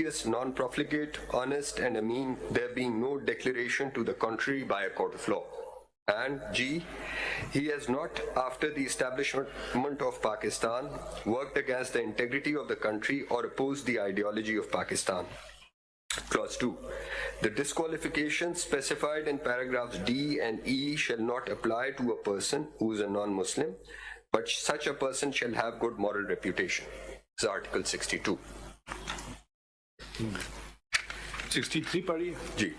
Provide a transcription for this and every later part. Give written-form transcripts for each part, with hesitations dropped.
courteous, non-profligate, honest, and ameen, there being no declaration to the contrary by a court of law. And G, he has not, after the establishment of Pakistan, worked against the integrity of the country or opposed the ideology of Pakistan. Clause 2. The disqualifications specified in paragraphs D and E shall not apply to a person who is a non-Muslim, but such a person shall have good moral reputation. This is Article 62. 63 pari. G.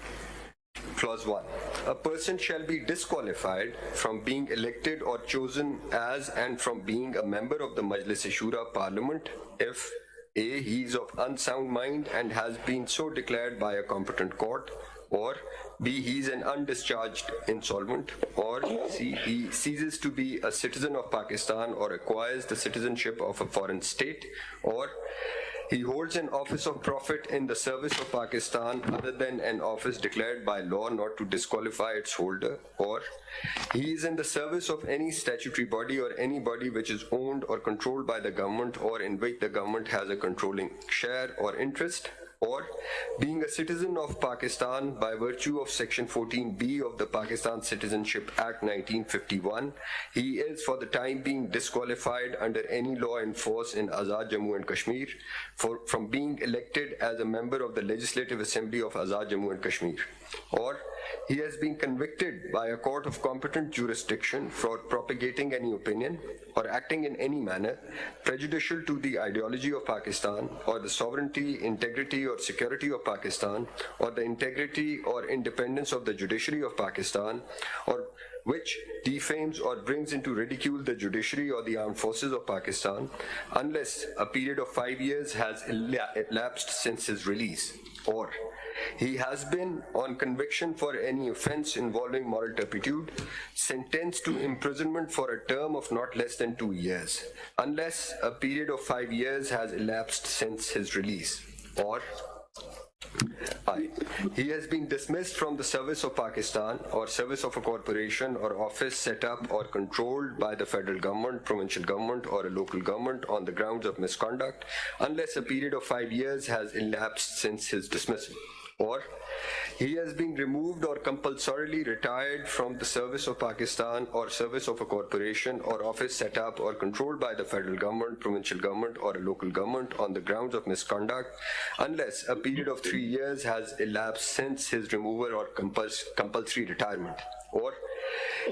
Clause 1. A person shall be disqualified from being elected or chosen as and from being a member of the Majlis-e-Shura Parliament if A. He is of unsound mind and has been so declared by a competent court, or B. He is an undischarged insolvent, or C. He ceases to be a citizen of Pakistan or acquires the citizenship of a foreign state, or he holds an office of profit in the service of Pakistan other than an office declared by law not to disqualify its holder, or he is in the service of any statutory body or any body which is owned or controlled by the government or in which the government has a controlling share or interest, or being a citizen of Pakistan by virtue of Section 14B of the Pakistan Citizenship Act 1951, he is for the time being disqualified under any law in force in Azad Jammu and Kashmir from being elected as a member of the Legislative Assembly of Azad Jammu and Kashmir, or he has been convicted by a court of competent jurisdiction for propagating any opinion or acting in any manner prejudicial to the ideology of Pakistan or the sovereignty, integrity or security of Pakistan or the integrity or independence of the judiciary of Pakistan, or which defames or brings into ridicule the judiciary or the armed forces of Pakistan, unless a period of 5 years has elapsed since his release, or he has been, on conviction for any offence involving moral turpitude, sentenced to imprisonment for a term of not less than 2 years, unless a period of 5 years has elapsed since his release, or I. He has been dismissed from the service of Pakistan or service of a corporation or office set up or controlled by the federal government, provincial government or a local government on the grounds of misconduct, unless a period of 5 years has elapsed since his dismissal, or he has been removed or compulsorily retired from the service of Pakistan or service of a corporation or office set up or controlled by the federal government, provincial government or a local government on the grounds of misconduct, unless a period of 3 years has elapsed since his removal or compulsory retirement, or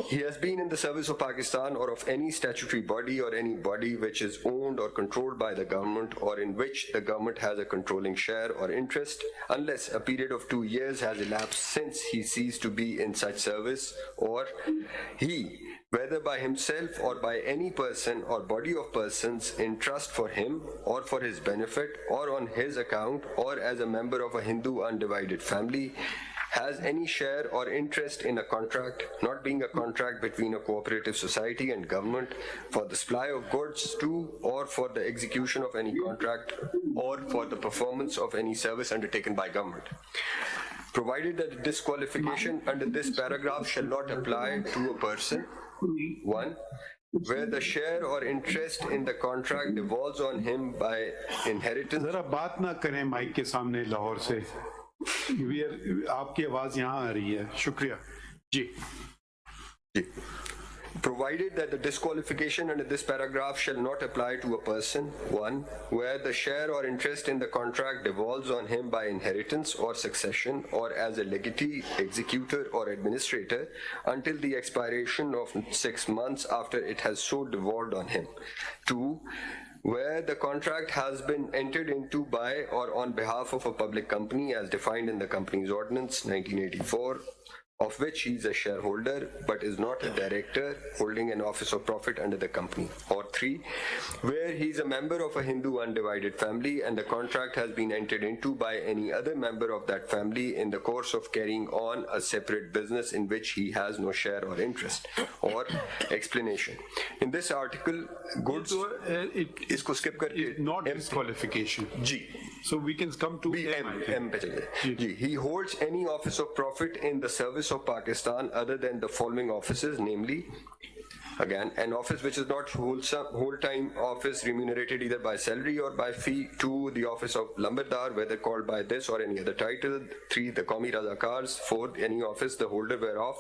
he has been in the service of Pakistan or of any statutory body or any body which is owned or controlled by the government or in which the government has a controlling share or interest, unless a period of 2 years has elapsed since he ceased to be in such service, or he, whether by himself or by any person or body of persons in trust for him or for his benefit or on his account or as a member of a Hindu undivided family, has any share or interest in a contract, not being a contract between a cooperative society and government, for the supply of goods to or for the execution of any contract or for the performance of any service undertaken by government. Provided that the disqualification under this paragraph shall not apply to a person, 1. Where the share or interest in the contract devolves on him by inheritance. जरा बात ना करें mic के सामने लाहौर से, आपकी आवाज यहाँ आ रही है, शुक्रिया जी। Provided that the disqualification under this paragraph shall not apply to a person, 1. Where the share or interest in the contract devolves on him by inheritance or succession or as a legatee, executor or administrator until the expiration of 6 months after it has so devolved on him. 2. Where the contract has been entered into by or on behalf of a public company as defined in the Companies Ordinance 1984, of which he is a shareholder but is not a director holding an office of profit under the company. Or 3, where he is a member of a Hindu undivided family and the contract has been entered into by any other member of that family in the course of carrying on a separate business in which he has no share or interest. Or explanation. In this article, goods isko skip karke not disqualification. G. So we can come to M. G. He holds any office of profit in the service of Pakistan other than the following offices, namely Again, an office which is not whole-time office remunerated either by salary or by fee. 2, the office of Lambardar, whether called by this or any other title. 3, the Qawmi Razakars. 4, any office the holder whereof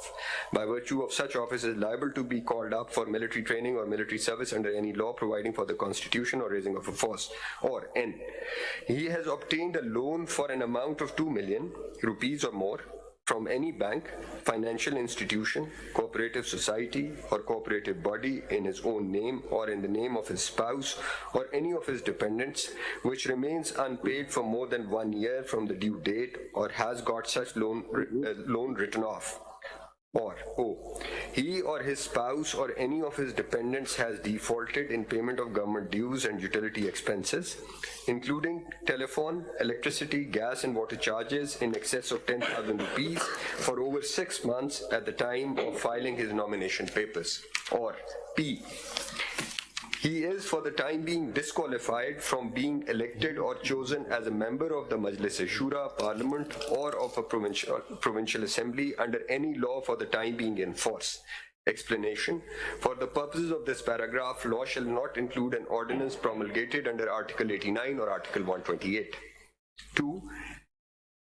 by virtue of such office is liable to be called up for military training or military service under any law providing for the constitution or raising of a force. Or N, he has obtained a loan for an amount of 2 million rupees or more from any bank, financial institution, cooperative society, or cooperative body in his own name or in the name of his spouse or any of his dependents, which remains unpaid for more than 1 year from the due date or has got such loan written off. Or O, he or his spouse or any of his dependents has defaulted in payment of government dues and utility expenses, including telephone, electricity, gas and water charges in excess of 10,000 rupees for over 6 months at the time of filing his nomination papers. Or P, he is for the time being disqualified from being elected or chosen as a member of the Majlis-e-Shura, Parliament or of a provincial assembly under any law for the time being in force. Explanation: for the purposes of this paragraph, law shall not include an ordinance promulgated under Article 89 or Article 128. 2.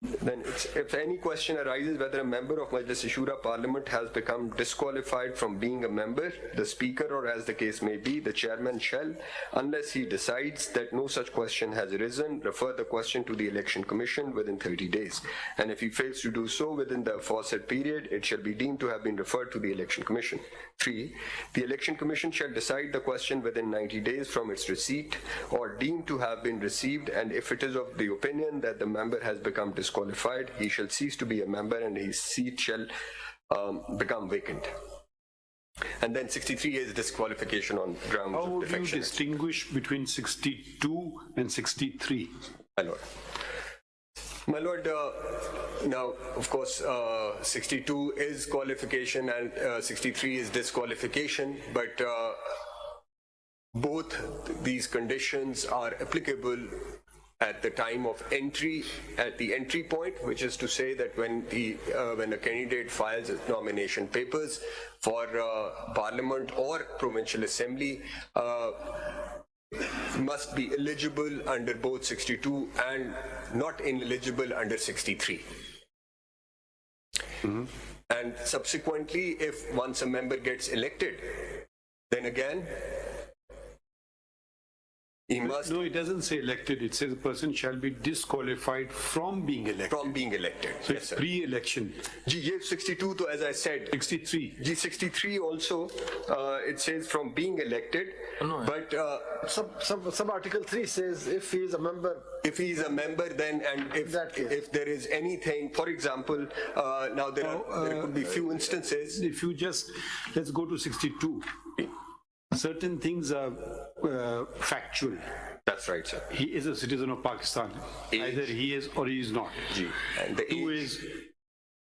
Then if any question arises whether a member of Majlis-e-Shura Parliament has become disqualified from being a member, the Speaker, or as the case may be, the Chairman shall, unless he decides that no such question has arisen, refer the question to the Election Commission within 30 days. And if he fails to do so within the aforesaid period, it shall be deemed to have been referred to the Election Commission. 3. The Election Commission shall decide the question within 90 days from its receipt or deemed to have been received, and if it is of the opinion that the member has become disqualified, he shall cease to be a member and his seat shall become vacant. And then 63 is disqualification on grounds How of would you defection. distinguish between 62 and 63? My Lord. My Lord, now, of course, 62 is qualification and 63 is disqualification, but both these conditions are applicable at the time of entry, at the entry point, which is to say that when a candidate files his nomination papers for Parliament or Provincial Assembly, must be eligible under both 62 and not ineligible under 63. And subsequently, if once a member gets elected, then again, he must... No, it doesn't say elected. It says a person shall be disqualified from being elected. From being elected. So Yes, it's sir. pre-election. G 62, to, as I said, 63. G63 also, it says from being elected, No, but Some Article 3 says if he is a member. if he is a member, then, and That case. if there is anything, for example, now there could be few instances. If you just, let's go to 62. Certain things are factual. That's right, sir. He is a citizen of Pakistan. Age. Either he is or he is not. And the 2 age. is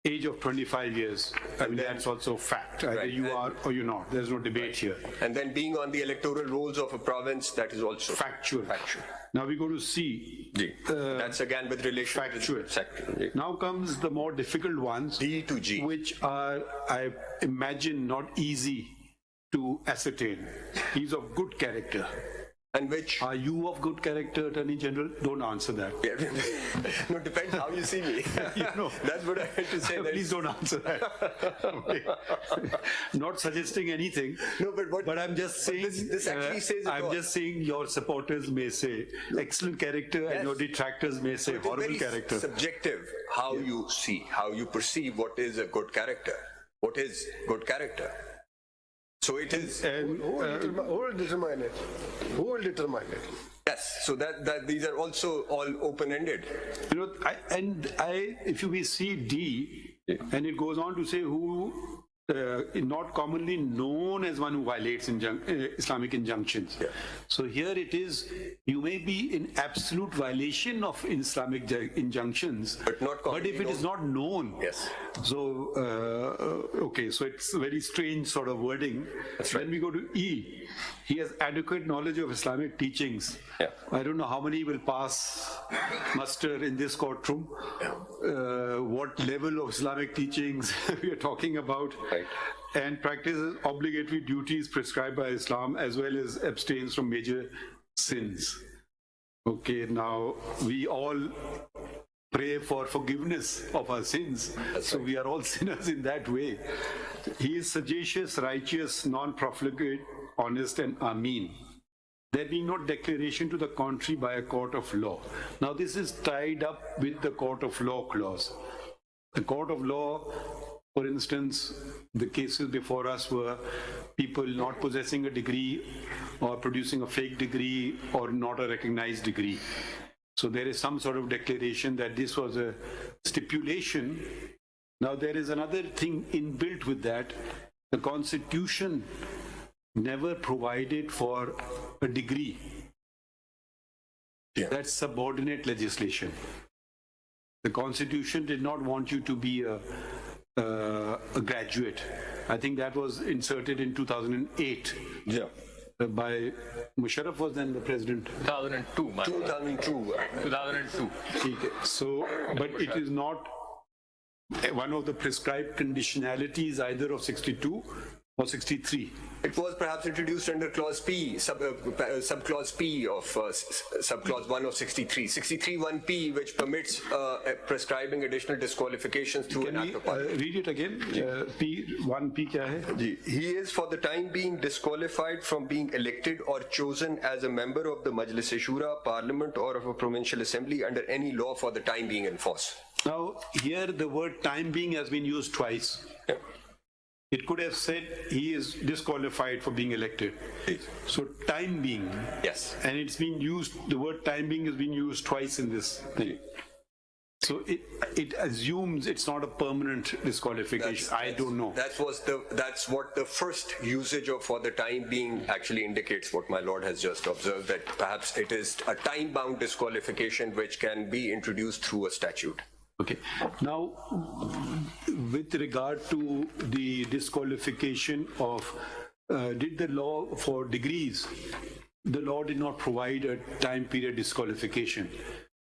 age of 25 years. I mean, that's also fact. Either Right, you and- are or you're not. There's no debate here. And then being on the electoral rolls of a province, that is also Factual. Factual. Now we go to C. That's again with relation Factual. to the Now comes the more difficult ones, D to G. which are, I imagine, not easy to ascertain. He's of good character. And which, Are you of good character, Attorney General? Don't answer that. no, depends how you see me. know. That's what I had to say. Please don't answer that. Okay. Not suggesting anything. No, but what- But I'm just saying. this actually says it I'm all. just saying your supporters may say excellent character, and your detractors may say It is horrible very character. subjective how you see, how you perceive what is a good character. What is good character? So it is. And Who will determine it? Who will determine it? Yes, so that these are also all open-ended. you know, if you see D, and it goes on to say who is not commonly known as one who violates Islamic injunctions. Yeah. So here it is, you may be in absolute violation of Islamic injunctions, But not commonly if it is not known. Yes. So, okay, so it's very strange sort of wording. That's right. Then we go to E. he has adequate knowledge of Islamic teachings. Yeah. I don't know how many will pass muster in this courtroom, what level of Islamic teachings we are talking about, Right. and practices obligatory duties prescribed by Islam as well as abstains from major sins. Okay, now we all pray for forgiveness of our sins. So we are all sinners in that way. He is sagacious, righteous, non-profligate, honest, and ameen. There being no declaration to the contrary by a court of law. Now this is tied up with the court of law clause. The court of law, for instance, the cases before us were people not possessing a degree or producing a fake degree or not a recognized degree. So there is some sort of declaration that this was a stipulation. Now there is another thing inbuilt with that. The Constitution never provided for a degree. Yeah. That's subordinate legislation. The Constitution did not want you to be a graduate. I think that was inserted in 2008. Yeah. By Musharraf was then the president. 2002, man. 2002. 2002. Okay. So, but it is not one of the prescribed conditionalities either of 62 or 63. It was perhaps introduced under Clause P, subclause P of subclause 1 of 63. 63(1)P, which permits prescribing additional disqualifications through an Can act we of parliament. read it again? P1P kya hai? He is for the time being disqualified from being elected or chosen as a member of the Majlis-e-Shura, Parliament, or of a provincial assembly under any law for the time being in force. Now, here the word time being has been used twice. Yeah. It could have said he is disqualified for being elected. So time being. Yes. And it's been used, the word time being has been used twice in this thing. So it assumes it's not a permanent disqualification. I don't know. That's what the first usage of for the time being actually indicates, what my lord has just observed, that perhaps it is a time-bound disqualification which can be introduced through a statute. Okay. Now, with regard to the disqualification of, did the law for degrees, the law did not provide a time period disqualification.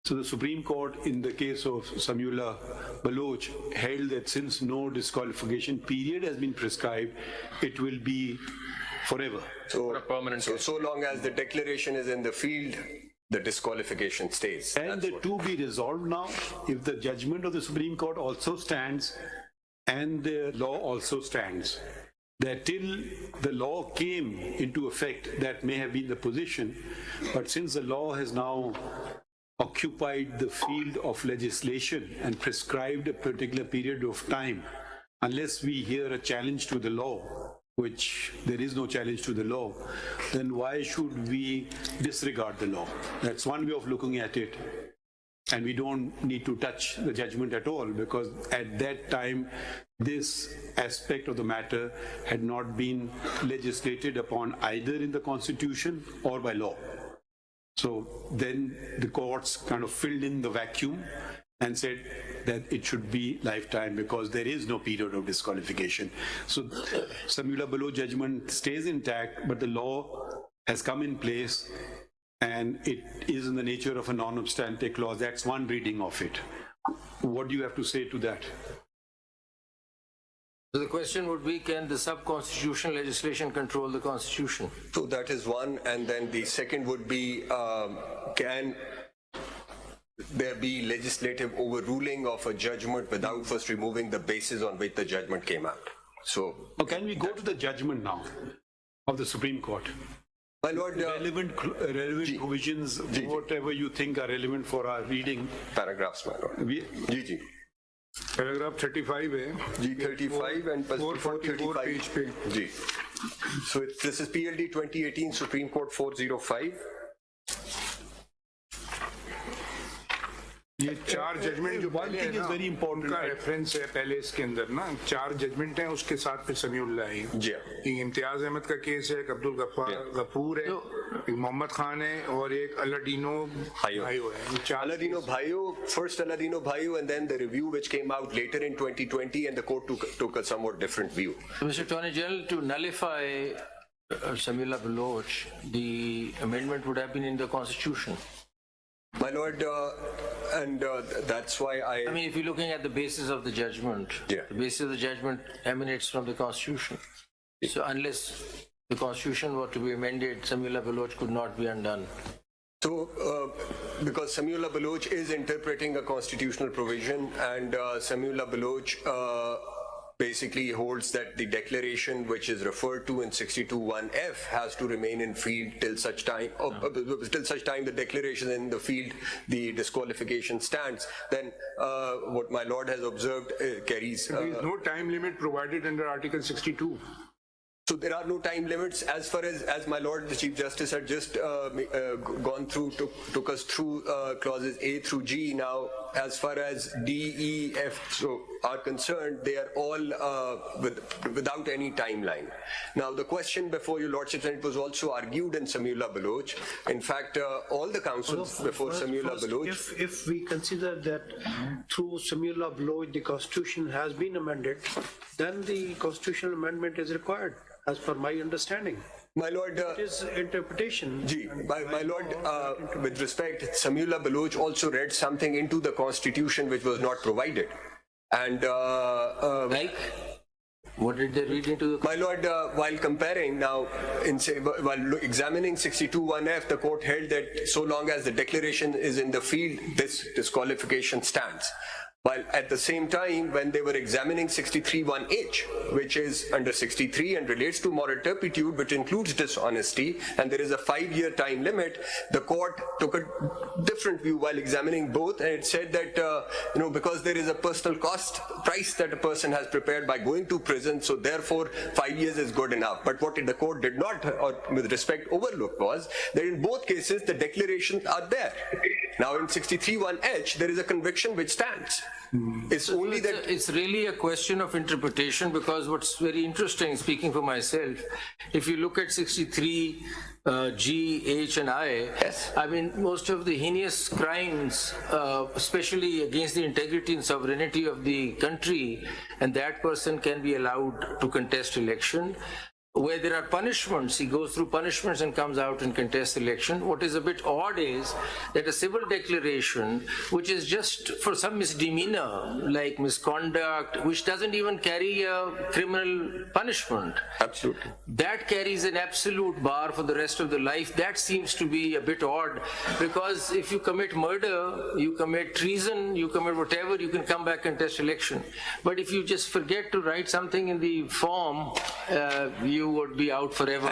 So the Supreme Court, in the case of Samiullah Baloch, held that since no disqualification period has been prescribed, it will be forever. So, a permanent so long as the declaration is in the field, the disqualification stays. And the two be resolved now, if the judgment of the Supreme Court also stands and the law also stands, that till the law came into effect, that may have been the position, but since the law has now occupied the field of legislation and prescribed a particular period of time, unless we hear a challenge to the law, which there is no challenge to the law, then why should we disregard the law? That's one way of looking at it. And we don't need to touch the judgment at all, because at that time, this aspect of the matter had not been legislated upon either in the Constitution or by law. So then the courts kind of filled in the vacuum and said that it should be lifetime because there is no period of disqualification. So Samiullah Baloch judgment stays intact, but the law has come in place and it is in the nature of a non-obstante clause. That's one reading of it. What do you have to say to that? So the question would be, can the sub-constitutional legislation control the Constitution? So that is one, and then the second would be, can there be legislative overruling of a judgment without first removing the basis on which the judgment came out? So, Can we go to the judgment now of the Supreme Court? my lord, Relevant provisions, whatever you think are relevant for our reading. paragraphs, my lord. Ji. Paragraph 35 है G35 and 444 page पे Ji. So this is PLD 2018 Supreme Court 405. ये चार judgement जो One thing is very important. उनका reference है पहले इसके अंदर ना, चार जजमेंट हैं, उसके साथ फिर समीउल्लाह है, जी। एक इम्तियाज अहमद का केस है, एक अब्दुल गफूर है, एक मोहम्मद खान है और एक अलादीनो भाइयों है। ये चार Aladino Bhayo, first Aladino Bhayo, and then the review which came out later in 2020, and the court took a somewhat different view. Mr. Attorney General, to nullify Samila Baloch, the amendment would have been in the Constitution. My lord, that's why I mean, if you're looking at the basis of the judgment, Yeah. the basis of the judgment emanates from the Constitution. So unless the Constitution were to be amended, Samila Baloch could not be undone. So, because Samuel Baloch is interpreting a constitutional provision, and Samuel Baloch basically holds that the declaration which is referred to in 62(1)(f) has to remain in field till such time, till such time the declaration in the field, the disqualification stands. Then what my lord has observed carries. There is no time limit provided under Article 62. So there are no time limits as far as my lord the Chief Justice had just gone through, took us through clauses A through G. Now, as far as D, E, F are concerned, they are all without any timeline. Now, the question before your lordship, and it was also argued in Samula Baloch. In fact, all the councils before Samula Baloch. If we consider that through Samula Baloch the Constitution has been amended, then the constitutional amendment is required, as per my understanding. My lord, It is interpretation. my lord, with respect, Samula Baloch also read something into the Constitution which was not provided, and Like, what did they read into the my lord, while comparing now, while examining 62(1)(f), the court held that so long as the declaration is in the field, this disqualification stands. While at the same time, when they were examining 63(1)(h), which is under 63 and relates to moral turpitude, which includes dishonesty, and there is a 5-year time limit, the court took a different view while examining both, and it said that, because there is a personal cost price that a person has prepared by going to prison, so therefore 5 years is good enough. But what the court did not, or with respect, overlook was that in both cases, the declarations are there. Now in 63(1)(h), there is a conviction which stands. It's only that it's really a question of interpretation, because what's very interesting, speaking for myself, if you look at 63 G, H and I, Yes. I mean, most of the heinous crimes, especially against the integrity and sovereignty of the country, and that person can be allowed to contest election. Where there are punishments, he goes through punishments and comes out and contests election. What is a bit odd is that a civil declaration, which is just for some misdemeanor, like misconduct, which doesn't even carry a criminal punishment. absolutely. That carries an absolute bar for the rest of the life. That seems to be a bit odd, because if you commit murder, you commit treason, you commit whatever, you can come back and test election. But if you just forget to write something in the form, you would be out forever.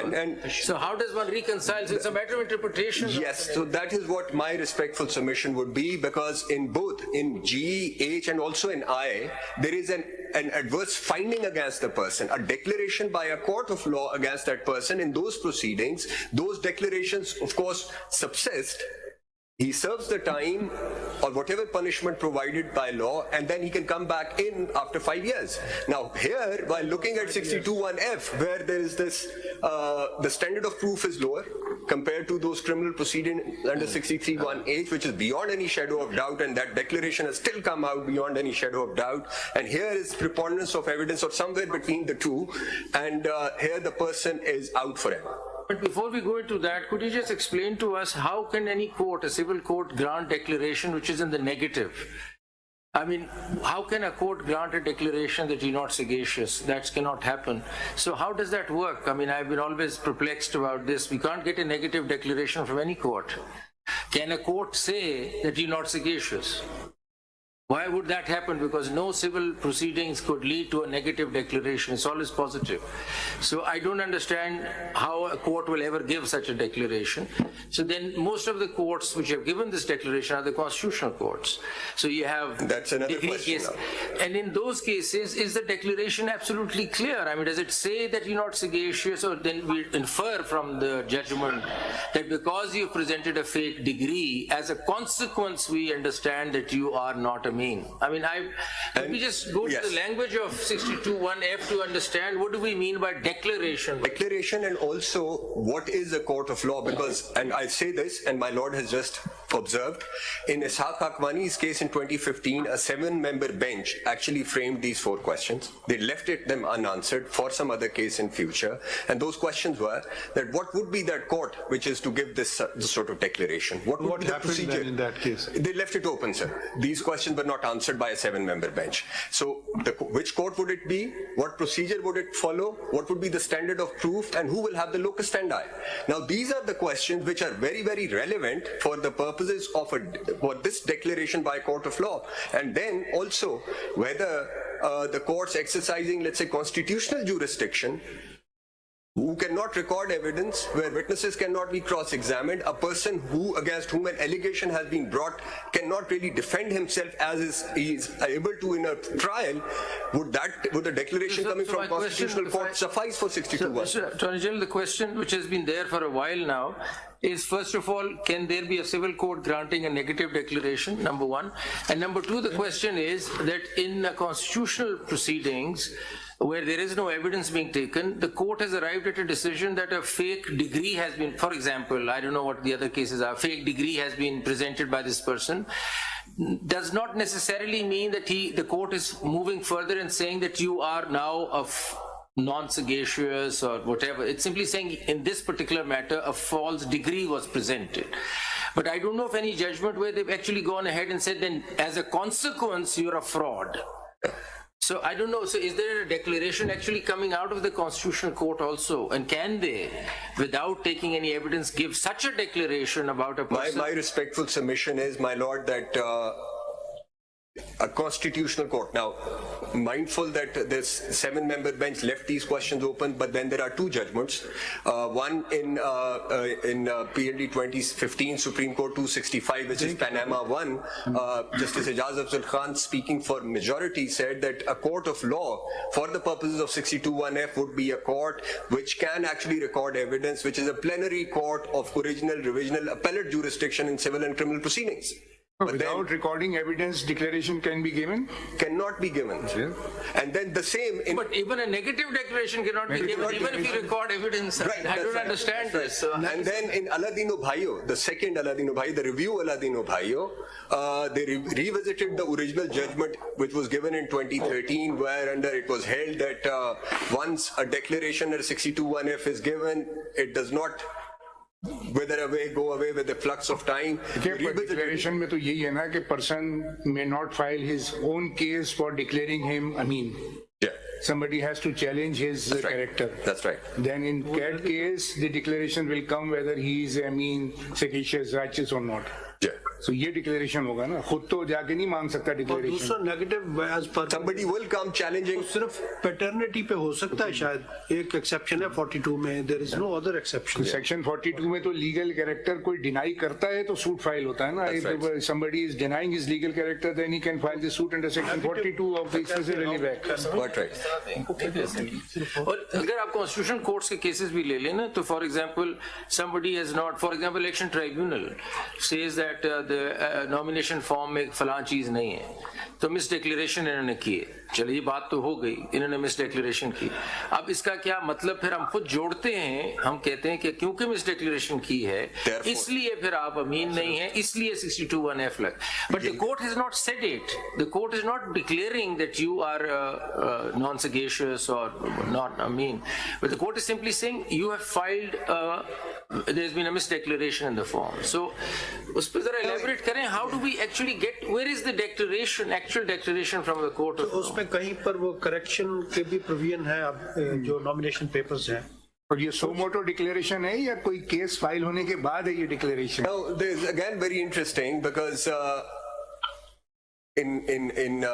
So how does one reconcile? It's a matter of interpretation. Yes, so that is what my respectful submission would be, because in both, in G, H, and also in I, there is an adverse finding against the person, a declaration by a court of law against that person. In those proceedings, those declarations, of course, subsist. He serves the time or whatever punishment provided by law, and then he can come back in after 5 years. Now here, while looking at 62(1)(f), where there is this, the standard of proof is lower compared to those criminal proceedings under 63(1)(h), which is beyond any shadow of doubt, and that declaration has still come out beyond any shadow of doubt. And here is preponderance of evidence or somewhere between the two, and here the person is out forever. But before we go into that, could you just explain to us how can any court, a civil court, grant declaration which is in the negative? I mean, how can a court grant a declaration that you're not sagacious? That cannot happen. So how does that work? I mean, I've been always perplexed about this. We can't get a negative declaration from any court. Can a court say that you're not sagacious? Why would that happen? Because no civil proceedings could lead to a negative declaration. It's always positive. So I don't understand how a court will ever give such a declaration. So then most of the courts which have given this declaration are the constitutional courts. So you have That's another degree question case. now. And in those cases, is the declaration absolutely clear? I mean, does it say that you're not sagacious, or then we infer from the judgment that because you presented a fake degree, as a consequence, we understand that you are not a mean? I mean, let me just go to the language of 62(1)(f) to understand what do we mean by declaration. Declaration, and also what is a court of law, because, and I say this, and my lord has just observed, in Ishaq Akwani's case in 2015, a 7-member bench actually framed these 4 questions. They left them unanswered for some other case in future. And those questions were that what would be that court which is to give this sort of declaration? What would What be the happened procedure? then in that case? They left it open, sir. These questions were not answered by a 7-member bench. So which court would it be? What procedure would it follow? What would be the standard of proof? And who will have the locus standi? Now, these are the questions which are very, very relevant for the purposes of for this declaration by a court of law. And then also whether the courts exercising, let's say, constitutional jurisdiction, who cannot record evidence, where witnesses cannot be cross-examined, a person against whom an allegation has been brought cannot really defend himself as he is able to in a trial, would the declaration coming so from my question, constitutional court suffice for 62-1? Mr. Attorney General, the question which has been there for a while now is, first of all, can there be a civil court granting a negative declaration, number one? And number two, the question is that in constitutional proceedings, where there is no evidence being taken, the court has arrived at a decision that a fake degree has been, for example, I don't know what the other cases are, fake degree has been presented by this person, does not necessarily mean that the court is moving further and saying that you are now non-sagacious or whatever. It's simply saying in this particular matter, a false degree was presented. But I don't know of any judgment where they've actually gone ahead and said, then as a consequence, you're a fraud. So I don't know, so is there a declaration actually coming out of the Constitutional Court also? And can they, without taking any evidence, give such a declaration about a person? My respectful submission is, my lord, that a constitutional court, now mindful that this 7-member bench left these questions open, but then there are 2 judgments. One in PLD 2015 Supreme Court 265, which is Panama 1. Justice Ijaz Afzal Khan, speaking for majority, said that a court of law for the purposes of 62(1)(f) would be a court which can actually record evidence, which is a plenary court of original, revisional, appellate jurisdiction in civil and criminal proceedings. But without recording evidence, declaration can be given? Cannot be given. Yeah. And then the same in... But even a negative declaration cannot be given, even if you record evidence. Right, I don't understand this. So and then in Aladino Bhayo, the second Aladino Bhayo, the review Aladino Bhayo, they revisited the original judgment which was given in 2013, where under it was held that once a declaration under 62(1)(f) is given, it does not go away with the flux of time. Declaration में तो यही है ना कि person may not file his own case for declaring him Amin. Yeah. Somebody has to challenge his character. That's right. Then in that case, the declaration will come whether he is Amin, sagacious, righteous or not. Yeah. So ये declaration होगा ना, खुद तो जाके नहीं मांग सकता और declaration. दूसरा नेगेटिव एज पर Somebody will come challenging. सिर्फ पैटर्निटी पे हो सकता है शायद, एक एक्सेप्शन है 42 में, there is no other exception. Section 42 में तो legal character कोई deny करता है तो suit file होता है ना. If somebody is denying his legal character, then he can file the suit under section 42 of the Excessive Act. What right? और अगर आप कॉन्स्टिट्यूशन कोर्ट्स के केसेस भी ले लें ना, तो for example somebody has not, for example, election tribunal says that the nomination form में फलां चीज नहीं है, तो मिस डिक्लेरेशन इन्होंने की है. चलो ये बात तो हो गई, इन्होंने मिस डिक्लेरेशन की. अब इसका क्या मतलब, फिर हम खुद जोड़ते हैं, हम कहते हैं कि क्योंकि मिस डिक्लेरेशन की है इसलिए फिर आप अमीन नहीं है, इसलिए 62(1)(f) लग. But the court has not said it. The court is not declaring that you are non-sagacious or not Amin. But the court is simply saying you have filed, there's been a misdeclaration in the form. So, उस पर जरा elaborate करें, how do we actually get, where is the declaration, actual declaration from the court of law? उसमें कहीं पर वो correction के भी प्रोविजन है, अब जो नॉमिनेशन पेपर्स हैं. और ये सो मोटो डिक्लेरेशन है या कोई केस फाइल होने के बाद है ये declaration? Now, this is again very interesting because in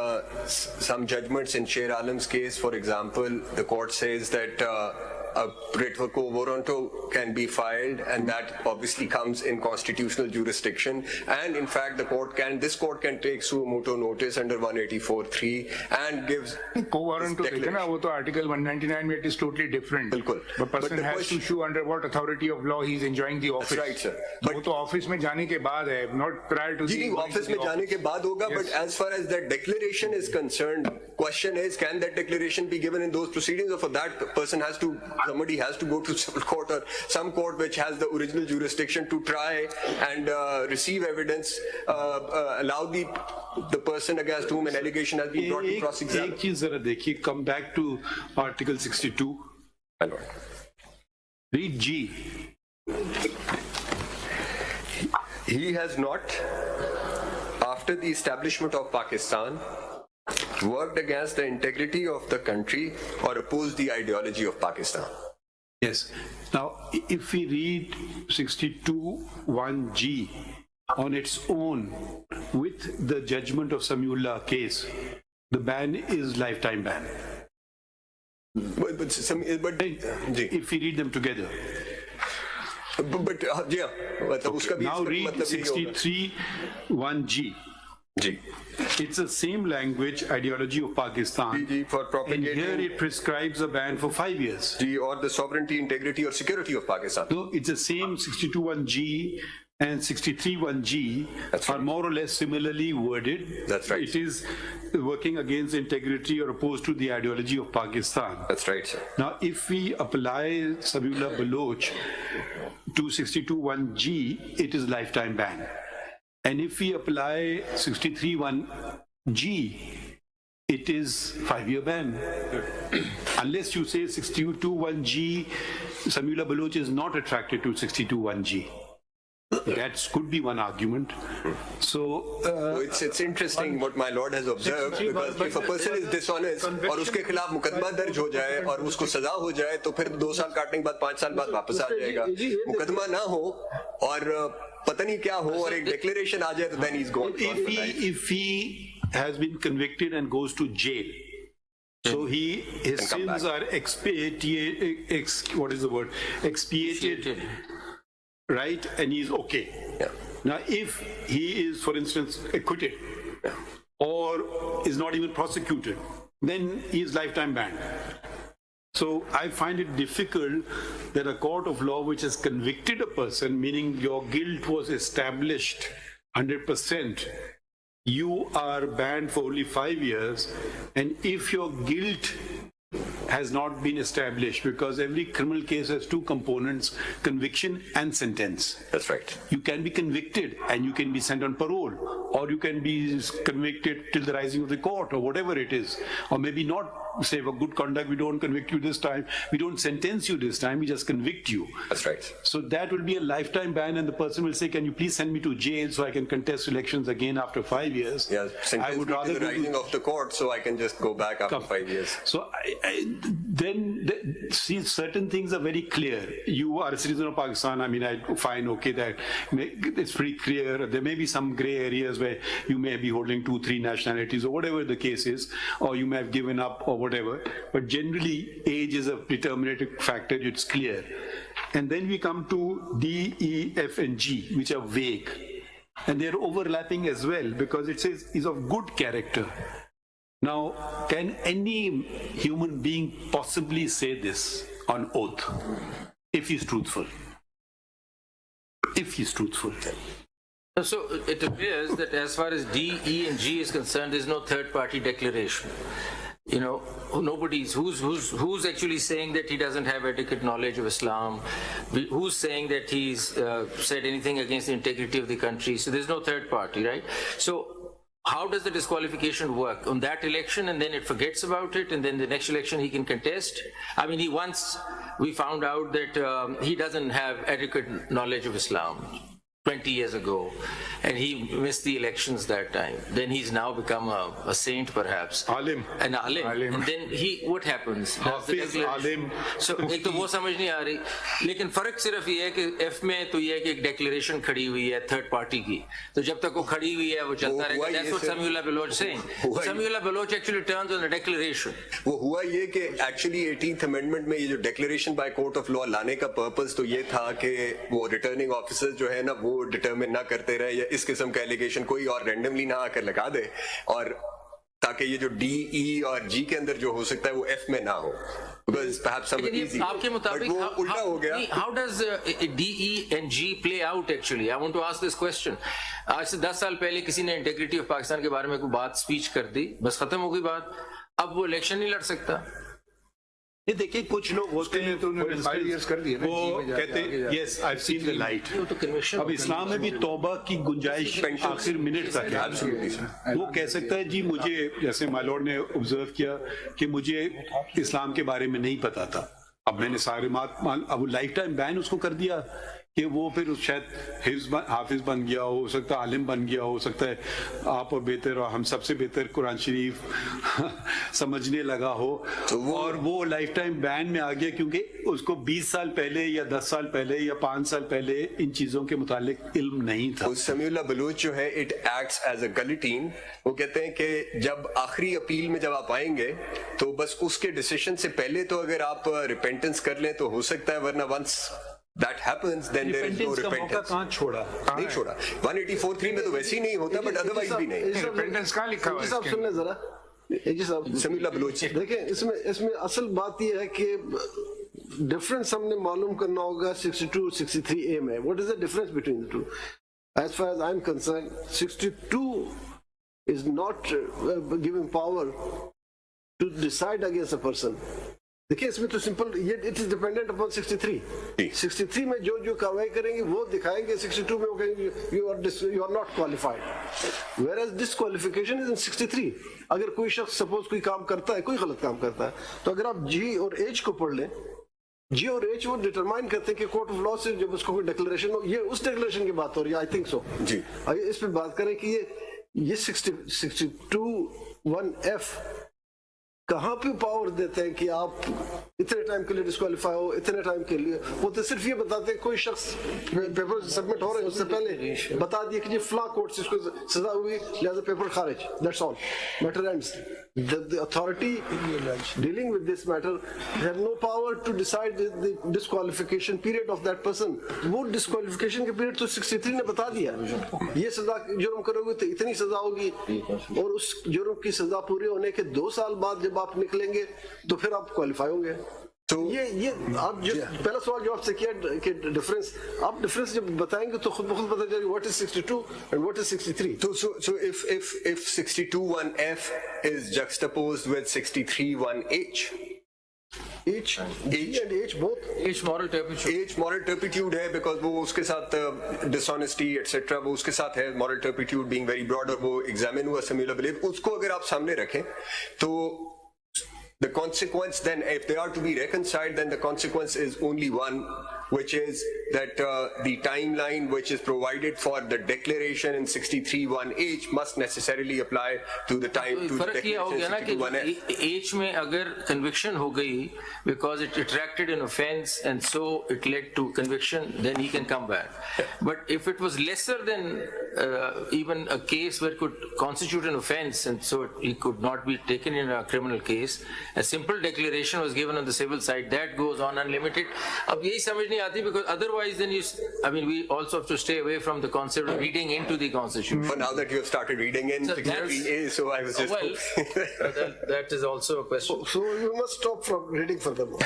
some judgments in Sher Alam's case, for example, the court says that a writ for quo warranto can be filed, and that obviously comes in constitutional jurisdiction. And in fact, this court can take suo motu notice under 184(3) and gives. Quo warranto देखे ना, वो तो Article 199 में it is totally different. बिल्कुल. The person has to show under what authority of law he is enjoying the office. That's right, sir. But वो तो office में जाने के बाद है, not prior to. जी, ऑफिस में जाने के बाद होगा, but as far as that declaration is concerned, question is, can that declaration be given in those proceedings, or for that person has to somebody has to go to civil court or some court which has the original jurisdiction to try and receive evidence, allow the person against whom an allegation has been brought to cross-examine. एक चीज जरा देखिए, come back to Article 62. My lord. Read G. He has not, after the establishment of Pakistan, worked against the integrity of the country or opposed the ideology of Pakistan. Yes. Now, if we read 62(1)(g) on its own with the judgment of Samiullah case, the ban is lifetime ban. But If we read them together. yeah, मतलब उसका भी Now इसका read मतलब यही होगा. 63(1)(g). Ji. It's the same language, ideology of Pakistan. Ji, for And propagating. here it prescribes a ban for 5 years. Ji, or the sovereignty, integrity, or security of Pakistan. So it's the same 62(1)(g) and 63(1)(g) That's are right. more or less similarly worded. That's right. It is working against integrity or opposed to the ideology of Pakistan. That's right, sir. Now, if we apply Sabiullah Baloch to 62(1)(g), it is lifetime ban. And if we apply 63(1)(g), it is 5-year ban. Unless you say 62(1)(g), Sabiullah Baloch is not attracted to 62(1)(g). That could be one argument. So, So it's interesting what my lord has observed, because if a person is dishonest और उसके खिलाफ मुकदमा दर्ज हो जाए और उसको सजा हो जाए तो फिर 2 साल काटने के बाद 5 साल बाद वापस आ जाएगा. मुकदमा ना हो और पता नहीं क्या हो और एक declaration आ जाए तो then he's gone. if he has been convicted and goes to jail, so his Can come sins back. are expiated, right? And he's okay. Yeah. Now, if he is, for instance, acquitted or is not even prosecuted, then he is lifetime banned. So I find it difficult that a court of law which has convicted a person, meaning your guilt was established 100%, you are banned for only 5 years, and if your guilt has not been established, because every criminal case has 2 components, conviction and sentence. That's right. You can be convicted and you can be sent on parole, or you can be convicted till the rising of the court, or whatever it is, or maybe not. Say for good conduct, we don't convict you this time, we don't sentence you this time, we just convict you. That's right. So that will be a lifetime ban, and the person will say, can you please send me to jail so I can contest elections again after 5 years? Yeah, I sentence would me rather to the go to- rising of the court so I can just go back after 5 years. So see, certain things are very clear. You are a citizen of Pakistan. I mean, I find okay that it's pretty clear. There may be some gray areas where you may be holding 2-3 nationalities or whatever the case is, or you may have given up or whatever. But generally, age is a determinative factor. It's clear. And then we come to D, E, F, and G, which are vague. And they're overlapping as well, because it says is of good character. Now, can any human being possibly say this on oath if he's truthful? If he's truthful. So it appears that as far as D, E, and G is concerned, there's no third-party declaration. You know, who's actually saying that he doesn't have adequate knowledge of Islam? Who's saying that he's said anything against the integrity of the country? So there's no third party, right? So how does the disqualification work? On that election, and then it forgets about it, and then the next election he can contest? I mean, we found out that he doesn't have adequate knowledge of Islam 20 years ago, and he missed the elections that time. Then he's now become a saint, perhaps. Alim. An alim. And then what happens? Does the Hafiz, declaration- alim, So एक तो वो समझ नहीं आ रही, लेकिन फर्क सिर्फ ये है कि F में तो ये है कि एक declaration खड़ी हुई है third party की, तो जब तक वो खड़ी हुई है वो चलता रहेगा. That's what Samiullah Baloch is saying. Samiullah Baloch actually turns on the declaration. वो हुआ ये कि एक्चुअली 18th अमेंडमेंट में ये जो declaration by court of law लाने का पर्पस तो ये था कि वो रिटर्निंग ऑफिसर्स जो है ना वो डिटरमिन ना करते रहे या इस किस्म का एलिगेशन कोई और रैंडमली ना आकर लगा दे, और ताकि ये जो डी, ई और जी के अंदर जो हो सकता है वो एफ में ना हो. Because perhaps some लेकिन ये easy. आपके But मुताबिक वो उल्टा हो गया. how does D, E and G play out actually? I want to ask this question. आज से 10 साल पहले किसी ने इंटेग्रिटी ऑफ पाकिस्तान के बारे में कोई बात स्पीच कर दी, बस खत्म हो गई बात. अब वो इलेक्शन नहीं लड़ सकता. ये देखिए कुछ लोग होते हैं तो उन्होंने 5 years कर दिए ना, वो जी में जाके कहते आगे हैं जाके। Yes I seen the light. तो conviction अब इस्लाम में भी तौबा की गुंजाइश आखिर मिनट तक है। वो कह सकता है जी मुझे, जैसे माय लॉर्ड ने ऑब्जर्व किया कि मुझे इस्लाम के बारे में नहीं पता था, अब मैंने सारे अब लाइफ टाइम बैन उसको कर दिया कि वो फिर शायद हाफिज बन गया हो सकता है, आलिम बन गया हो सकता है, आप और बेहतर और हम सबसे बेहतर कुरान शरीफ समझने लगा हो, और वो लाइफ टाइम बैन में आ गया क्योंकि उसको 20 साल पहले या 10 साल पहले या 5 साल पहले इन चीजों के मुतालिक इल्म नहीं था। समीउल्लाह बलूच जो है इट एक्ट्स एज अ गलिटीन। वो कहते हैं कि जब आखिरी अपील में जब आप आएंगे तो बस उसके डिसीजन से पहले तो अगर आप रिपेंटेंस कर लें तो हो सकता है, वरना once that happens then there is no repentance का मौका repentance। कहाँ छोड़ा? नहीं छोड़ा, 184(3) में तो वैसे ही नहीं होता, बट अदरवाइज भी नहीं। रिपेंटेंस कहाँ लिखा हुआ है साहब इसके सुनने जरा, जी साहब समीउल्लाह बलूच देखें, इसमें असल बात यह है कि डिफरेंस हमने मालूम करना होगा 62 और 63A में। What is the difference between the two? As far as I am concerned, 62 is not giving power to decide against a person. देखिए इसमें तो सिंपल ये इट इज डिपेंडेंट अपॉन 63। 63 में जो कार्रवाई करेंगे वो दिखाएंगे, 62 में वो कहेंगे you are not qualified. Whereas disqualification is in 63। अगर कोई शख्स सपोज कोई काम करता है, कोई गलत काम करता है, तो अगर आप जी और एज को पढ़ लें, जी और एच वो डिटरमाइन करते हैं कि कोर्ट ऑफ लॉ से जब उसको कोई डिक्लेरेशन हो, ये उस डिक्लेरेशन की बात हो रही है, आई थिंक सो जी। आइए इस पे बात करें कि ये 62(1)(f) कहाँ पे पावर देते हैं कि आप इतने टाइम के लिए डिस्क्वालीफाई हो, इतने टाइम के लिए। वो तो सिर्फ ये बताते हैं कोई शख्स पेपर सबमिट हो रहे हैं उससे पहले बता दिए कि ये फ्ला कोर्ट से इसको सजा हुई, लिहाजा पेपर खारिज, that's all, matter ends. The authority dealing with this matter have no power to decide the disqualification period of that person. वो disqualification के period तो 63 ने बता दिया, ये सजा जुर्म करोगे तो इतनी सजा होगी, और उस जुर्म की सजा पूरी होने के 2 साल बाद जब आप निकलेंगे तो फिर आप क्वालिफाई होंगे। तो ये आप जो पहला सवाल जो आपसे किया कि डिफरेंस, आप डिफरेंस जब बताएंगे तो खुद ब खुद पता चलेगा what is 62 and what is 63। So if 62(1)(f) is juxtaposed with 63(1)(h), H and H both H moral turpitude. H moral turpitude है because वो उसके साथ dishonesty etc. वो उसके साथ है moral turpitude being very broad, और वो examine हुआ similar belief, उसको अगर आप सामने रखें तो the consequence then, if they are to be reconciled, then the consequence is only one, which is that the timeline which is provided for the declaration in 63(1)(h) must necessarily apply to the time to the फर्क ये हो गया ना declaration कि as में अगर conviction हो गई because it attracted an offence and so it led to conviction, then he can come back. But if it was lesser than even a case where it could constitute an offence and so he could not be taken in a criminal case, a simple declaration was given on the civil side, that goes on unlimited. अब यही समझ नहीं आती, because otherwise then we also have to stay away from the concept of reading into the constitution. But now that you have started reading in So 63A, so I was just that is also a question. so you must stop from reading furthermore.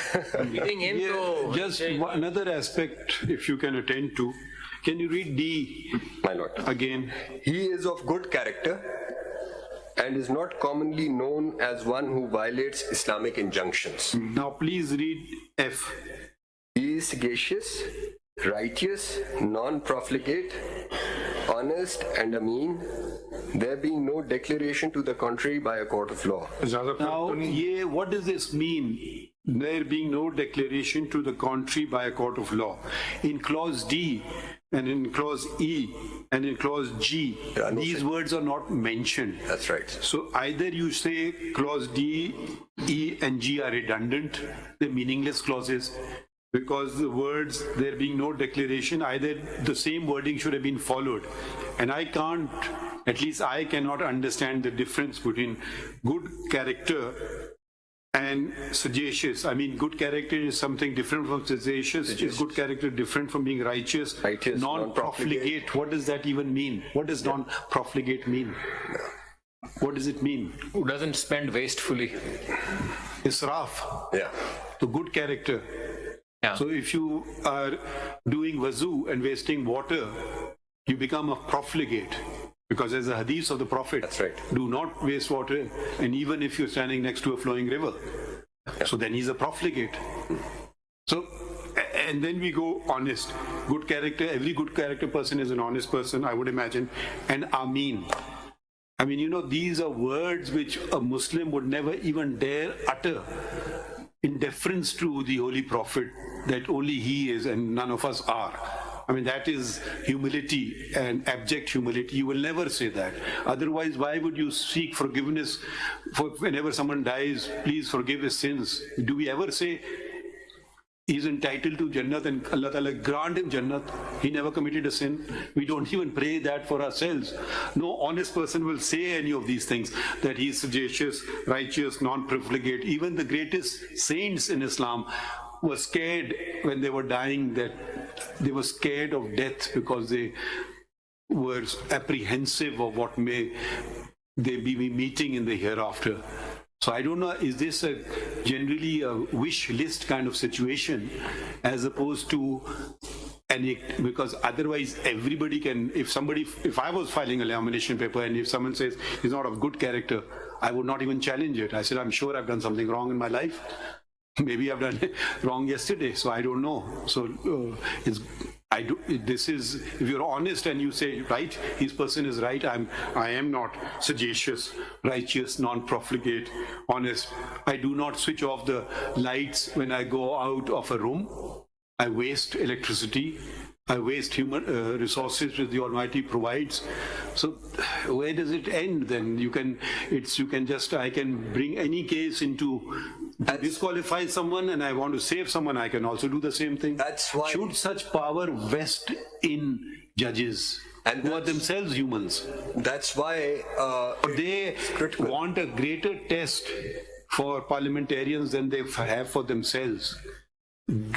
Reading in Yeah, just another aspect, if you can attend to, can you read D my lord. again? He is of good character and is not commonly known as one who violates Islamic injunctions. Now please read F. He is sagacious, righteous, non-profligate, honest and ameen, there being no declaration to the contrary by a court of law. Now, what does this mean? There being no declaration to the contrary by a court of law. In clause D and in clause E and in clause G, these words are not mentioned. That's right. So either you say clause D, E and G are redundant, they're meaningless clauses, because the words there being no declaration, either the same wording should have been followed. And I can't, at least I cannot understand the difference between good character and sagacious. I mean, good character is something different from sagacious. Is good character different from being righteous? Righteous, non-profligate. What does that even mean? What does non-profligate mean? What does it mean? Who doesn't spend wastefully? Israf. Yeah. So good character. Yeah. So if you are doing wuzu and wasting water, you become a profligate. Because there's a hadith of the Prophet, That's right. do not waste water, and even if you're standing next to a flowing river. So then he's a profligate. So, and then we go honest. Good character, every good character person is an honest person, I would imagine. And Ameen. I mean, you know, these are words which a Muslim would never even dare utter in deference to the Holy Prophet, that only he is and none of us are. I mean, that is humility and abject humility. You will never say that. Otherwise, why would you seek forgiveness for whenever someone dies, please forgive his sins? Do we ever say he's entitled to Jannat and Allah Ta'ala grant him Jannat? He never committed a sin. We don't even pray that for ourselves. No honest person will say any of these things, that he is sagacious, righteous, non-profligate. Even the greatest saints in Islam were scared when they were dying, that they were scared of death because they were apprehensive of what may they be meeting in the hereafter. So I don't know, is this generally a wish list kind of situation as opposed to because otherwise everybody can, if I was filing a lamination paper and if someone says he's not of good character, I would not even challenge it. I said, I'm sure I've done something wrong in my life. Maybe I've done it wrong yesterday, so I don't know. So this is, if you're honest and you say, right, this person is right, I am not sagacious, righteous, non-profligate, honest. I do not switch off the lights when I go out of a room. I waste electricity. I waste human resources which the Almighty provides. So where does it end then? I can bring any case into disqualify someone, and I want to save someone, I can also do the same thing. That's why. Should such power vest in judges and who are themselves humans? That's why They want a greater test for parliamentarians than they have for themselves.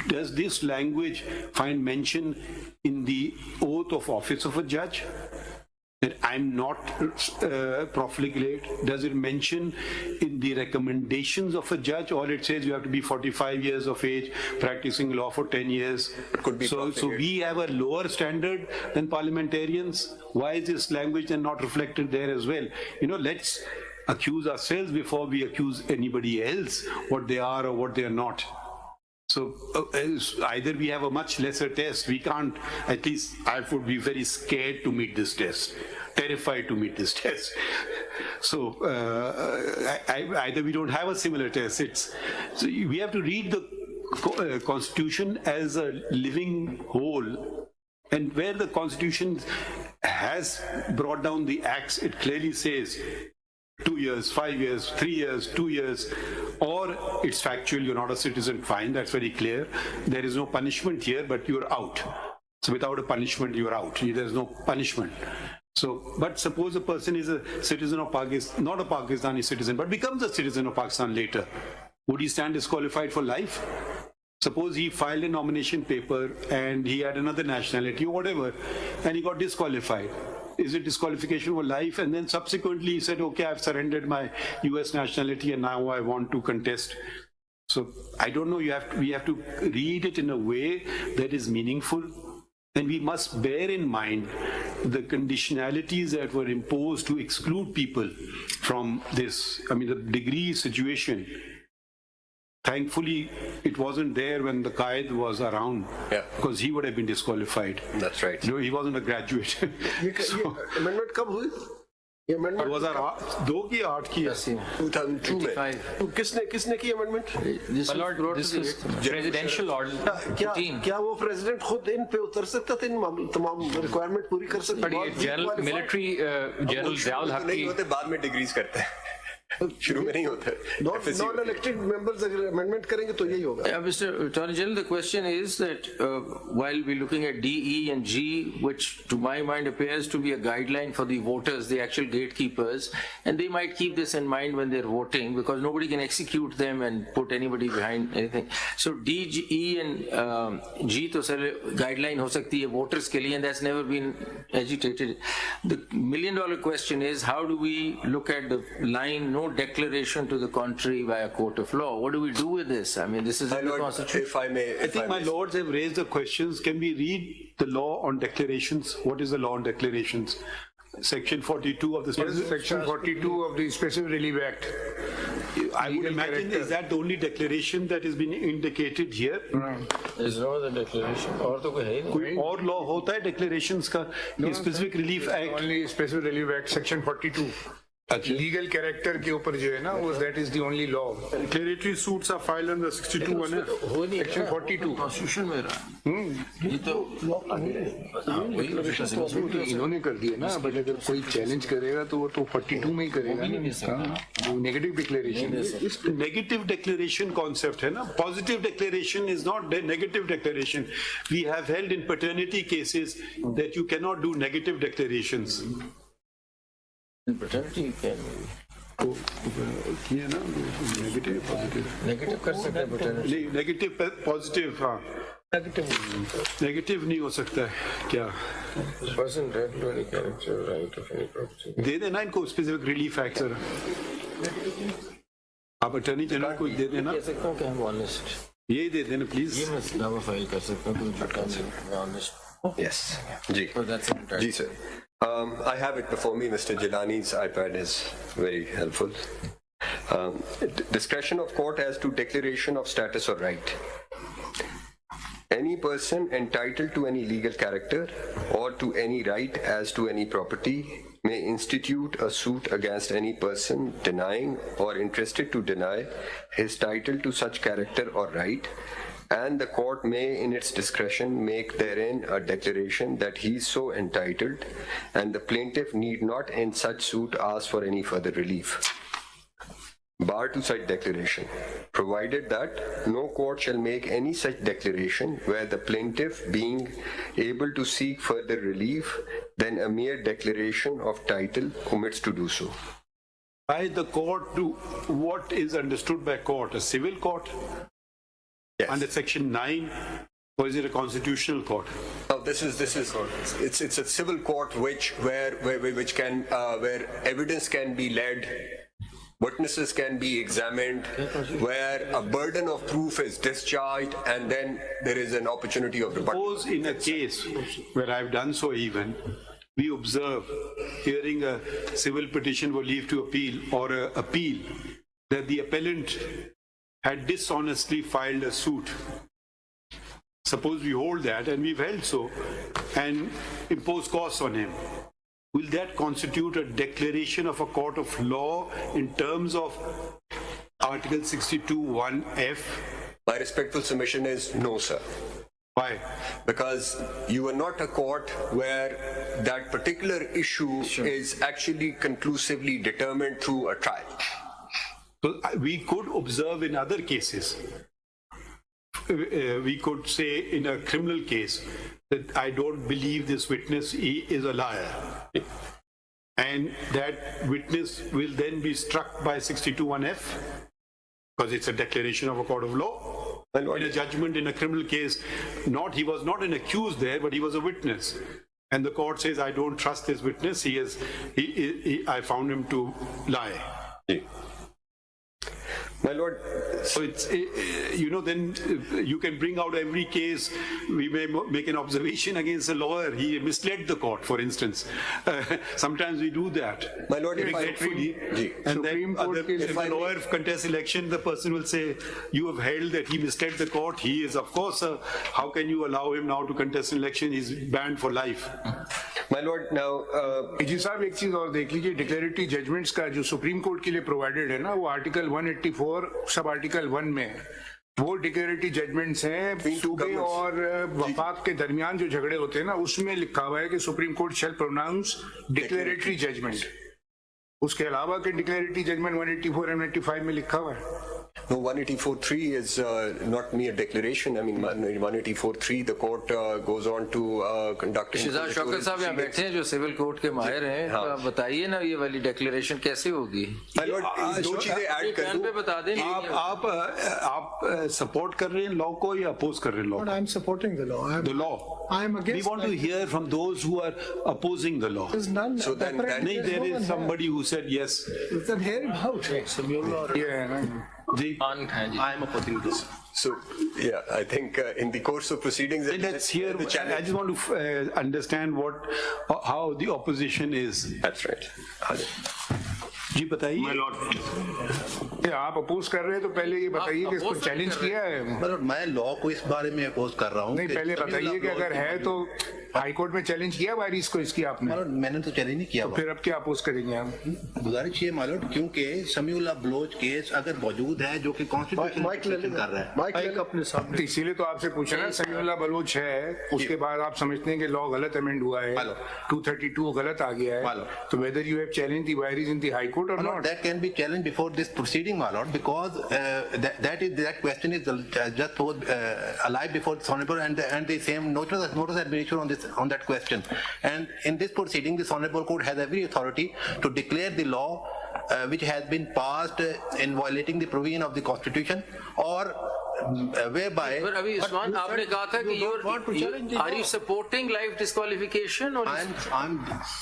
Does this language find mention in the oath of office of a judge? That I'm not profligate? Does it mention in the recommendations of a judge? All it says you have to be 45 years of age, practicing law for 10 years. Could be so we have a lower standard than parliamentarians. Why is this language then not reflected there as well? You know, let's accuse ourselves before we accuse anybody else what they are or what they are not. So either we have a much lesser test, we can't, at least I would be very scared to meet this test, terrified to meet this test. So either we don't have a similar test, so we have to read the Constitution as a living whole, and where the Constitution has brought down the acts, it clearly says 2 years, 5 years, 3 years, 2 years, or it's factual, you're not a citizen, fine, that's very clear. There is no punishment here, but you're out. So without a punishment, you're out. There's no punishment. So, but suppose a person is a citizen of Pakistan, not a Pakistani citizen, but becomes a citizen of Pakistan later. Would he stand disqualified for life? Suppose he filed a nomination paper and he had another nationality or whatever, and he got disqualified. Is it disqualification for life? And then subsequently he said, okay, I've surrendered my US nationality and now I want to contest. So I don't know, we have to read it in a way that is meaningful. And we must bear in mind the conditionalities that were imposed to exclude people from this, the degree situation. Thankfully, it wasn't there when the Qaid was around, because he would have been disqualified. That's right. No, he wasn't a graduate. amendment कब हुई? ये amendment 2002 की 8 की 2002 में. किसने की amendment? This is presidential order. क्या वो president खुद इन पे उतर सकता था, इन तमाम requirement पूरी कर सकता था? General military General Ziaul Haq नहीं की होते, बाद में डिग्रीज करते हैं. शुरू में नहीं होते. नॉन इलेक्टेड मेंबर्स अगर अमेंडमेंट करेंगे तो यही होगा. Mr. Attorney General, the question is that while we're looking at D, E and G, which to my mind appears to be a guideline for the voters, the actual gatekeepers, and they might keep this in mind when they're voting because nobody can execute them and put anybody behind anything. So D, E and G to sir guideline ho sakti hai voters ke liye, and that's never been agitated. The $1 million question is, how do we look at the line, no declaration to the contrary by a court of law? What do we do with this? This is in the Constitution. If I may, I think my lords have raised the questions. Can we read the law on declarations? What is the law on declarations? Section 42 of the Section 42 of the Specific Relief Act. I would imagine, is that the only declaration that has been indicated here? There's no other declaration. और तो कोई है ही नहीं. कोई और law होता है declarations का? ये Specific Relief Act? Only Specific Relief Act, Section 42. Legal character के ऊपर जो है ना, वो that is the only law. Declaratory suits are filed under 62(1)(f). हो नहीं Section 42. Constitution में रहा. ये तो इन्होंने कर दिया ना, बट अगर कोई चैलेंज करेगा तो वो तो 42 में ही करेगा ना. Negative declaration. Negative declaration concept है ना. Positive declaration is not the negative declaration. We have held in paternity cases that you cannot do negative declarations. paternity can किया ना negative positive. negative कर सकते हैं paternity. नहीं negative positive हाँ. Negative नहीं हो सकता है क्या? Person read to any character right of any property. दे देना इनको specific relief act सर. आप attorney general को दे देना. कह सकता हूँ कि हम honest. यही दे देना please. ये मैं दावा फाइल कर सकता हूँ कि झूठा नहीं honest. Yes. Ji. So that's it. Ji, sir. I have it before me. Mr. Jilani's iPad is very helpful. Discretion of court as to declaration of status or right. Any person entitled to any legal character or to any right as to any property may institute a suit against any person denying or interested to deny his title to such character or right, and the court may in its discretion make therein a declaration that he is so entitled, and the plaintiff need not in such suit ask for any further relief. Bar to such declaration, provided that no court shall make any such declaration where the plaintiff, being able to seek further relief than a mere declaration of title, omits to do so. By the court, to what is understood by court? A civil court? Yes. Under Section 9, or is it a constitutional court? Now, it's a civil court where evidence can be led, witnesses can be examined, where a burden of proof is discharged, and then there is an opportunity of rebuttal. Suppose in a case where I've done so even, we observe hearing a civil petition for leave to appeal or an appeal that the appellant had dishonestly filed a suit. Suppose we hold that, and we've held so, and impose costs on him. Will that constitute a declaration of a court of law in terms of Article 62(1)(f)? My respectful submission is no, sir. Why? Because you are not a court where that particular issue is actually conclusively determined through a trial. So we could observe in other cases. We could say in a criminal case that I don't believe this witness is a liar. And that witness will then be struck by 62(1)(f) because it's a declaration of a court of law. In a judgment in a criminal case, he was not an accused there, but he was a witness. And the court says, I don't trust this witness. I found him to lie. My lord, so it's, then you can bring out every case. We may make an observation against a lawyer. He misled the court, for instance. Sometimes we do that. My lord, regretfully. And then if a lawyer contests election, the person will say, you have held that he misled the court. He is, of course, how can you allow him now to contest an election? He's banned for life. My lord, now... जी साहब एक चीज और देख लीजिए, declaratory judgements का जो supreme court के लिए प्रोवाइडेड है ना, वो आर्टिकल 184 सब आर्टिकल 1 में वो डिक्लेरेटरी जजमेंट्स हैं सूबे और वफाक के दरमियान जो झगड़े होते हैं ना, उसमें लिखा हुआ है कि supreme court shall pronounce declaratory judgment. उसके अलावा के डिक्लेरेटरी जजमेंट 184 और 185 में लिखा हुआ है. No, 184.3 is not mere declaration. I mean, 184.3, the court goes on to conduct... शिजाज Shaukat साहब यहाँ बैठे हैं जो सिविल कोर्ट के माहिर हैं, तो आप बताइए ना ये वाली डिक्लेरेशन कैसे होगी? दो चीजें ऐड कर दूं. बता दें. आप सपोर्ट कर रहे हैं लॉ को या अपोज कर रहे हैं law? I am supporting the law. The law. I am against. We want to hear from those who are opposing the law. There's none. So then there is somebody who said yes. Then hear him out. I am opposing this. So, yeah, I think in the course of proceedings... Let's hear, I just want to understand how the opposition is. That's right. جی بتائیے. آپ oppose کر رہے ہیں تو پہلے یہ بتائیے کہ اس کو چیلنج کیا ہے. میں لا کو اس بارے میں اپوز کر رہا ہوں. نہیں پہلے بتائیے کہ اگر ہے تو ہائی کورٹ میں چیلنج کیا وائریس کو اس کی آپ نے؟ میں نے تو چیلنج نہیں کیا. پھر اب کیا اپوز کریں گے آپ؟ گزارش یہ مالوٹ کیونکہ سمیع اللہ بلوچ کیس اگر موجود ہے جو کہ کانسٹیٹیوشن کر رہا ہے, اسی لیے تو آپ سے پوچھا نا سمیع اللہ بلوچ ہے, اس کے بعد آپ سمجھتے ہیں کہ لا غلط امینڈ ہوا ہے, 232 غلط آ گیا ہے, تو whether you have challenged the vairies in the high court or not? that can be challenged before this proceeding, my lord, because that question is just alive before the Honorable and the same notice administration on that question. And in this proceeding, the Honorable Court has every authority to declare the law which has been passed in violating the provision of the Constitution or whereby. But ابھی عثمان آپ نے کہا تھا کہ are you supporting life disqualification or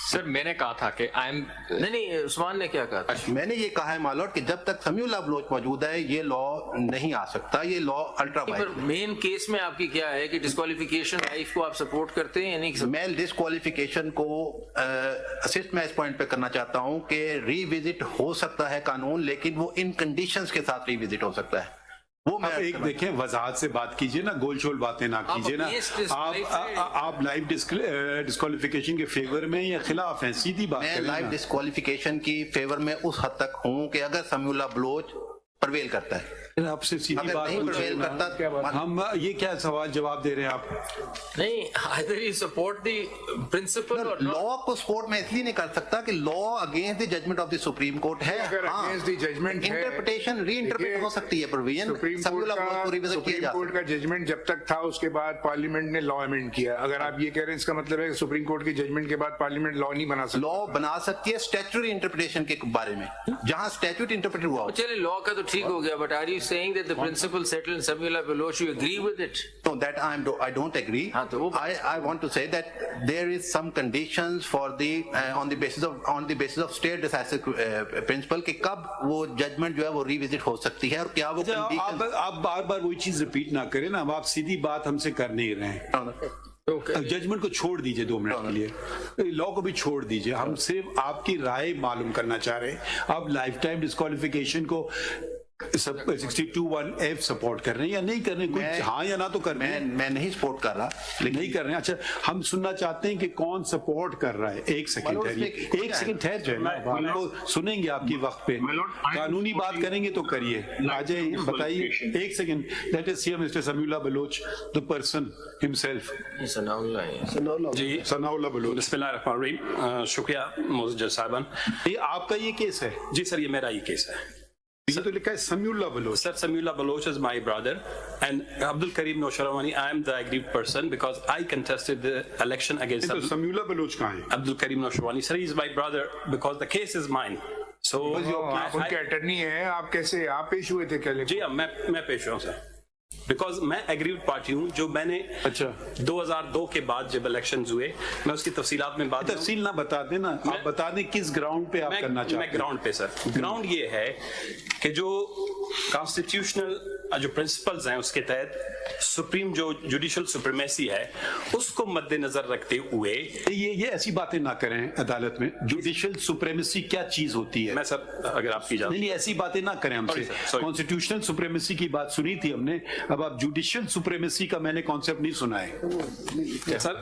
سر میں نے کہا تھا کہ نہیں عثمان نے کیا کہا تھا؟ میں نے یہ کہا ہے مالوٹ کہ جب تک سمیع اللہ بلوچ موجود ہے یہ لا نہیں آ سکتا, یہ لا الٹرا وائز. مین کیس میں آپ کی کیا ہے کہ ڈسکوالیفیکیشن لائف کو آپ سپورٹ کرتے ہیں یا نہیں؟ میں ڈسکوالیفیکیشن کو اسسٹ میں اس پوائنٹ پہ کرنا چاہتا ہوں کہ ری وزٹ ہو سکتا ہے قانون, لیکن وہ ان کنڈیشنز کے ساتھ ری وزٹ ہو سکتا ہے. وہ میں ایک دیکھیں وضاحت سے بات کیجئے نا, گول شول باتیں نہ کیجئے نا. آپ لائف ڈسکوالیفیکیشن کے فیور میں یا خلاف ہیں؟ سیدھی بات کریں. میں لائف ڈسکوالیفیکیشن کی فیور میں اس حد تک ہوں کہ اگر سمیع اللہ بلوچ پرویل کرتا ہے. آپ سے سیدھی بات ہم یہ کیا سوال جواب دے رہے ہیں آپ؟ نہیں, either you support the principle or not. لا کو سپورٹ میں اس لیے نہیں کر سکتا کہ law against the judgement of the supreme court ہے. اگر اگینسٹ دی ججمنٹ ہے, انٹرپریٹیشن ری انٹرپریٹ ہو سکتی ہے پروویژن. سپریم کورٹ کا ججمنٹ جب تک تھا اس کے بعد پارلیمنٹ نے لا امینڈ کیا. اگر آپ یہ کہہ رہے ہیں اس کا مطلب ہے کہ سپریم کورٹ کی ججمنٹ کے بعد پارلیمنٹ لا نہیں بنا سکتی. لا بنا سکتی ہے اسٹیچوری انٹرپریٹیشن کے بارے میں, جہاں اسٹیچوٹ انٹرپریٹ ہوا ہو. چلے لا کا تو ٹھیک ہو گیا, but are you saying that the principle settled in Sami'ul Baloch, you agree with it? No, that I don't agree. I want to say that there is some conditions for the on the basis of state decisive principle کہ کب وہ judgment جو ہے وہ revisit ہو سکتی ہے اور کیا وہ کنڈیشن. آپ بار بار وہی چیز ریپیٹ نہ کریں نا, اب آپ سیدھی بات ہم سے کر نہیں رہے ہیں. ججمنٹ کو چھوڑ دیجئے 2 منٹ کے لیے, لا کو بھی چھوڑ دیجئے. ہم صرف آپ کی رائے معلوم کرنا چاہ رہے ہیں. آپ لائف ٹائم ڈسکوالیفیکیشن کو 62(1)(f سپورٹ کر رہے ہیں یا نہیں کر رہے ہیں؟ کچھ ہاں یا نہ تو کر رہے ہیں. میں نہیں سپورٹ کر رہا, لیکن نہیں کر رہے ہیں. اچھا ہم سننا چاہتے ہیں کہ کون سپورٹ کر رہا ہے. ایک سیکنڈ ٹھہر جائے, ہم کو سنیں گے آپ کی وقت پہ. قانونی بات کریں گے تو کریے, آ جائیں بتائیے. ایک second, let us hear mister Samiullah Baloch, the person himself. جی ثناء اللہ بلوچ. بسم اللہ الرحمن الرحیم. شکریہ معزز جج صاحبان. یہ آپ کا یہ کیس ہے؟ جی سر, یہ میرا یہ کیس ہے. یہ تو لکھا ہے سمیع اللہ Baloch. Sir, Sami'ul Allah Baloch is my brother, and Abdul Karim Nosharawani, I am the aggrieved person because I contested the election against تو سمیع اللہ بلوچ کہاں ہے؟ Abdul Karim Nosharawani. Sir, he is my brother because the case is mine. So آپ ان کے attorney ہیں, آپ کیسے آپ پیش ہوئے تھے کیا؟ جی میں پیش ہوں سر, بیکاز میں ایگریوڈ پارٹی ہوں. جو میں نے 2002 کے بعد جب الیکشنز ہوئے, میں اس کی تفصیلات میں بات تفصیل نہ بتا دیں نا, آپ بتا دیں کس گراؤنڈ پہ آپ کرنا چاہتے ہیں. میں گراؤنڈ پہ سر, گراؤنڈ یہ ہے کہ جو کانسٹیٹیوشنل جو پرنسپلز ہیں اس کے تحت سپریم جو جوڈیشل سپریمیسی ہے اس کو مد نظر رکھتے ہوئے یہ ایسی باتیں نہ کریں عدالت میں. جوڈیشل سپریمیسی کیا چیز ہوتی ہے؟ میں سر اگر آپ کی اجازت. نہیں ایسی باتیں نہ کریں ہم سے. کانسٹیٹیوشنل سپریمیسی کی بات سنی تھی ہم نے, اب آپ جوڈیشل سپریمیسی کا میں نے کانسیپٹ نہیں سنا ہے سر.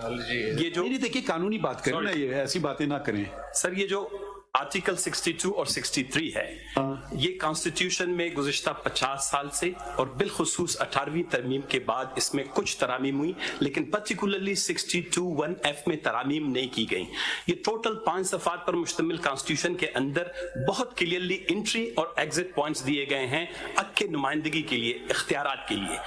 یہ جو نہیں دیکھیے قانونی بات کریں نا, یہ ایسی باتیں نہ کریں سر. یہ جو آرٹیکل 62 اور 63 ہے, یہ کانسٹیٹیوشن میں گزشتہ 50 سال سے اور بالخصوص 18ویں ترمیم کے بعد اس میں کچھ ترامیم ہوئی, لیکن پرٹیکولرلی 62(1)(f) میں ترامیم نہیں کی گئیں. یہ ٹوٹل 5 صفحات پر مشتمل کانسٹیٹیوشن کے اندر بہت کلیئرلی انٹری اور ایگزٹ پوائنٹس دیے گئے ہیں حق کے نمائندگی کے لیے, اختیارات کے لیے.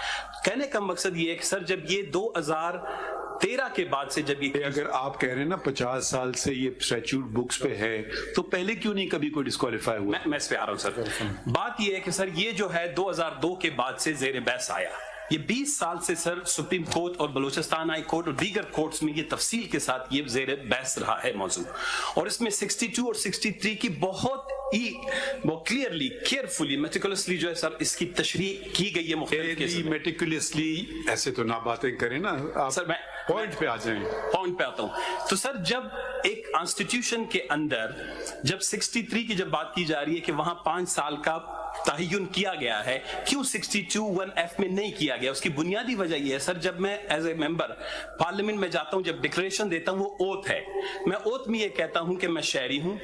کہنے کا مقصد یہ ہے کہ سر جب یہ 2013 کے بعد سے جب یہ, اگر آپ کہہ رہے ہیں نا 50 سال سے یہ اسٹیچوٹ بکس پہ ہے, تو پہلے کیوں نہیں کبھی کوئی ڈسکوالیفائی ہوا؟ میں اس پہ آ رہا ہوں سر. بات یہ ہے کہ سر یہ جو ہے 2002 کے بعد سے زیر بحث آیا. یہ 20 سال سے سر سپریم کورٹ اور بلوچستان ہائی کورٹ اور دیگر کورٹس میں یہ تفصیل کے ساتھ یہ زیر بحث رہا ہے موضوع. اور اس میں 62 اور 63 کی بہت کلیئرلی کیئرفلی میٹیکولسلی جو ہے سر اس کی تشریح کی گئی ہے مختلف کیسز میں. میٹیکولسلی ایسے تو نہ باتیں کریں نا, آپ سر میں پوائنٹ پہ آ جائیں. پوائنٹ پہ آتا ہوں. تو سر جب एक कॉन्स्टिट्यूशन के अंदर जब 63 की जब बात की जा रही है कि वहां 5 साल का तयन किया गया है, क्यों 62(1)(f) में नहीं किया गया? उसकी बुनियादी वजह यह है सर, जब मैं एज ए मेंबर पार्लियामेंट में जाता हूं, जब डिक्लेरेशन देता हूं, वो ओथ है। मैं ओथ में ये कहता हूं कि मैं शहरी हूं,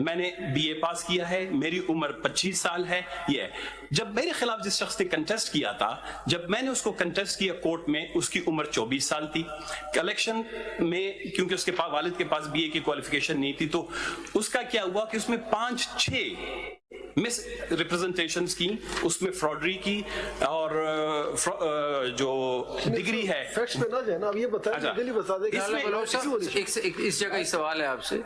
मैंने BA पास किया है, मेरी उम्र 25 साल है। ये जब मेरे खिलाफ जिस शख्स ने कंटेस्ट किया था, जब मैंने उसको कंटेस्ट किया कोर्ट में, उसकी उम्र 24 साल थी। कलेक्शन में क्योंकि उसके पास वालिद के पास BA की क्वालिफिकेशन नहीं थी, तो उसका क्या हुआ कि उसमें 5-6 मिस रिप्रेजेंटेशंस की, उसमें फ्रॉडरी की, और जो डिग्री है फैक्ट्स पे ना जाए ना, अब ये बताएं, जल्दी बता दें कि इस जगह ही सवाल है आपसे।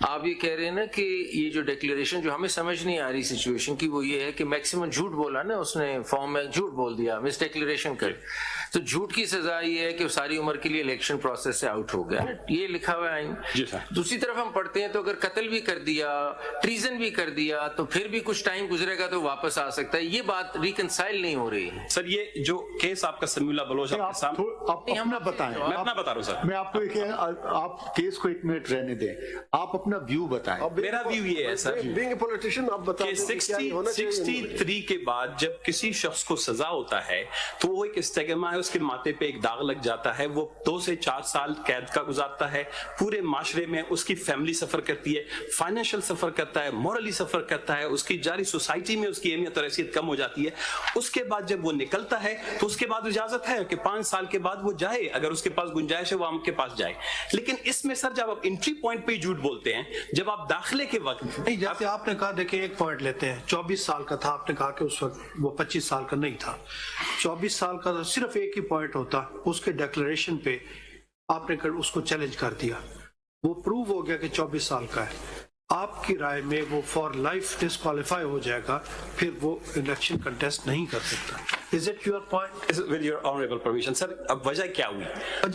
आप ये कह रहे हैं ना कि ये जो डिक्लेरेशन जो हमें समझ नहीं आ रही सिचुएशन की, वो ये है कि मैक्सिमम झूठ बोला ना उसने, फॉर्म में झूठ बोल दिया, मिस डिक्लेरेशन कर, तो झूठ की सजा ये है कि वो सारी उम्र के लिए इलेक्शन प्रोसेस से आउट हो गया। ये लिखा हुआ है आइन। दूसरी तरफ हम पढ़ते हैं तो अगर कत्ल भी कर दिया, ट्रीजन भी कर दिया, तो फिर भी कुछ टाइम गुजरेगा तो वापस आ सकता है। ये बात रिकंसाइल नहीं हो रही है सर। ये जो केस आपका समीउल्लाह बलोच आपके सामने, आप अपना बताएं। मैं अपना बता रहा हूं सर। मैं आपको आप केस को 1 मिनट रहने दें, आप अपना व्यू बताएं। मेरा व्यू ये है सर, बीइंग ए पॉलिटिशियन आप बताएं कि 63 के बाद जब किसी शख्स को सजा होता है तो वो एक स्टिग्मा है, उसके माथे पे एक दाग लग जाता है, वो 2 से 4 साल कैद का गुजारता है, पूरे माशरे में उसकी फैमिली सफर करती है, फाइनेंशियल सफर करता है, मॉरली सफर करता है, उसकी जारी सोसाइटी में उसकी अहमियत और हैसियत कम हो जाती है। उसके बाद जब वो निकलता है तो उसके बाद इजाजत है कि 5 साल के बाद वो जाए, अगर उसके पास गुंजाइश है वो आपके पास जाए। लेकिन इसमें सर जब आप एंट्री पॉइंट पे झूठ बोलते हैं, जब आप दाखिले के वक्त नहीं, जैसे आपने कहा, देखिए एक पॉइंट लेते हैं, 24 साल का था, आपने कहा कि उस वक्त वो 25 साल का नहीं था। 24 साल का था, सिर्फ एक ही पॉइंट होता, उसके डिक्लेरेशन पे आपने उसको चैलेंज कर दिया, वो प्रूव हो गया कि 24 साल का है। आपकी राय में वो फॉर लाइफ डिस्क्वालीफाई हो जाएगा, फिर वो इलेक्शन कंटेस्ट नहीं कर सकता। Is it your point? With your honourable permission sir, अब वजह क्या हुई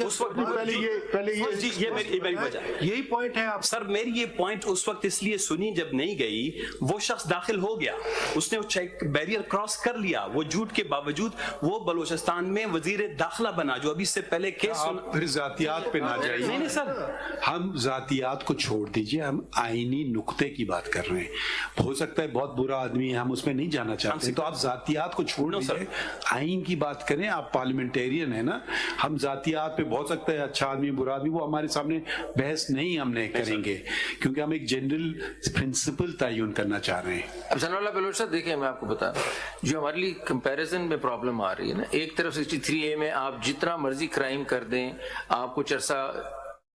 उस वक्त? पहले ये मेरी वजह, यही पॉइंट है आप सर। मेरी ये पॉइंट उस वक्त इसलिए सुनी जब नहीं गई, वो शख्स दाखिल हो गया, उसने चेक बैरियर क्रॉस कर लिया, वो झूठ के बावजूद वो बलोचिस्तान में वजीर दाखिला बना, जो अभी से पहले केस। फिर जातियात पे ना जाइए। नहीं सर, हम जातियात को छोड़ दीजिए, हम आईनी नुक्ते की बात कर रहे हैं। हो सकता है बहुत बुरा आदमी है, हम उसमें नहीं जाना चाहते, तो आप जातियात को छोड़ दीजिए, आइन की बात करें। आप पार्लियामेंटेरियन है ना, हम जातियात पे बहुत सकता है अच्छा आदमी बुरा आदमी, वो हमारे सामने बहस नहीं हमने करेंगे, क्योंकि हम एक जनरल प्रिंसिपल तयन करना चाह रहे हैं। अब सनाउल्लाह बलोच साहब देखिए, मैं आपको बता रहा हूं, जो हमारे लिए कंपैरिजन में प्रॉब्लम आ रही है ना, एक तरफ 63A में आप जितना मर्जी क्राइम कर दें, आप कुछ अरसा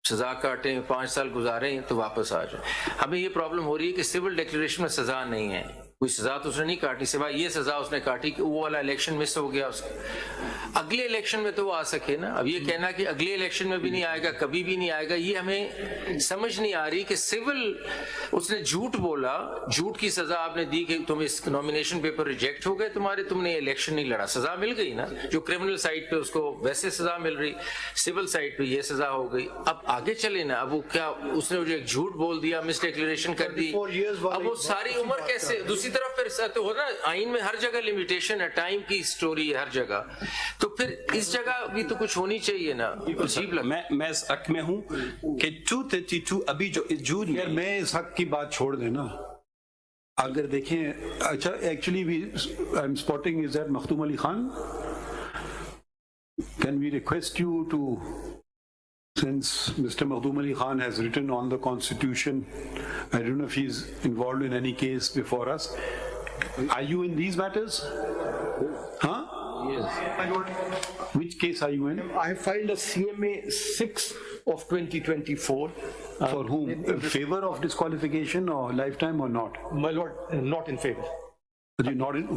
सजा काटें, 5 साल गुजारें तो वापस आ जाए। हमें ये प्रॉब्लम हो रही है कि सिविल डिक्लेरेशन में सजा नहीं है, कोई सजा तो उसने नहीं काटी, सिवाय ये सजा उसने काटी कि वो वाला इलेक्शन मिस हो गया उसका। अगले इलेक्शन में तो वो आ सके ना। अब ये कहना कि अगले इलेक्शन में भी नहीं आएगा, कभी भी नहीं आएगा, ये हमें समझ नहीं आ रही कि सिविल उसने झूठ बोला, झूठ की सजा आपने दी कि तुम इस नॉमिनेशन पेपर रिजेक्ट हो गए तुम्हारे, तुमने इलेक्शन नहीं लड़ा, सजा मिल गई ना। जो क्रिमिनल साइड पे उसको वैसे सजा मिल रही, सिविल साइड पे ये सजा हो गई। अब आगे चले ना, अब वो क्या, उसने जो एक झूठ बोल दिया, मिस डिक्लेरेशन कर दी, अब वो सारी उम्र कैसे? दूसरी तरफ फिर तो हो ना, आइन में हर जगह लिमिटेशन है, टाइम की स्टोरी है हर जगह, तो फिर इस जगह भी तो कुछ होनी चाहिए ना। अजीब लगता मैं इस हक में हूं कि 232 अभी जो जून यार, मैं इस हक की बात छोड़ देना। अगर देखें, अच्छा actually I am spotting is that Makhdoom Ali Khan, can we request you to, since Mr. Makhdoom Ali Khan has written on the Constitution, I don't know if he's involved in any case before us. Are you in these matters? Huh? Yes. My lord. Which case are you in? I have filed a CMA 6 of 2024. For whom? In favor of disqualification or lifetime or not? My lord, not in favor. You're not in,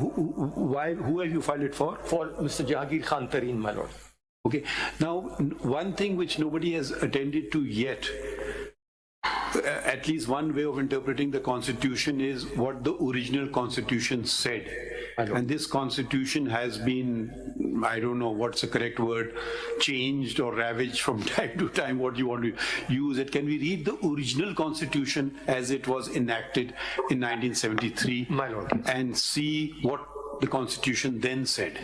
why? Who have you filed it for? For Mr. Jahangir Khan Tareen, my lord. Okay. Now, one thing which nobody has attended to yet, at least one way of interpreting the Constitution is what the original Constitution said. And this Constitution has been, I don't know what's the correct word, changed or ravaged from time to time, what you want to use it. Can we read the original Constitution as it was enacted in 1973? My lord. And see what the Constitution then said.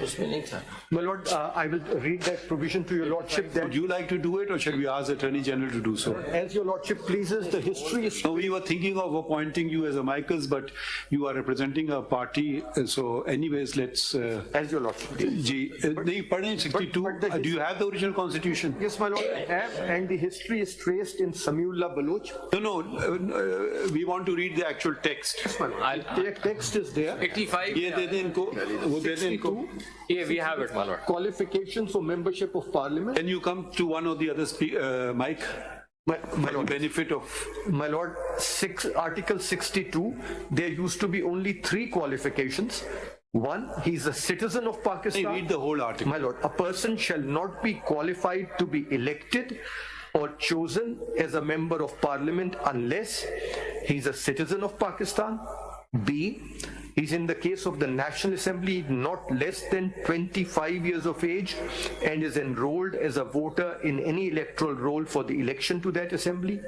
My Lord, I will read that provision to your Lordship. That Would you like to do it, or shall we ask the Attorney General to do so? as your Lordship pleases, the history is. No, we were thinking of appointing you as a Michaels, but you are representing a party, so anyways, let's... As your Lordship pleases. नहीं पढ़ें 62. Do you have the original Constitution? Yes, my Lord, I have, and the history is traced in Samiullah Baloch. No, we want to read the actual text. The text is there. 85. ये दे दें इनको, वो दे दें इनको. Yeah, we have it, my lord. Qualifications for membership of Parliament. Can you come to one of the other Mike? My For the Lord, benefit of... my Lord, Article 62, there used to be only 3 qualifications. One, he is a citizen of Pakistan. Read the whole article. My Lord, a person shall not be qualified to be elected or chosen as a member of Parliament unless he is a citizen of Pakistan. B, he's in the case of the National Assembly not less than 25 years of age and is enrolled as a voter in any electoral roll for the election to that assembly.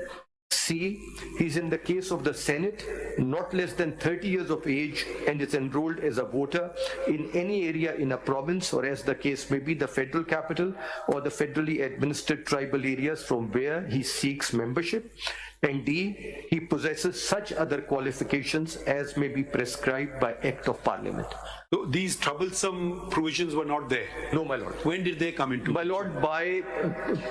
C, he's in the case of the Senate not less than 30 years of age and is enrolled as a voter in any area in a province, or as the case may be, the federal capital or the federally administered tribal areas from where he seeks membership. And D, he possesses such other qualifications as may be prescribed by Act of Parliament. So these troublesome provisions were not there. No, my Lord. When did they come into? My Lord, by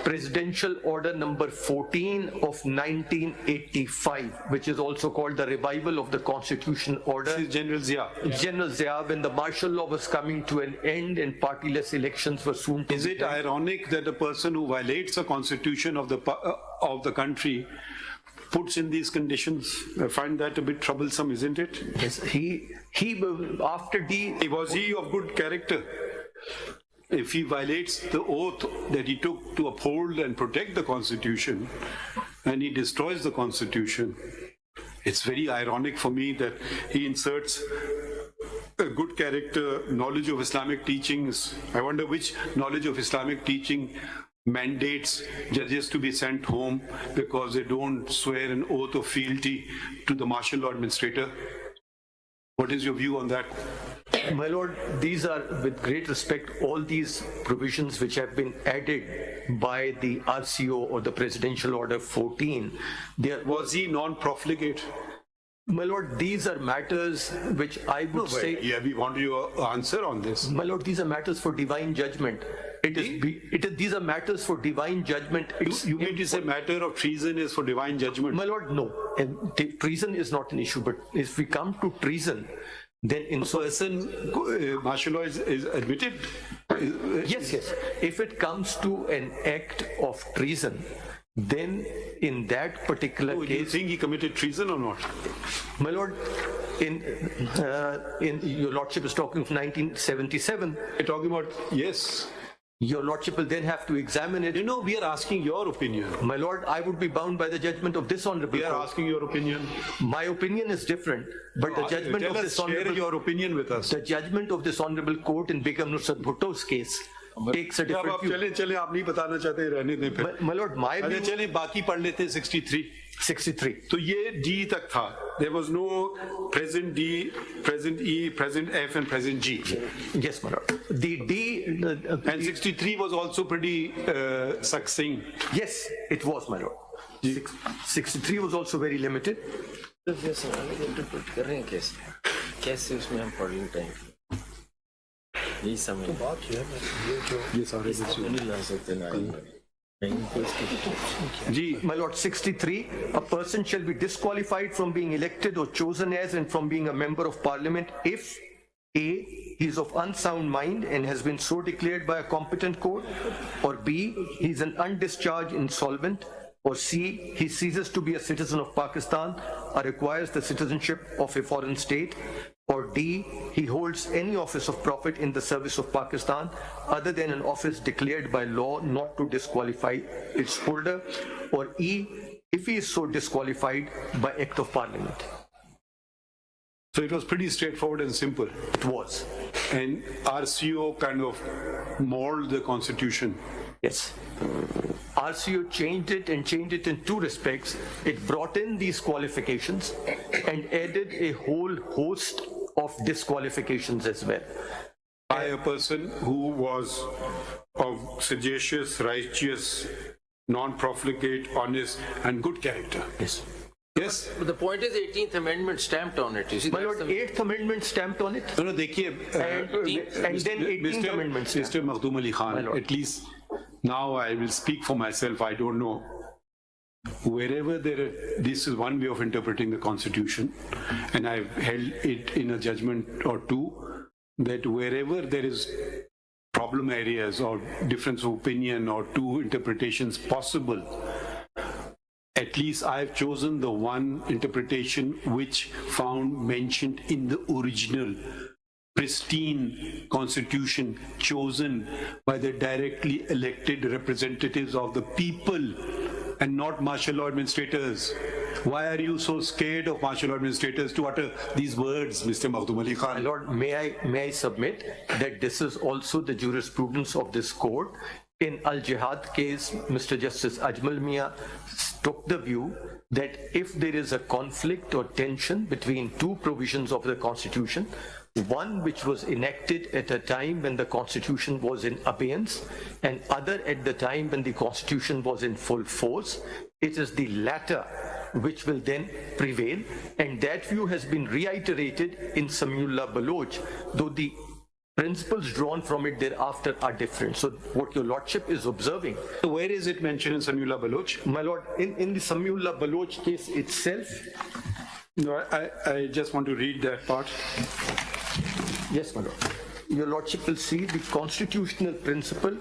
Presidential Order number 14 of 1985, which is also called the Revival of the Constitution Order. This is General Zia. General Zia, when the martial law was coming to an end and partyless elections were soon to Is be it held. ironic that a person who violates the constitution of the country puts in these conditions? I find that a bit troublesome, isn't it? Yes, he after D. Was he of good character? If he violates the oath that he took to uphold and protect the Constitution, and he destroys the Constitution, it's very ironic for me that he inserts a good character, knowledge of Islamic teachings. I wonder which knowledge of Islamic teaching mandates judges to be sent home because they don't swear an oath of fealty to the martial law administrator. What is your view on that? My Lord, these are, with great respect, all these provisions which have been added by the RCO or the Presidential Order 14. Was he non-profligate? My Lord, these are matters which I would say. Yeah, we want your answer on this. My Lord, these are matters for divine judgment. These are matters for divine judgment. You mean to say matter of treason is for divine judgment? My Lord, no. And treason is not an issue, but if we come to treason, then in martial law is admitted? Yes. If it comes to an act of treason, then in that particular case. Do you think he committed treason or not? My Lord, in your Lordship is talking of 1977. You're talking about, yes. Your Lordship will then have to examine it. We are asking your opinion. My Lord, I would be bound by the judgment of this honorable We are court. asking your opinion. My opinion is different, but the judgment of this honorable... Share your opinion with us. The judgment of this honorable court in Begum Nusrat Bhutto's case takes a different view. चले आप नहीं बताना चाहते रहने दें फिर. My Lord, my view... चले बाकी पढ़ लेते 63. तो ये D तक था. There was no present D, present E, present F and present G. Yes, my Lord. The D... and 63 was also pretty succinct. Yes, it was, my Lord. 63 was also very limited. कैसे उसमें हम पढ़ लेते हैं यही समझ ये सारे नहीं ला सकते ना My Lord, 63, a person shall be disqualified from being elected or chosen as and from being a member of Parliament if A, he is of unsound mind and has been so declared by a competent court, or B, he is an undischarged insolvent, or C, he ceases to be a citizen of Pakistan or requires the citizenship of a foreign state, or D, he holds any office of profit in the service of Pakistan other than an office declared by law not to disqualify its holder, or E, if he is so disqualified by Act of Parliament. So it was pretty straightforward and simple. It was. And RCO kind of molded the constitution. Yes. RCO changed it in two respects. It brought in these qualifications and added a whole host of disqualifications as well. By a person who was of sagacious, righteous, non-profligate, honest, and good character. Yes. Yes. But the point is 18th Amendment stamped on it. You see, My that's Lord, the- 8th Amendment stamped on it. No, देखिए, And then 18th Amendment stamped. Mr. Makhdoom Ali My Khan, lord. at least now I will speak for myself, I don't know. Wherever this is one way of interpreting the Constitution, and I've held it in a judgment or two, that wherever there is problem areas or difference of opinion or two interpretations possible, at least I've chosen the one interpretation which found mentioned in the original pristine constitution chosen by the directly elected representatives of the people and not martial law administrators. Why are you so scared of martial law administrators to utter these words, Mr. Makhdoom Ali My Khan? Lord, may I submit that this is also the jurisprudence of this court. In Al-Jihad case, Mr. Justice Ajmal Mia took the view that if there is a conflict or tension between two provisions of the Constitution, one which was enacted at a time when the Constitution was in abeyance and other at the time when the Constitution was in full force, it is the latter which will then prevail, and that view has been reiterated in Samiullah Baloch, though the principles drawn from it thereafter are different. So what your lordship is observing, So where is it mentioned in Samiullah Baloch? my lord, in the Samiullah Baloch case itself, No, I just want to read that part. yes, my lord, your lordship will see the constitutional principle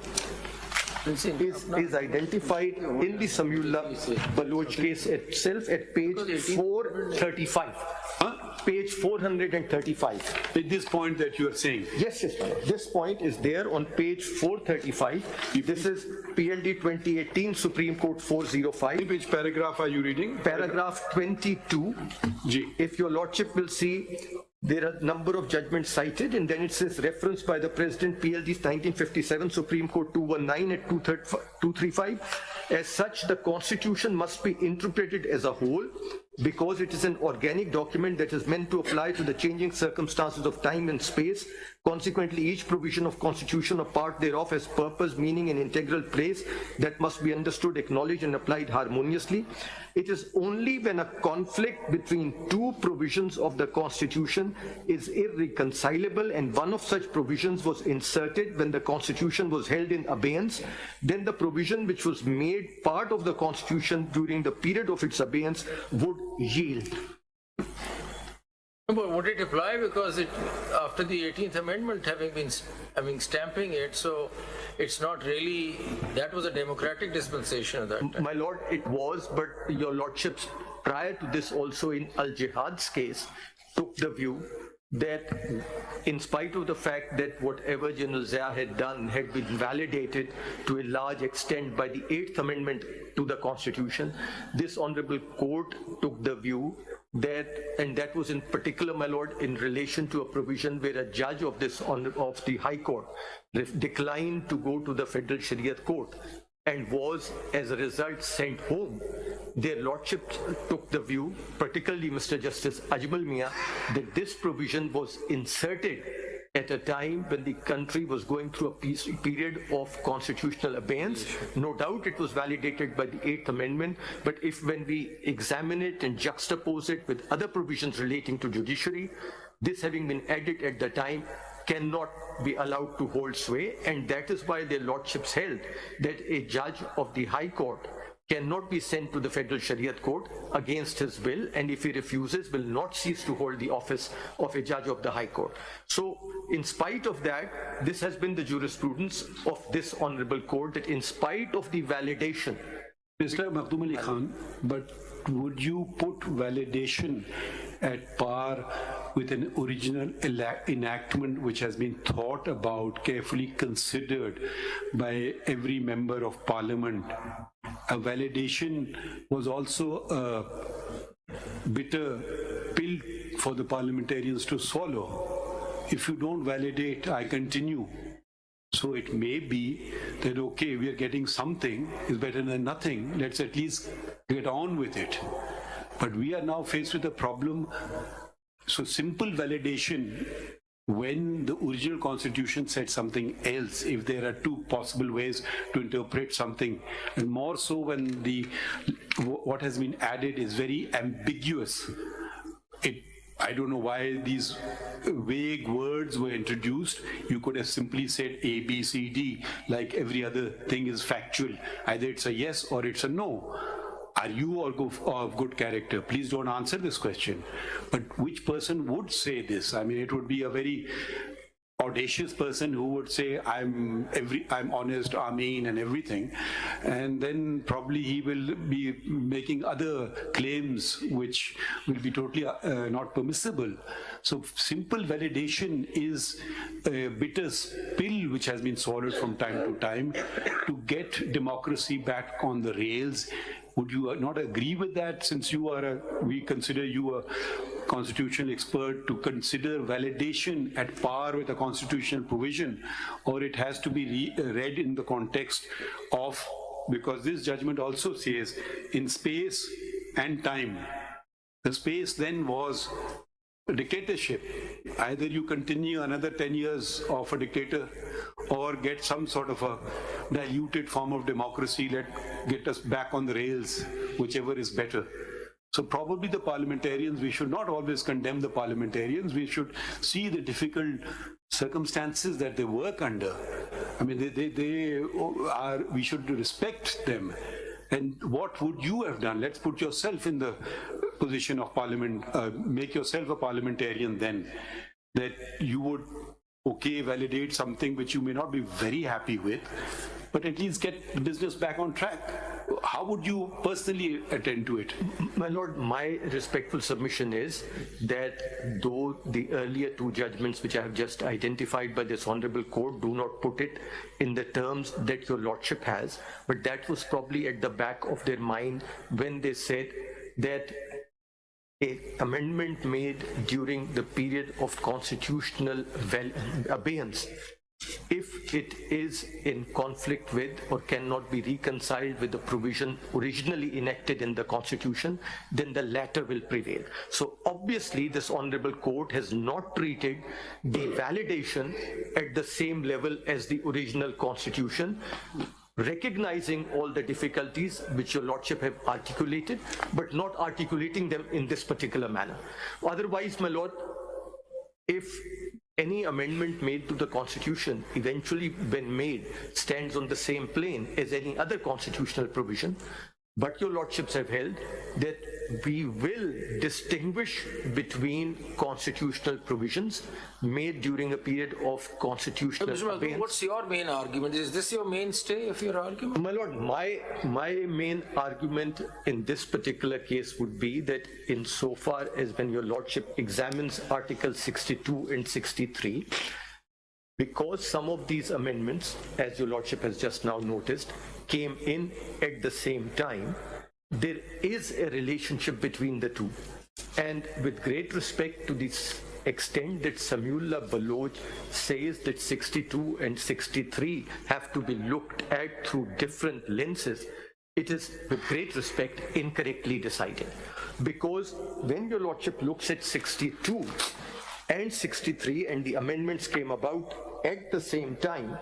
is identified in the Samiullah Baloch case itself at page 435. Page 435. At this point that you are saying. Yes, my lord. This point is there on page 435. This is PLD 2018 Supreme Court 405. Which paragraph are you reading? Paragraph 22. G. If your lordship will see, there are a number of judgments cited, and then it says reference by the President, PLD's 1957 Supreme Court 219 at 235. As such, the Constitution must be interpreted as a whole because it is an organic document that is meant to apply to the changing circumstances of time and space. Consequently, each provision of Constitution or part thereof has purpose, meaning, and integral place that must be understood, acknowledged, and applied harmoniously. It is only when a conflict between two provisions of the Constitution is irreconcilable and one of such provisions was inserted when the Constitution was held in abeyance, then the provision which was made part of the Constitution during the period of its abeyance would yield. But would it apply because after the 18th Amendment having stamping it, so it's not really, that was a democratic dispensation at that time. My lord, it was, but your lordships prior to this also in Al-Jihad's case took the view that in spite of the fact that whatever General Zia had done had been validated to a large extent by the 8th Amendment to the Constitution, this honorable court took the view that, and that was in particular, my lord, in relation to a provision where a judge of the High Court declined to go to the Federal Shariat Court and was as a result sent home. Their lordships took the view, particularly Mr. Justice Ajmal Mia, that this provision was inserted at a time when the country was going through a period of constitutional abeyance. No doubt it was validated by the 8th Amendment, but if when we examine it and juxtapose it with other provisions relating to judiciary, this having been added at the time cannot be allowed to hold sway, and that is why their lordships held that a judge of the High Court cannot be sent to the Federal Shariat Court against his will, and if he refuses, will not cease to hold the office of a judge of the High Court. So, in spite of that, this has been the jurisprudence of this honorable court, that in spite of the validation. Mr. Makhdoom Ali Khan, but would you put validation at par with an original enactment which has been thought about, carefully considered by every member of parliament? A validation was also a bitter pill for the parliamentarians to swallow. If you don't validate, I continue. So it may be that, okay, we are getting something, is better than nothing, let's at least get on with it. But we are now faced with a problem So simple validation, when the original constitution said something else, if there are two possible ways to interpret something, and more so when what has been added is very ambiguous. I don't know why these vague words were introduced. You could have simply said A, B, C, D, like every other thing is factual. Either it's a yes or it's a no. Are you of good character? Please don't answer this question. But which person would say this? I mean, it would be a very audacious person who would say, I'm honest, Ameen, and everything. And then probably he will be making other claims which will be totally not permissible. So simple validation is a bitter pill which has been swallowed from time to time to get democracy back on the rails. Would you not agree with that, since we consider you a constitutional expert, to consider validation at par with a constitutional provision, or it has to be read in the context of, because this judgment also says in space and time. The space then was a dictatorship. Either you continue another 10 years of a dictator or get some sort of a diluted form of democracy, get us back on the rails, whichever is better. So probably the parliamentarians, we should not always condemn the parliamentarians. We should see the difficult circumstances that they work under. I mean, we should respect them. And what would you have done? Let's put yourself in the position of parliament, make yourself a parliamentarian then, that you would, validate something which you may not be very happy with, but at least get the business back on track. How would you personally attend to it? My lord, my respectful submission is that though the earlier two judgments which I have just identified by this honorable court do not put it in the terms that your lordship has, but that was probably at the back of their mind when they said that an amendment made during the period of constitutional abeyance, if it is in conflict with or cannot be reconciled with the provision originally enacted in the Constitution, then the latter will prevail. So obviously this honorable court has not treated the validation at the same level as the original Constitution, recognizing all the difficulties which your lordship have articulated, but not articulating them in this particular manner. Otherwise, my lord, if any amendment made to the Constitution eventually when made stands on the same plane as any other constitutional provision, but your lordships have held that we will distinguish between constitutional provisions made during a period of constitutional abeyance. What's your main argument? Is this your mainstay of your argument? My lord, my main argument in this particular case would be that insofar as when your lordship examines Article 62 and 63, because some of these amendments, as your lordship has just now noticed, came in at the same time, there is a relationship between the two. And with great respect to this extent that Samiullah Baloch says that 62 and 63 have to be looked at through different lenses, it is with great respect incorrectly decided. Because when your lordship looks at 62 and 63 and the amendments came about at the same time,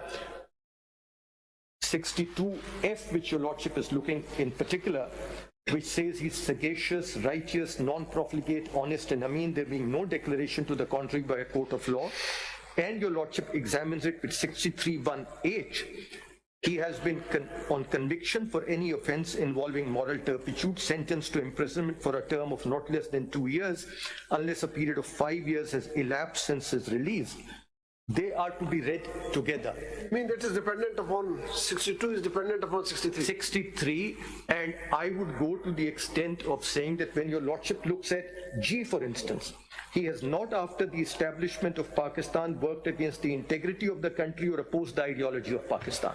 62F, which your lordship is looking in particular, which says he's sagacious, righteous, non-profligate, honest, and Ameen, there being no declaration to the contrary by a court of law, and your lordship examines it with 63(1)H, he has been on conviction for any offence involving moral turpitude, sentenced to imprisonment for a term of not less than 2 years, unless a period of 5 years has elapsed since his release. They are to be read together. I mean, that is dependent upon 62 is dependent upon 63. 63, and I would go to the extent of saying that when your lordship looks at G, for instance, he has not, after the establishment of Pakistan, worked against the integrity of the country or opposed the ideology of Pakistan.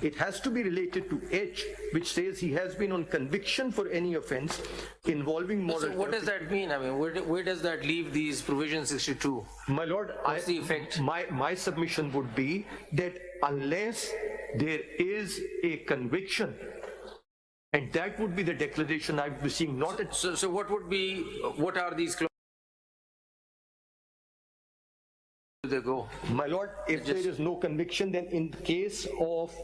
It has to be related to H, which says he has been on conviction for any offence involving moral. So what does that mean? I mean, where does that leave these provisions 62? My lord, what's the effect? My submission would be that unless there is a conviction, and that would be the declaration I would be seeing, not at... So what are these clauses? they go? My lord, if there is no conviction, then in the case of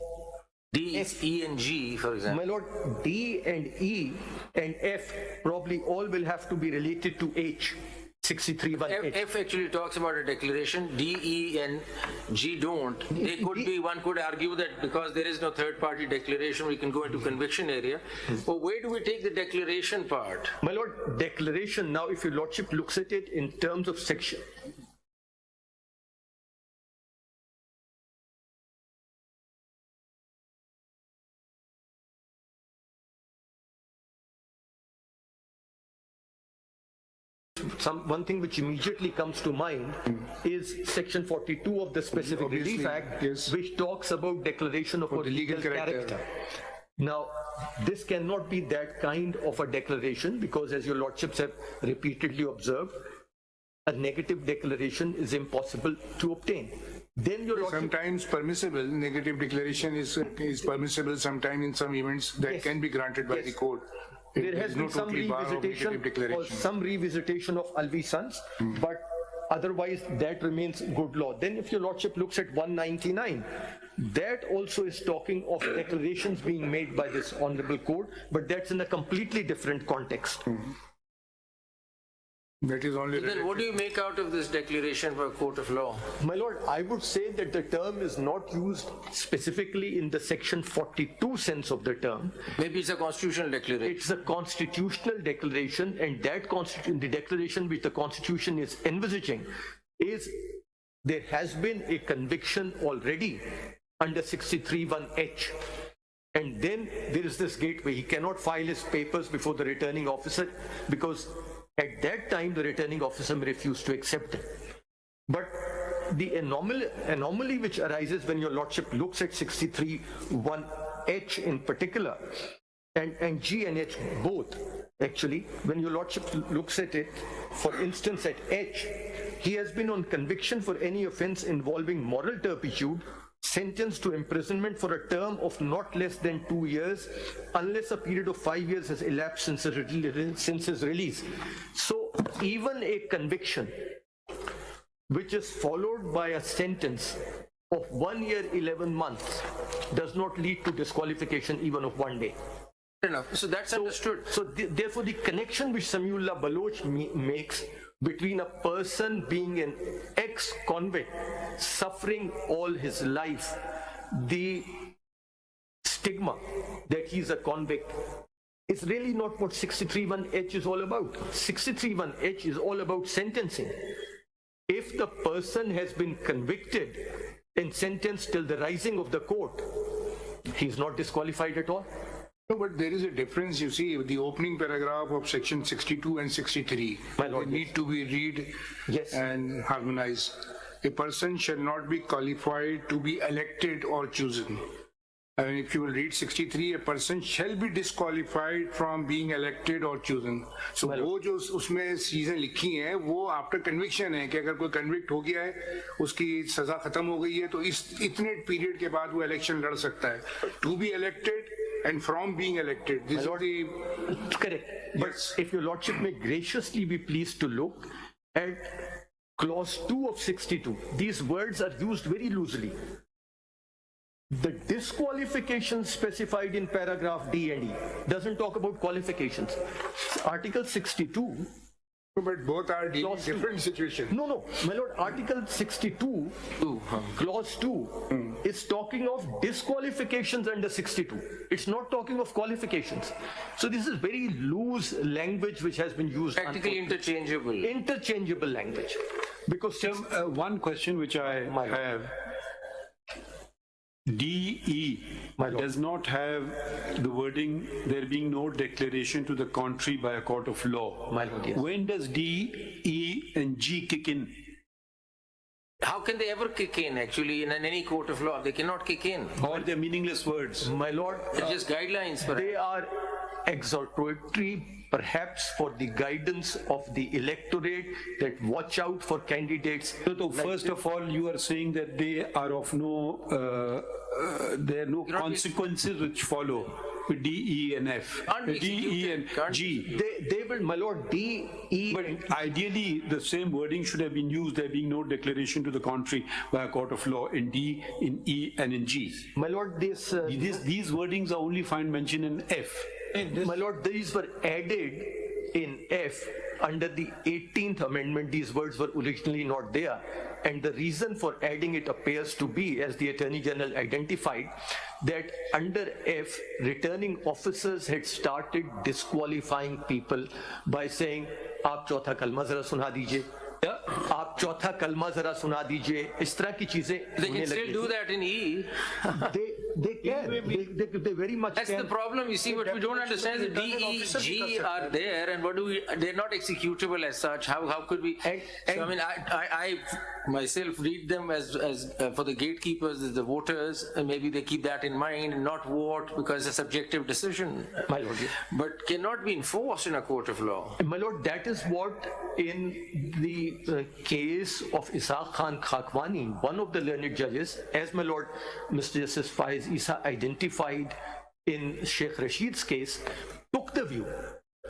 D, E, and G, for example. my lord, D and E and F probably all will have to be related to H. 63(1)(h). F actually talks about a declaration. D, E, and G don't. They could be. One could argue that because there is no third-party declaration, we can go into conviction area. But where do we take the declaration part? My lord, declaration, now if your lordship looks at it in terms of section, one thing which immediately comes to mind is section 42 of the Specific Relief Act, yes. which talks about declaration of a the legal legal character. character. Now, this cannot be that kind of a declaration because, as your lordships have repeatedly observed, a negative declaration is impossible to obtain. Then your lordship, Sometimes permissible, negative declaration is permissible sometime in some events that Yes. can be granted by Yes. the court. there There has is been no some totally bar of revisitation negative or declaration. some revisitation of Alvi Sons, but otherwise that remains good law. Then if your lordship looks at 199, that also is talking of declarations being made by this honorable court, but that's in a completely different context. That is only Then what do you make out of this declaration for a court of law? My lord, I would say that the term is not used specifically in the section 42 sense of the term. Maybe it's a constitutional declaration. It's a constitutional declaration, and that the declaration which the Constitution is envisaging is there has been a conviction already under 63(1)(h). And then there is this gateway. He cannot file his papers before the returning officer because at that time the returning officer may refuse to accept them. But the anomaly which arises when your lordship looks at 63(1)(h) in particular, and G and H both, actually, when your lordship looks at it, for instance at H, he has been on conviction for any offence involving moral turpitude, sentenced to imprisonment for a term of not less than 2 years, unless a period of 5 years has elapsed since his release. So even a conviction which is followed by a sentence of 1 year, 11 months does not lead to disqualification even of 1 day. Fair enough. So that's understood. So therefore the connection which Samiullah Baloch makes between a person being an ex-convict suffering all his life, the stigma that he's a convict, is really not what 63(1)(h) is all about. 63(1)(h) is all about sentencing. If the person has been convicted and sentenced till the rising of the court, he's not disqualified at all. No, but there is a difference, you see, the opening paragraph of section 62 and 63. My lord, they need to be read Yes. and harmonized. A person shall not be qualified to be elected or chosen. I mean, if you will read 63, a person shall be disqualified from being elected or chosen. So वो जो उसमें चीजें लिखी हैं वो after conviction है कि अगर कोई कन्विक्ट हो गया है उसकी सजा खत्म हो गई है तो इस इतने पीरियड के बाद वो इलेक्शन लड़ सकता है. To be elected and from being elected. This is the Correct. But Yes. if your lordship may graciously be pleased to look at clause 2 of 62, these words are used very loosely. The disqualifications specified in paragraph D and E doesn't talk about qualifications. Article 62, but both are dealing Clause two. different situations. no, my lord, Article 62, clause 2 is talking of disqualifications under 62. It's not talking of qualifications. So this is very loose language which has been used. Practically interchangeable. Interchangeable language. Because One question which I have. DE My lord. does not have the wording, there being no declaration to the contrary by a court of law. My lord, yes. When does D, E, and G kick in? How can they ever kick in actually in any court of law? They cannot kick in. Or they're meaningless words? My lord, It's just guidelines for they are exhortatory perhaps for the guidance of the electorate that watch out for candidates. So first of all, you are saying that they are of no, there are no consequences which follow. with D, E, and F. Can't be D, E, and executed, can't G. They will, my lord, D, E, But ideally, the same wording should have been used, there being no declaration to the contrary by a court of law in D, in E, and in G. my lord, this, These wordings are only found mentioned in F. my lord, these were added in F under the 18th amendment. These words were originally not there. And the reason for adding it appears to be, as the Attorney General identified, that under F, returning officers had started disqualifying people by saying, "Aap chautha kalma zara suna dijiye." आप चौथा कलमा जरा सुना दीजिए, इस तरह की चीजें They can still do that in E. they can, they very much That's can. the problem, you see, what we don't understand is D, E, G are there, and what do we, they're not executable as such. How could we? So, I mean, I myself read them as for the gatekeepers, as the voters, and maybe they keep that in mind and not vote because it's a subjective decision. My lord, yes. But cannot be enforced in a court of law. My lord, that is what in the case of Ishaq Khan Khakwani, one of the learned judges, as my lord, Mr. Justice Faiz Isa identified in Sheikh Rashid's case, took the view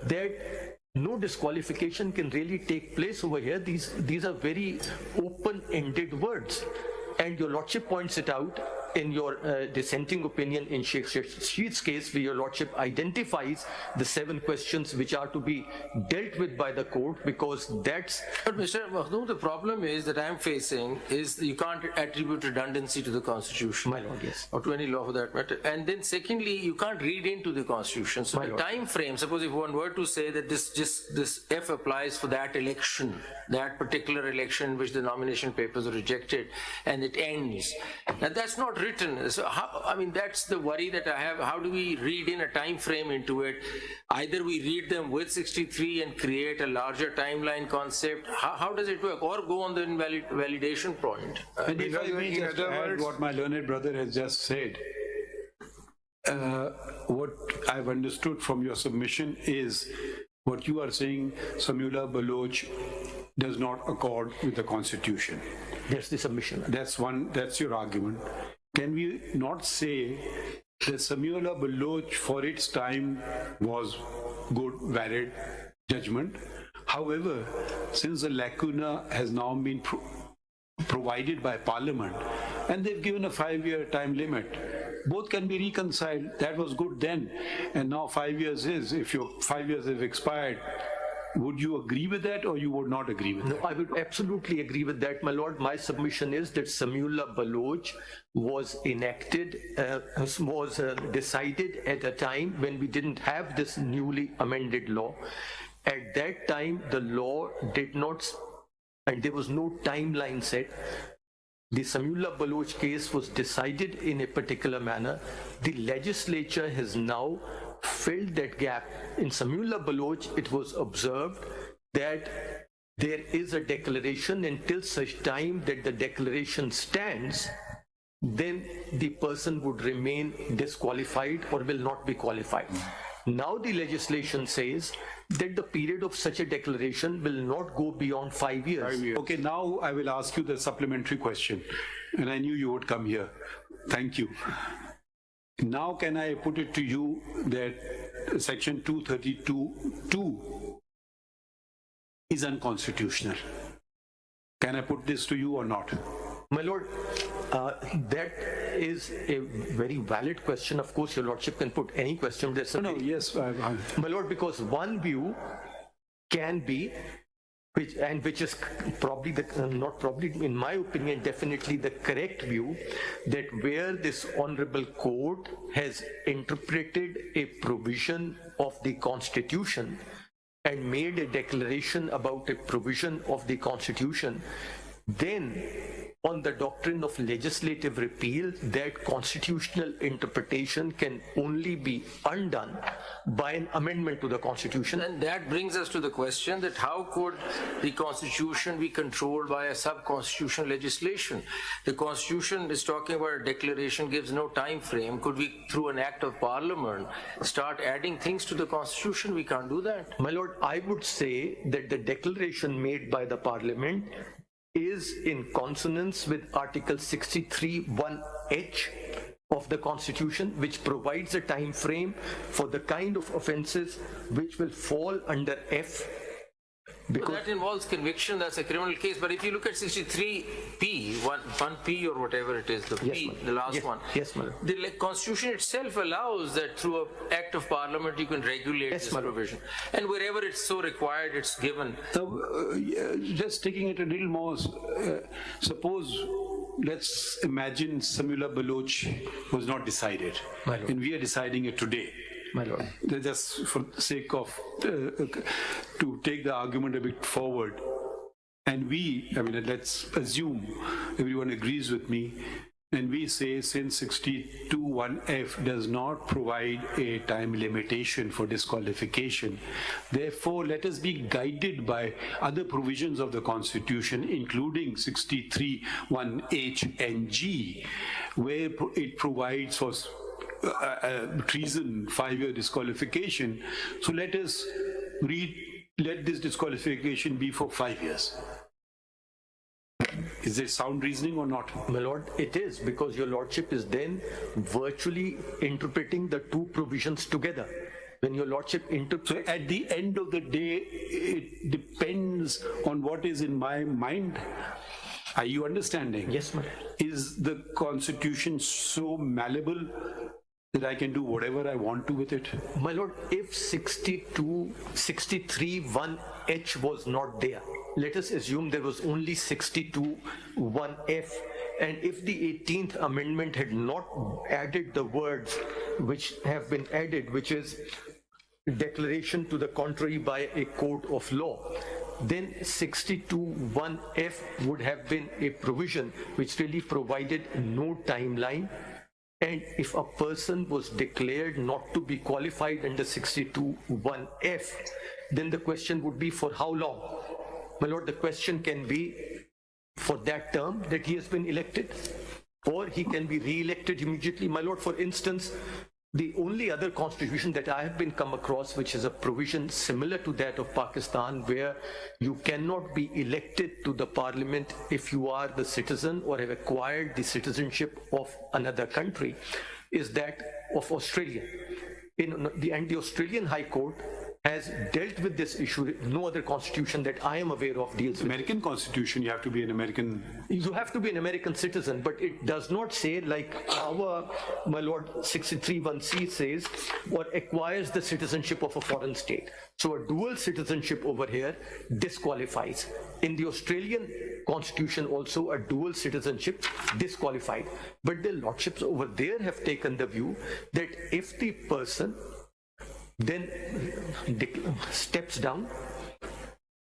that no disqualification can really take place over here. These are very open-ended words. And your lordship points it out in your dissenting opinion in Sheikh Rashid's case, where your lordship identifies the 7 questions which are to be dealt with by the court, because that's... But Mr. Makhdoom, the problem is that I'm facing is you can't attribute redundancy to the Constitution. My lord, yes. Or to any law for that matter. And then secondly, you can't read into the Constitution. So the time frame, suppose if one were to say that this F applies for that election, that particular election which the nomination papers are rejected, and it ends. Now that's not written. So how, I mean, that's the worry that I have. How do we read in a time frame into it? Either we read them with 63 and create a larger timeline concept. How does it work? Or go on the validation point. And if I may in just other add words- what my learned brother has just said, what I've understood from your submission is what you are saying, Samula Baloch does not accord with the Constitution. That's the submission. That's your argument. Can we not say that Samula Baloch for its time was good, valid judgment? However, since the lacuna has now been provided by Parliament, and they've given a 5-year time limit, both can be reconciled. That was good then, and now 5 years is. If your 5 years have expired, would you agree with that, or you would not agree with that? No, I would absolutely agree with that, my lord. My submission is that Samula Baloch was enacted, was decided at a time when we didn't have this newly amended law. At that time, the law did not, and there was no timeline set. The Samula Baloch case was decided in a particular manner. The legislature has now filled that gap. In Samula Baloch, it was observed that there is a declaration. Until such time that the declaration stands, then the person would remain disqualified or will not be qualified. Now the legislation says that the period of such a declaration will not go beyond 5 years. Okay, now I will ask you the supplementary question, and I knew you would come here. Thank you. Now can I put it to you that section 232(2) is unconstitutional? Can I put this to you or not? My lord, that is a very valid question. Of course, your lordship can put any question. No, yes. My lord, because one view can be, which is probably not probably, in my opinion, definitely the correct view, that where this honorable court has interpreted a provision of the Constitution and made a declaration about a provision of the Constitution, then on the doctrine of legislative repeal, that constitutional interpretation can only be undone by an amendment to the Constitution. And that brings us to the question that how could the Constitution be controlled by a sub-constitutional legislation? The Constitution is talking about a declaration, gives no time frame. Could we, through an act of Parliament, start adding things to the Constitution? We can't do that. My lord, I would say that the declaration made by the Parliament is in consonance with Article 63(1)(h), of the Constitution which provides a time frame for the kind of offences which will fall under F. Because that involves conviction, that's a criminal case. But if you look at 63P, 1P or whatever it is, the P, the last one. Yes, madam. The Constitution itself allows that through an act of parliament you can regulate this provision. And wherever it's so required, it's given. Just taking it a little more, suppose, let's imagine Samula Baloch was not decided, and we are deciding it today. My lord. Just for the sake of, to take the argument a bit forward, and let's assume everyone agrees with me, and we say since 62(1)(f) does not provide a time limitation for disqualification, therefore let us be guided by other provisions of the Constitution, including 63(1)(h) and (g), where it provides for treason, 5-year disqualification. So let us let this disqualification be for 5 years. Is it sound reasoning or not? My lord, it is, because your lordship is then virtually interpreting the two provisions together. When your lordship interprets... So at the end of the day, it depends on what is in my mind. Are you understanding? Yes, madam. Is the Constitution so malleable that I can do whatever I want to with it? My lord, if 63(1)(h) was not there, let us assume there was only 62(1)(f), and if the 18th Amendment had not added the words which have been added, which is declaration to the contrary by a court of law, then 62(1)(f) would have been a provision which really provided no timeline. And if a person was declared not to be qualified under 62(1)(f), then the question would be for how long? My lord, the question can be for that term that he has been elected, or he can be re-elected immediately. My lord, for instance, the only other constitution that I have been come across which is a provision similar to that of Pakistan, where you cannot be elected to the parliament if you are the citizen or have acquired the citizenship of another country, is that of Australia. And the Australian High Court has dealt with this issue. No other constitution that I am aware of deals with. American Constitution, you have to be an American... You have to be an American citizen, but it does not say like our, my lord, 63(1)(c) says, or acquires the citizenship of a foreign state. So a dual citizenship over here disqualifies. In the Australian Constitution also, a dual citizenship disqualified. But the lordships over there have taken the view that if the person then steps down,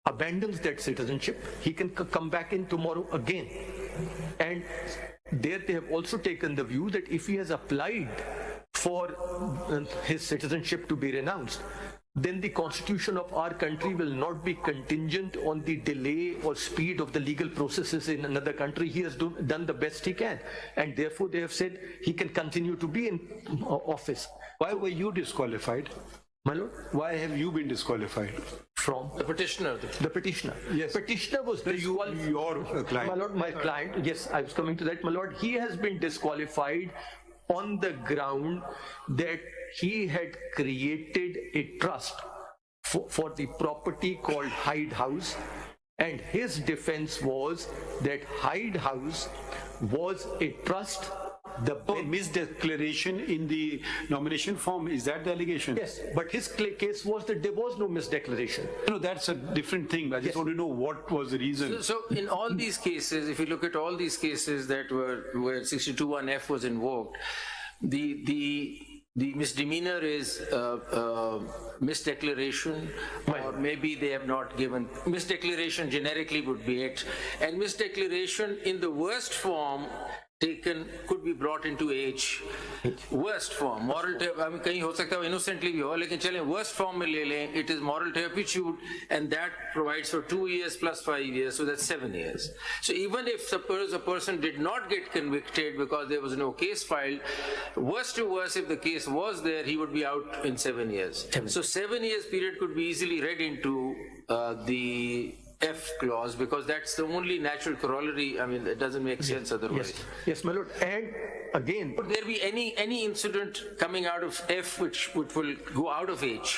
abandons that citizenship, he can come back in tomorrow again. And there they have also taken the view that if he has applied for his citizenship to be renounced, then the constitution of our country will not be contingent on the delay or speed of the legal processes in another country. He has done the best he can, and therefore they have said he can continue to be in office. Why were you disqualified? My lord? Why have you been disqualified? From the petitioner. The petitioner. Yes. Petitioner was disqualified. Your client. My lord, my client, yes, I was coming to that. My lord, he has been disqualified on the ground that he had created a trust for the property called Hyde House, and his defense was that Hyde House was a trust. The misdeclaration in the nomination form, is that the allegation? Yes, but his case was that there was no misdeclaration. No, that's a different thing. I just want to know what was the reason. So in all these cases, if you look at all these cases that where 62(1)(f) was invoked, the misdemeanor is misdeclaration, or maybe they have not given. Misdeclaration generically would be it, and misdeclaration in the worst form taken could be brought into age. Worst form, moral कहीं हो सकता है innocently भी हो, लेकिन चलें worst form में ले लें, it is moral turpitude, and that provides for 2 years plus 5 years, so that's 7 years. So even if suppose a person did not get convicted because there was no case filed, worst to worst, if the case was there, he would be out in 7 years. So 7 years period could be easily read into the F clause, because that's the only natural corollary. I mean, it doesn't make sense otherwise. Yes, my lord. And again, Would there be any incident coming out of F which will go out of H?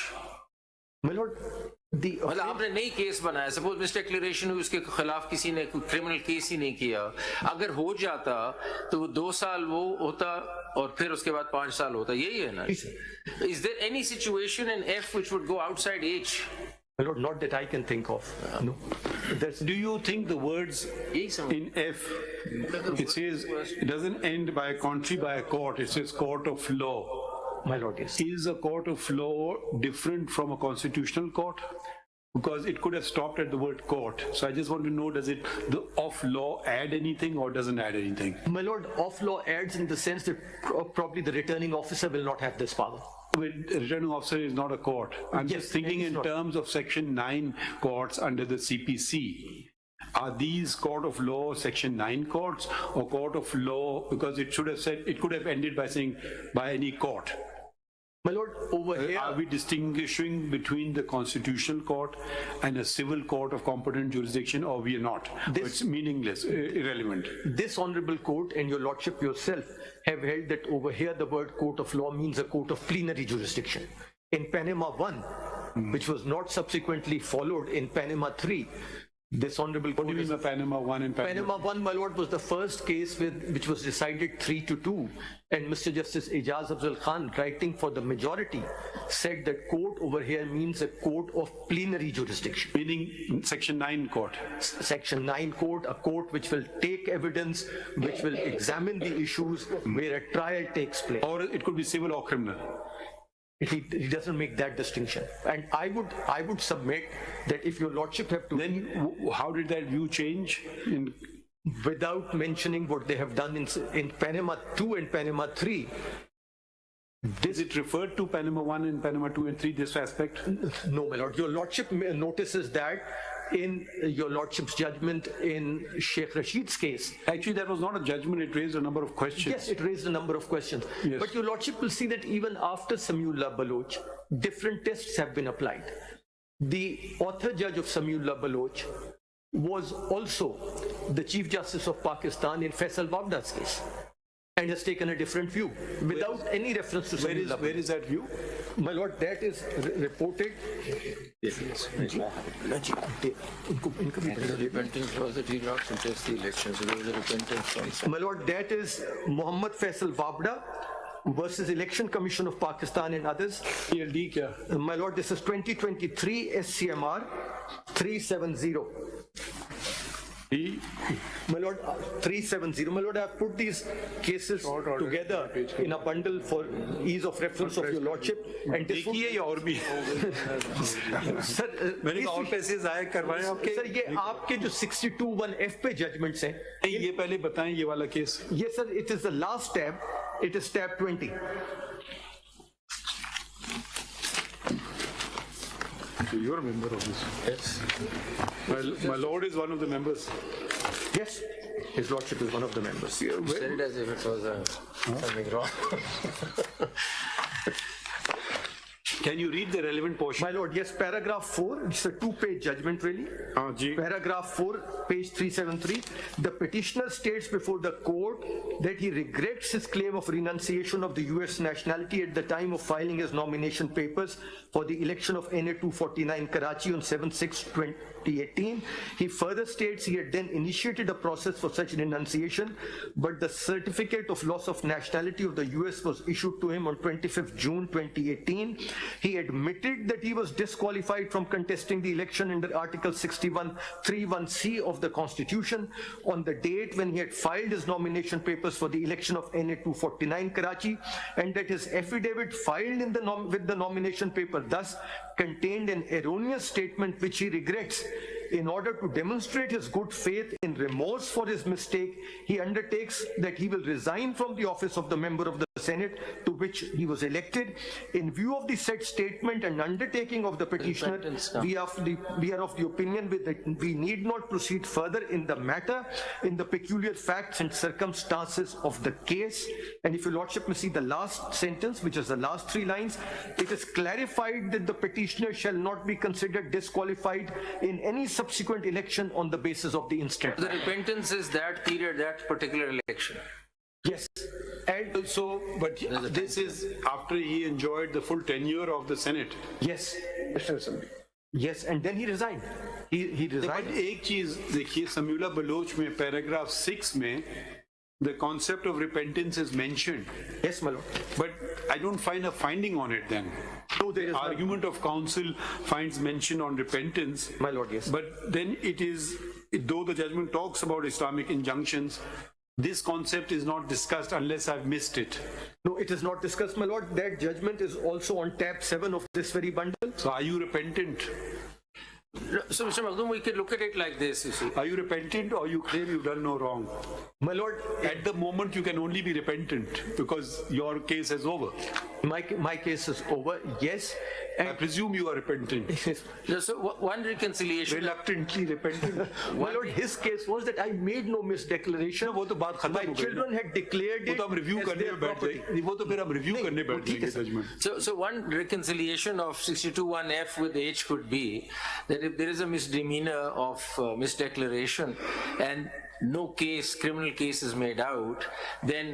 my lord, the मतलब आपने नई case बनाया, suppose miss declaration हुई, उसके खिलाफ किसी ने कोई क्रिमिनल केस ही नहीं किया, अगर हो जाता तो वो 2 साल वो होता और फिर उसके बाद 5 साल होता, यही है ना? Is there any situation in F which would go outside H? my lord, not that I can think of. No. Do you think the words in F, it says, it doesn't end by a country by a court, it says court of law. My lord, yes. Is a court of law different from a constitutional court? Because it could have stopped at the word court. So I just want to know, does the of law add anything or doesn't add anything? My lord, of law adds in the sense that probably the returning officer will not have this power. The returning officer is not a court. I'm Yes, just thinking it is in not. terms of Section 9 courts under the CPC. Are these court of law Section 9 courts or court of law? Because it should have said, it could have ended by saying by any court. My lord, over here, Are we distinguishing between the constitutional court and a civil court of competent jurisdiction, or we are not? It's meaningless, irrelevant. this honorable court and your lordship yourself have held that over here the word court of law means a court of plenary jurisdiction. In Panama 1, which was not subsequently followed in Panama 3, this honorable What do court you mean by Panama 1 and Panama 1, my lord, was the first case which was decided 3-2, and Mr. Justice Ijaz Afzal Khan, writing for the majority, said that court over here means a court of plenary jurisdiction. Meaning Section 9 court. Section 9 court, a court which will take evidence, which will examine the issues where a trial takes place. Or it could be civil or criminal. He doesn't make that distinction. And I would submit that if your lordship have to, Then how did that view change? without mentioning what they have done in Panama 2 and Panama 3, Is it referred to Panama 1 and Panama 2 and 3, this aspect? no, my lord, your lordship notices that in your lordship's judgment in Sheikh Rashid's case. Actually, that was not a judgment, it raised a number of questions. Yes, it raised a number of questions. Yes. But your lordship will see that even after Samiullah Baloch, different tests have been applied. The author judge of Samiullah Baloch was also the Chief Justice of Pakistan in Faisal-Wabda's case, and has taken a different view without any reference to Samiullah Baloch. Where is that view? My lord, that is reported. Repenting clause that he not contest the election, so there was a repentance clause. My lord, that is Muhammad Faisal Wabda versus Election Commission of Pakistan and others. PLD kya? My lord, this is 2023 SCMR 370. My lord, 370. My lord, I have put these cases together in a bundle for ease of reference of your lordship. And this देखिए ये और भी sir, मैंने कहा और पैसे जाया करवाए आपके sir, ये आपके जो 62(1)F पे judgments हैं, नहीं, ये पहले बताएं ये वाला case. yes sir, it is the last tab. It is tab 20. So you're a member of this. Yes. My lord is one of the members. Yes, his lordship is one of the members. Said it as if it was something wrong. Can you read the relevant portion? My lord, yes, paragraph 4, it's a 2-page judgment really. जी. Paragraph 4, page 373, the petitioner states before the court that he regrets his claim of renunciation of the US nationality at the time of filing his nomination papers for the election of NA 249 Karachi on 7/6/2018. He further states he had then initiated a process for such renunciation, but the certificate of loss of nationality of the US was issued to him on 25th June 2018. He admitted that he was disqualified from contesting the election under Article 61(3)(1)(c) of the Constitution on the date when he had filed his nomination papers for the election of NA 249 Karachi, and that his affidavit filed in with the nomination paper thus contained an erroneous statement which he regrets. In order to demonstrate his good faith in remorse for his mistake, he undertakes that he will resign from the office of the member of the Senate to which he was elected. In view of the said statement and undertaking of the petitioner, we are of the opinion that we need not proceed further in the matter in the peculiar facts and circumstances of the case. And if your lordship may see the last sentence, which is the last 3 lines, it is clarified that the petitioner shall not be considered disqualified in any subsequent election on the basis of the instant. The repentance is that period, that particular election. Yes. And So, but this is after he enjoyed the full tenure of the Senate. yes, yes, and then he resigned. He But resigned. एक चीज देखिए Samula Bloch में paragraph 6 में the concept of repentance is mentioned, Yes, my lord. but I don't find a finding on it then. No, there is none. Argument of counsel finds mention on repentance. My lord, yes. But then it is, though the judgment talks about Islamic injunctions, this concept is not discussed unless I've missed it. No, it is not discussed, my lord. That judgment is also on tab 7 of this very bundle. So are you repentant? So, Mr. Makhdoom, we could look at it like this, you see. Are you repentant or you claim you've done no wrong? My lord, At the moment you can only be repentant because your case is over. my case is over, yes. I And presume you are repentant. So one reconciliation. Reluctantly repentant. my lord, his case was that I made no misdeclaration. वो तो बात खत्म My हो गई ना। children had declared वो it तो हम रिव्यू as करने their में बैठ property. जाएंगे वो तो फिर हम रिव्यू करने बैठ ठीक है, जाएंगे judgement So one reconciliation of 62(1)(f) with H could be that if there is a misdemeanor of misdeclaration and no case, criminal case is made out, then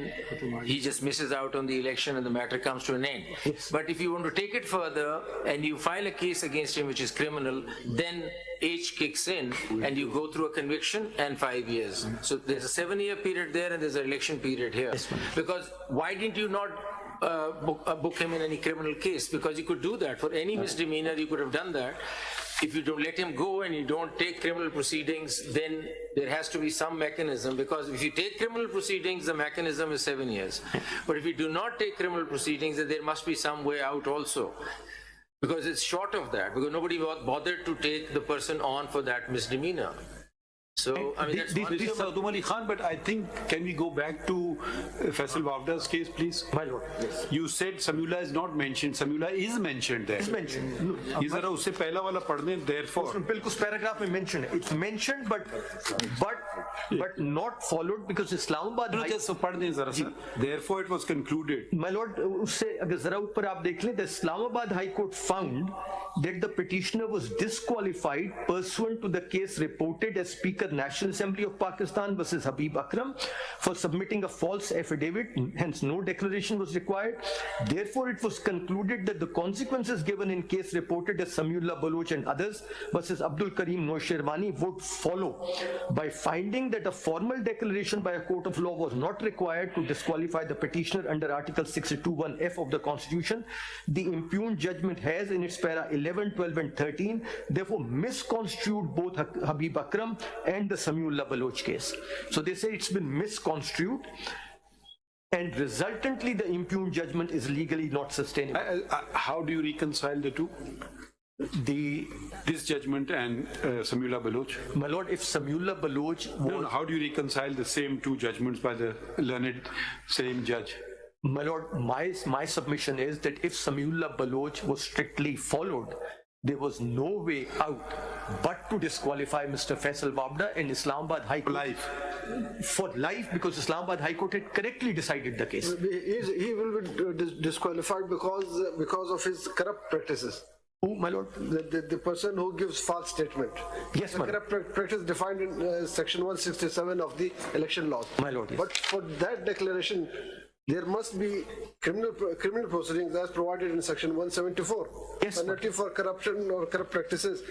he just misses out on the election and the matter comes to an end. But if you want to take it further and you file a case against him which is criminal, then H kicks in and you go through a conviction and 5 years. So there's a 7-year period there and there's an election period here. Because why didn't you not book him in any criminal case? Because you could do that. For any misdemeanor, you could have done that. If you don't let him go and you don't take criminal proceedings, then there has to be some mechanism, because if you take criminal proceedings, the mechanism is 7 years. But if you do not take criminal proceedings, then there must be some way out also. Because it's short of that, because nobody bothered to take the person on for that misdemeanor. So, I mean, that's one Mr. Makhdoom Ali Khan, but I think, can we go back to Faisal-Wavda's case, please? My lord, yes. You said Samula is not mentioned. Samula is mentioned there. It's mentioned. No, ये जरा उससे पहला वाला पढ़ने, therefore. बिल्कुल उस paragraph में mentioned है. It's mentioned but not followed because Islamabad No, High just पढ़ दें जरा सा. Therefore, it was concluded. My lord, उससे अगर जरा ऊपर आप देख लें, the Islamabad High Court found that the petitioner was disqualified pursuant to the case reported as Speaker National Assembly of Pakistan versus Habib Akram for submitting a false affidavit, hence no declaration was required. Therefore, it was concluded that the consequences given in case reported as Samiullah Baloch and others versus Abdul Karim Noshirwani would follow by finding that a formal declaration by a court of law was not required to disqualify the petitioner under Article 62(1)(f) of the Constitution. The impugned judgment has in its para 11, 12 and 13 therefore misconstrued both Habib Akram and the Samiullah Baloch case. So they say it's been misconstrued and resultantly the impugned judgment is legally not sustainable. How do you reconcile the two? This judgment and Samiullah Baloch? My lord, if Samiullah Baloch was... How do you reconcile the same two judgments by the learned same judge? My lord, my submission is that if Samiullah Baloch was strictly followed, there was no way out but to disqualify Mr. Faisal-Wavda and Islamabad High Court. Life. For life, because Islamabad High Court had correctly decided the case. He will be disqualified because of his corrupt practices. Who, my lord? The person who gives false statement. Yes, the my lord. corrupt practice defined in section 167 of the election laws. My lord, yes. But for that declaration, there must be criminal proceedings as provided in section 174. Yes, Penalty for corruption or corrupt practices.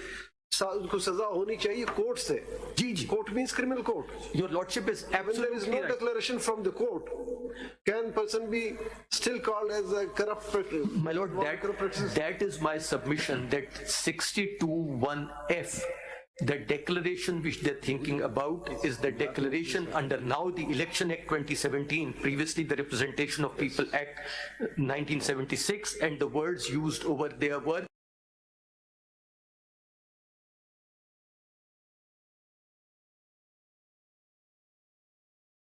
उनको सजा होनी चाहिए court से. जी. Court means criminal court. Your lordship is When there is absolutely no right. declaration from the court, can person be still called as a corrupt practice? My lord, that is my submission that 62(1)(f), the declaration which they're thinking about is the declaration under now the Election Act 2017, previously the Representation of People Act 1976, and the words used over there were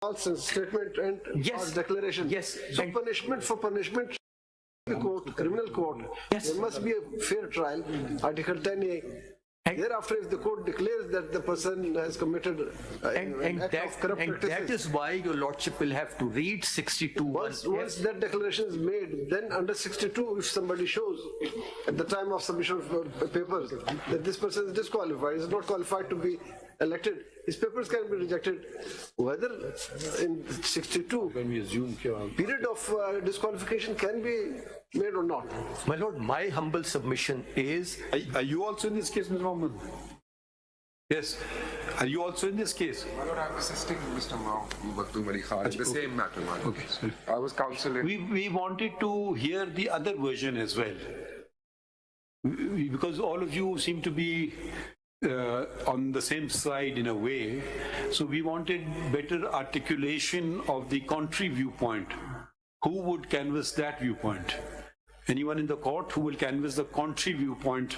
false statement and Yes. false declaration. Yes. So And- punishment for punishment, the court, criminal court, Yes. there must be a fair trial. Article 10A. Thereafter, if the court declares that the person has committed an act of corrupt and practices, that is why your lordship will have to read 62. once that declaration is made, then under 62, if somebody shows at the time of submission of papers that this person is disqualified, is not qualified to be elected, his papers can be rejected. Whether in 62, period of disqualification can be made or not. My lord, my humble submission is Are you also in this case, Mr. Mohammed? Yes. Are you also in this case? My lord, I'm assisting Mr. Maktoum Ali Khan in the same matter, my lord. Okay, sorry. I was counsel in... We wanted to hear the other version as well. Because all of you seem to be on the same side in a way. So we wanted better articulation of the contrary viewpoint. Who would canvass that viewpoint? Anyone in the court who will canvass the contrary viewpoint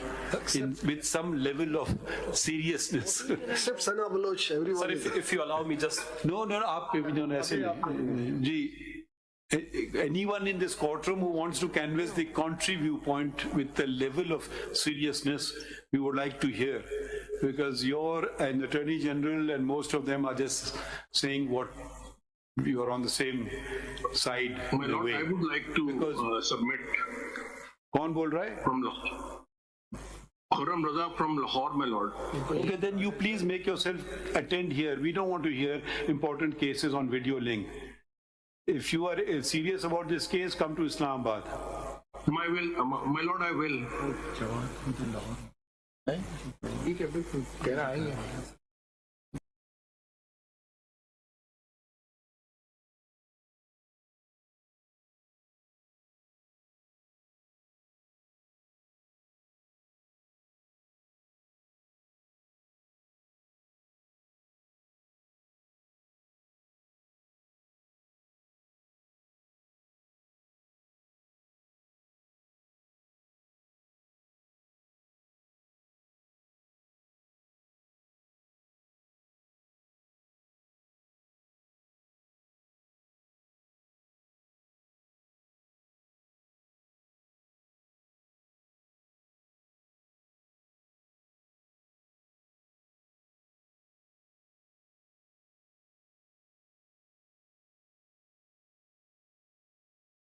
with some level of seriousness. Except Sana Baloch, everyone. Sir, if you allow me just... No, anyone in this courtroom who wants to canvass the contrary viewpoint with the level of seriousness, we would like to hear. Because you're an Attorney General and most of them are just saying what you are on the same side. My in a lord, way. I would like to submit. कौन बोल रहा है? From Lahore. Khurram Raza from Lahore, my lord. Okay, then you please make yourself attend here. We don't want to hear important cases on video link. If you are serious about this case, come to Islamabad. My lord, I will.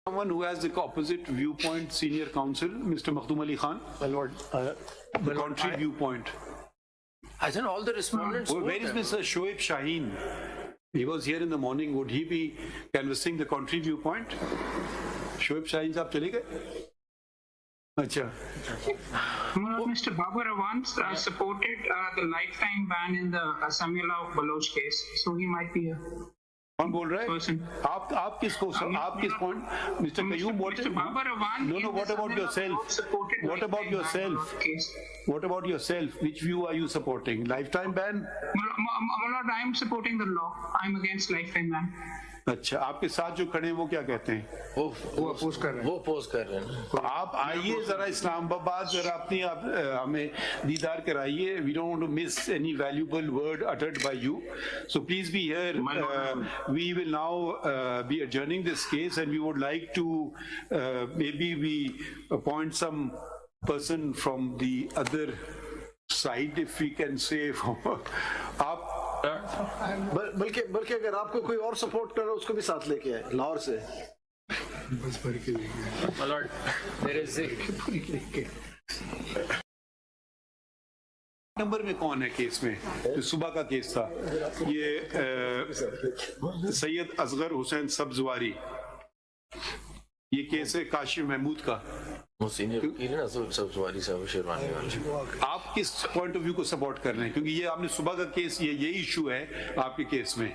Someone who has the opposite viewpoint, senior counsel, Mr. Maktoum Ali Khan. my lord, The contrary viewpoint. I think all the respondents. Where is Mr. Shoaib Shaheen? He was here in the morning. Would he be canvassing the contrary viewpoint? Shoaib Shaheen साहब चले गए? अच्छा. Mr. Babar Awans supported the lifetime ban in the Samuel Baloch case, so he might be a कौन बोल रहा है? person. आप किस point? Mr. Qayyum, what? Mr. Babar Awan. No. What about yourself? What about yourself? What about yourself? Which view are you supporting? Lifetime ban? My lord, I am supporting the law. I am against lifetime ban. अच्छा, आपके साथ जो खड़े हैं वो क्या कहते हैं? वो अपोज कर रहे हैं तो आप आइए जरा इस्लामाबाद, जरा अपनी हमें दीदार कराइए. We don't want to miss any valuable word uttered by you. So please be here. We will now be adjourning this case, and we would like to maybe we appoint some person from the other side, if we can say. आप बल्कि अगर आपको कोई और support कर रहा है उसको भी साथ लेके आए लाहौर से. My lord, there is a number में कौन है केस में? जो सुबह का केस था, ये सैयद असगर हुसैन सब्जवारी. ये केस है काशिफ महमूद का. आप किस पॉइंट ऑफ व्यू को सपोर्ट कर रहे हैं? क्योंकि ये आपने सुबह का केस, ये इशू है आपके केस में.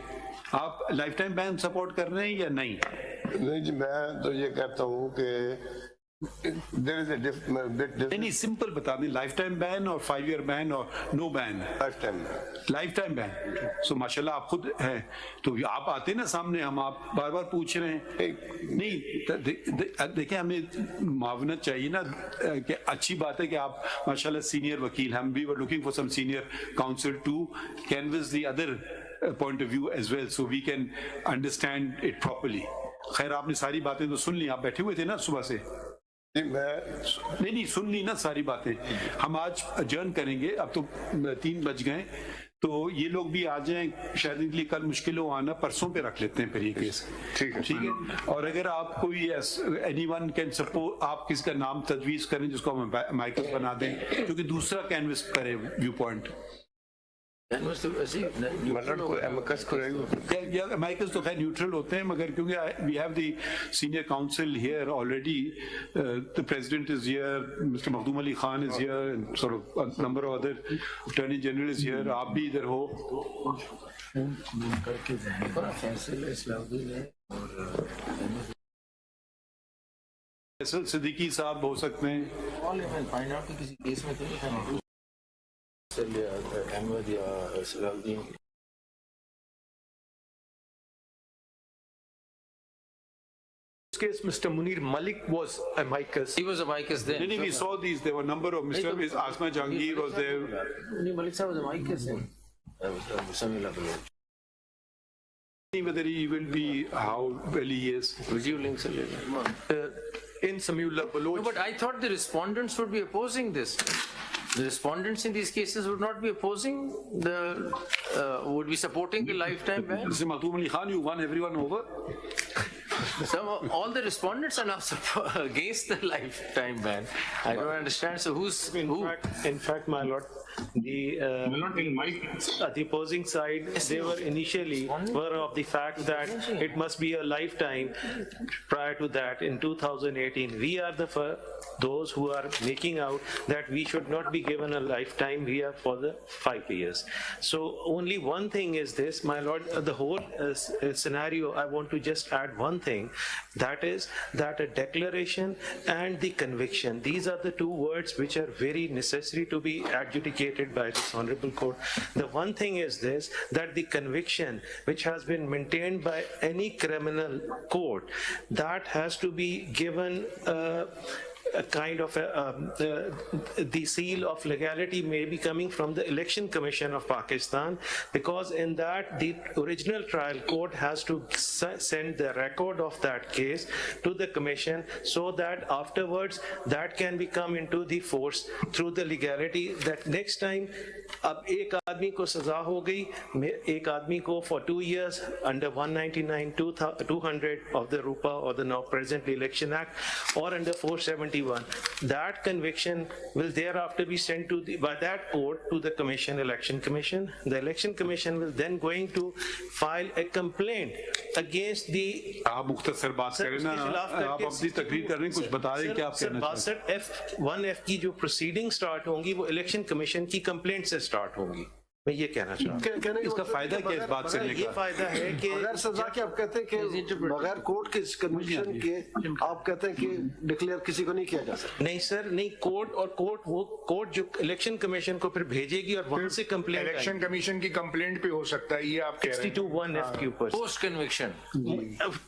आप लाइफ टाइम बैन सपोर्ट कर रहे हैं या नहीं? नहीं जी, मैं तो ये कहता हूँ कि there is a bit difference. नहीं, सिंपल बता दें, लाइफ टाइम बैन और 5 year बैन और no ban. Lifetime ban. So माशाल्लाह आप खुद हैं, तो आप आते हैं ना सामने, हम आप बार बार पूछ रहे हैं. नहीं देखें, हमें मावनत चाहिए ना, कि अच्छी बात है कि आप माशाल्लाह सीनियर वकील. हम we were looking for some senior counsel to canvass the other point of view as well, so we can understand it properly. खैर, आपने सारी बातें तो सुन ली. आप बैठे हुए थे ना सुबह से? नहीं सुन ली ना सारी बातें. हम आज अजर्न करेंगे, अब तो 3 बज गए, तो ये लोग भी आ जाएं, शायद इनके लिए कल मुश्किल हो आना, परसों पे रख लेते हैं फिर ये केस. ठीक है. और अगर आप कोई एनीवन कैन सपोर्ट, आप किसका नाम तजवीज करें जिसको हम माइकल बना दें, क्योंकि दूसरा कैनवस करे व्यू पॉइंट. माइकल्स तो खैर न्यूट्रल होते हैं, मगर क्योंकि we have the senior counsel here already, the president is here, mister Makhdoom Ali Khan is here, sort of number of other attorney general is here, आप भी इधर हो. सिद्दीकी साहब हो सकते हैं. किसी केस में तो अहमद या Salauddin. Case, Mr. Munir Malik was amicus. He was amicus then. We saw these. There were a number of Mr. Asma Jahangir was there. Munir Malik was amicus then. Whether he will be, how well he is. Visual links in Samiullah Baloch. No, but I thought the respondents would be opposing this. The respondents in these cases would not be opposing would be supporting the lifetime ban. Mr. Makhdoom Ali Khan, you won everyone over. All the respondents are now against the lifetime ban. I don't understand. So In fact, my lord, the opposing side, they were initially were of the fact that it must be a lifetime. Prior to that, in 2018, we are those who are making out that we should not be given a lifetime here for the 5 years. So only one thing is this, my lord, the whole scenario, I want to just add one thing, that is that a declaration and the conviction, these are the two words which are very necessary to be adjudicated by this honorable court. The one thing is this, that the conviction which has been maintained by any criminal court, that has to be given a kind of the seal of legality may be coming from the Election Commission of Pakistan, because in that the original trial court has to send the record of that case to the commission, so that afterwards that can be come into the force through the legality, that next time अब एक आदमी को सजा हो गई, एक आदमी को for 2 years under 199 200 of the RUPA or the now present Election Act, or under 471, that conviction will thereafter be sent to by that court to the commission, Election Commission. The Election Commission will then going to file a complaint against the. आप मुख्तसर बात करें ना, आप अपनी तकरीर कर रहे हैं, कुछ बता रहे हैं क्या आप कहना चाहते हैं. 1F की जो प्रोसीडिंग स्टार्ट होंगी वो इलेक्शन कमीशन की कंप्लेंट से स्टार्ट होंगी. मैं ये कहना चाहता हूँ. इसका फायदा क्या इस बात करने का? ये फायदा है कि बगैर सजा के आप कहते हैं कि बगैर कोर्ट के कन्विक्शन के आप कहते हैं कि डिक्लेयर किसी को नहीं किया जा सकता. नहीं सर, नहीं, कोर्ट जो इलेक्शन कमीशन को फिर भेजेगी और वहां से कंप्लेंट इलेक्शन कमीशन की कंप्लेंट पे हो सकता है, ये आप कह रहे हैं. 62(1)(f) के ऊपर पोस्ट कन्विक्शन.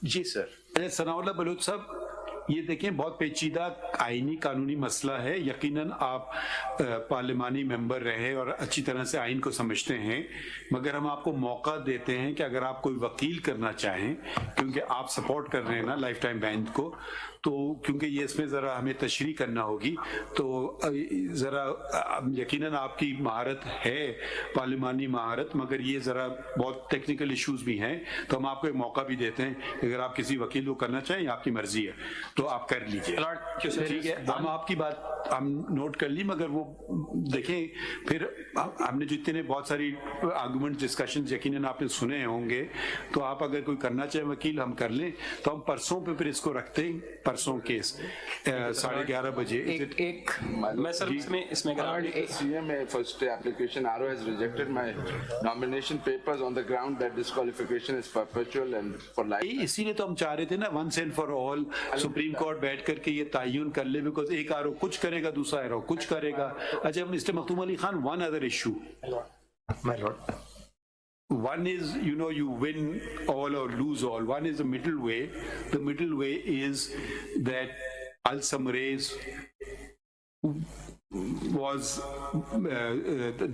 जी सर. सनाउल्लाह बलूच साहब, ये देखें बहुत पेचीदा आईनी कानूनी मसला है. यकीनन आप पार्लिमानी मेंबर रहे और अच्छी तरह से आइन को समझते हैं, मगर हम आपको मौका देते हैं कि अगर आप कोई वकील करना चाहें, क्योंकि आप सपोर्ट कर रहे हैं ना लाइफ टाइम बैन को, तो क्योंकि ये इसमें ज़रा हमें तशरीह करना होगी, तो ज़रा यकीनन आपकी महारत है, पार्लिमानी महारत, मगर ये ज़रा बहुत टेक्निकल इश्यूज भी हैं, तो हम आपको एक मौका भी देते हैं. अगर आप किसी वकील को करना चाहें, आपकी मर्जी है, तो आप कर लीजिए. ठीक है, हम आपकी बात हम नोट कर ली, मगर वो देखें फिर हमने जितने बहुत सारी आर्गूमेंट डिस्कशन यकीनन आपने सुने होंगे, तो आप अगर कोई करना चाहे वकील, हम कर लें, तो हम परसों पे फिर इसको रखते हैं. परसों केस 11:30 बजे. मैं सर इसमें first application RO has rejected my nomination papers on the ground that disqualification is perpetual and for life. इसीलिए तो हम चाह रहे थे ना, once and for all supreme court बैठ करके ये तायुन कर ले, बिकॉज एक आरओ कुछ करेगा, दूसरा आरओ कुछ करेगा. अच्छा mister Makhdoom Ali Khan, one other issue. My lord. One is, you win all or lose all. One is the middle way. The middle way is that Al-Samrez was,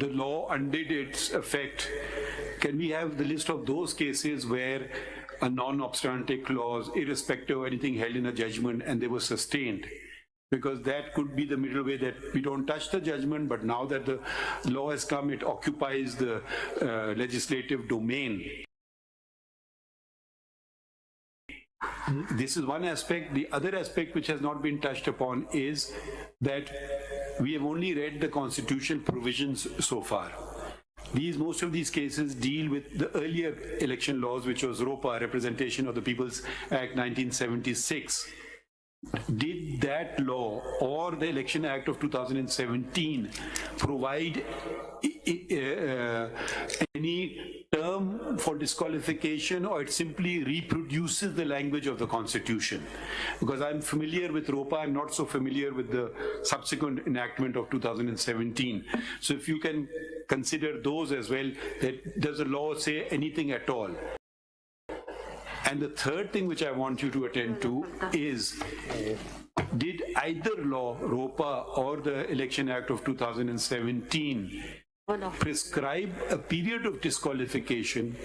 the law undid its effect. Can we have the list of those cases where a non-obstante clause, irrespective of anything held in a judgment, and they were sustained? because that could be the middle way, that we don't touch the judgment, but now that the law has come, it occupies the legislative domain. This is one aspect. The other aspect which has not been touched upon is that we have only read the constitutional provisions so far. Most of these cases deal with the earlier election laws, which was ROPA, Representation of the People's Act 1976. Did that law or the Election Act of 2017 provide any term for disqualification, or it simply reproduces the language of the Constitution? Because I'm familiar with ROPA, I'm not so familiar with the subsequent enactment of 2017. So if you can consider those as well, that does the law say anything at all? And the third thing which I want you to attend to is, did either law, ROPA or the Election Act of 2017, prescribe a period of disqualification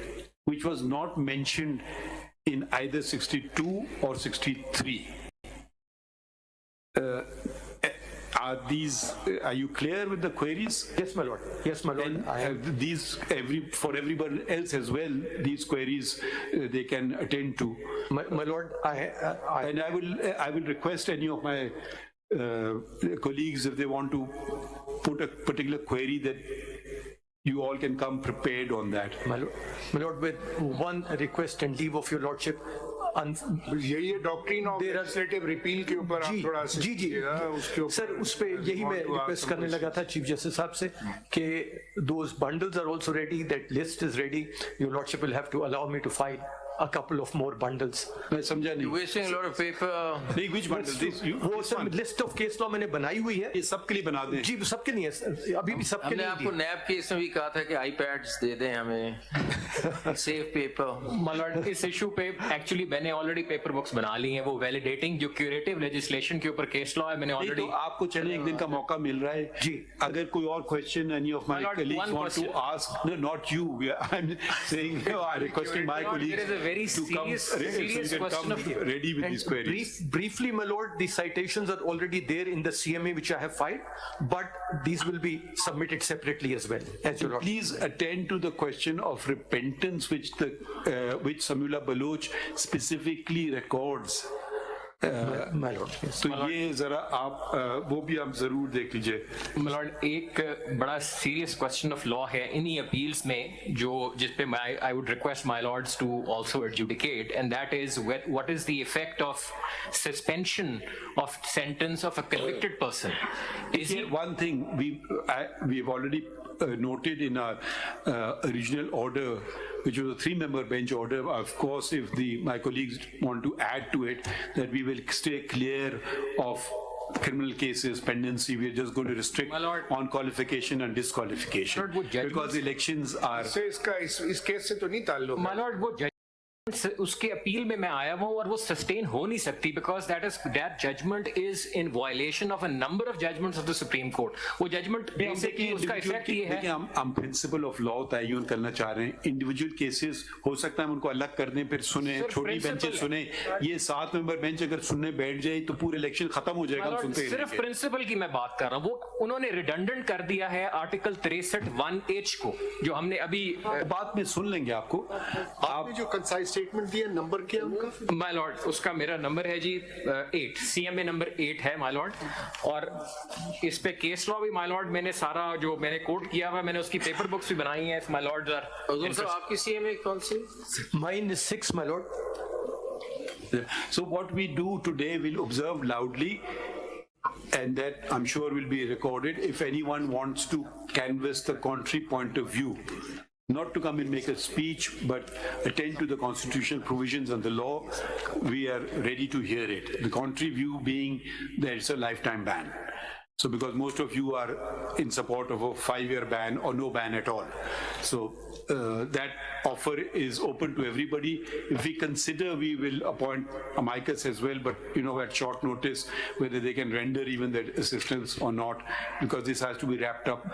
which was not mentioned in either 62 or 63? Are you clear with the queries? Yes, my lord. Yes, my lord. And for everyone else as well, these queries they can attend to. My lord, and I will request any of my colleagues, if they want to put a particular query, that you all can come prepared on that. My lord, with one request and leave of your lordship, ये doctrine of legislative repeal के ऊपर आप थोड़ा जी sir, उस पे यही मैं request करने लगा था चीफ जस्टिस साहब से कि those bundles are also ready, that list is ready. Your lordship will have to allow me to file a couple of more bundles. मैं समझा नहीं. You're wasting a lot of paper. नहीं, which bundles? वो sir list of case law मैंने बनाई हुई है. ये सबके लिए बना दें. जी सबके लिए है, अभी भी सबके लिए. हमने आपको नैब केस में भी कहा था कि iPads दे दें हमें. Save paper. My lord, इस इशू पे एक्चुअली मैंने ऑलरेडी पेपर बुक्स बना ली हैं, वो वैलिडेटिंग जो क्यूरेटिव लेजिस्लेशन के ऊपर केस लॉ है मैंने ऑलरेडी. तो आपको चले एक दिन का मौका मिल रहा है जी. अगर कोई और question any of my colleagues want to ask, no, not you, I'm saying, I'm requesting my colleagues to come. Serious question of ready with these queries. Briefly, my lord, the citations are already there in the CMA which I have filed, but these will be submitted separately as well. As your please attend to the question of repentance, which Samula Baloch specifically records. My lord, yes. तो ये जरा आप वो भी आप जरूर देख लीजिए. My lord, एक बड़ा serious question of law है इन्हीं appeals में जो जिसपे I would request my lords to also adjudicate, and that is what is the effect of suspension of sentence of a convicted person. Is it one thing we've already noted in our original order, which was a 3-member bench order. Of course, if my colleagues want to add to it, that we will stay clear of criminal cases, pendency. We are just going to restrict on qualification and disqualification, because elections are. इस case से तो नहीं ताल्लुक. My lord, वो उसके appeal में मैं आया हूं और वो सस्टेन हो नहीं सकती, because that judgment is in violation of a number of judgments of the Supreme Court. वो judgment basically उसका इफेक्ट ये है. हम प्रिंसिपल ऑफ लॉ तयन करना चाह रहे हैं. इंडिविजुअल केसेस हो सकता है हम उनको अलग कर दें, फिर सुने, छोटी बेंचेस सुने. ये 7-member बेंच अगर सुनने बैठ जाए तो पूरे इलेक्शन खत्म हो जाएगा. हम सुनते सिर्फ प्रिंसिपल की मैं बात कर रहा हूँ. वो उन्होंने रिडंडेंट कर दिया है आर्टिकल 63(1)(h) को, जो हमने अभी बाद में सुन लेंगे. आपने जो कंसाइज स्टेटमेंट दिया, नंबर क्या उनका? माय लॉर्ड, उसका मेरा नंबर है जी 8, CMA नंबर 8 है माय लॉर्ड. और इस पे केस लॉ भी माय लॉर्ड मैंने सारा जो मैंने कोट किया हुआ, मैंने उसकी पेपर बुक्स भी बनाई हैं. माय लॉर्ड आपकी CMA कौन सी? Mine is 6, my lord. So what we do today, we'll observe loudly, and that I'm sure will be recorded. If anyone wants to canvass the contrary point of view, not to come and make a speech, but attend to the constitutional provisions and the law, we are ready to hear it. The contrary view being that it's a lifetime ban. So because most of you are in support of a 5-year ban or no ban at all. So that offer is open to everybody. If we consider, we will appoint amicus as well, but at short notice, whether they can render even that assistance or not, because this has to be wrapped up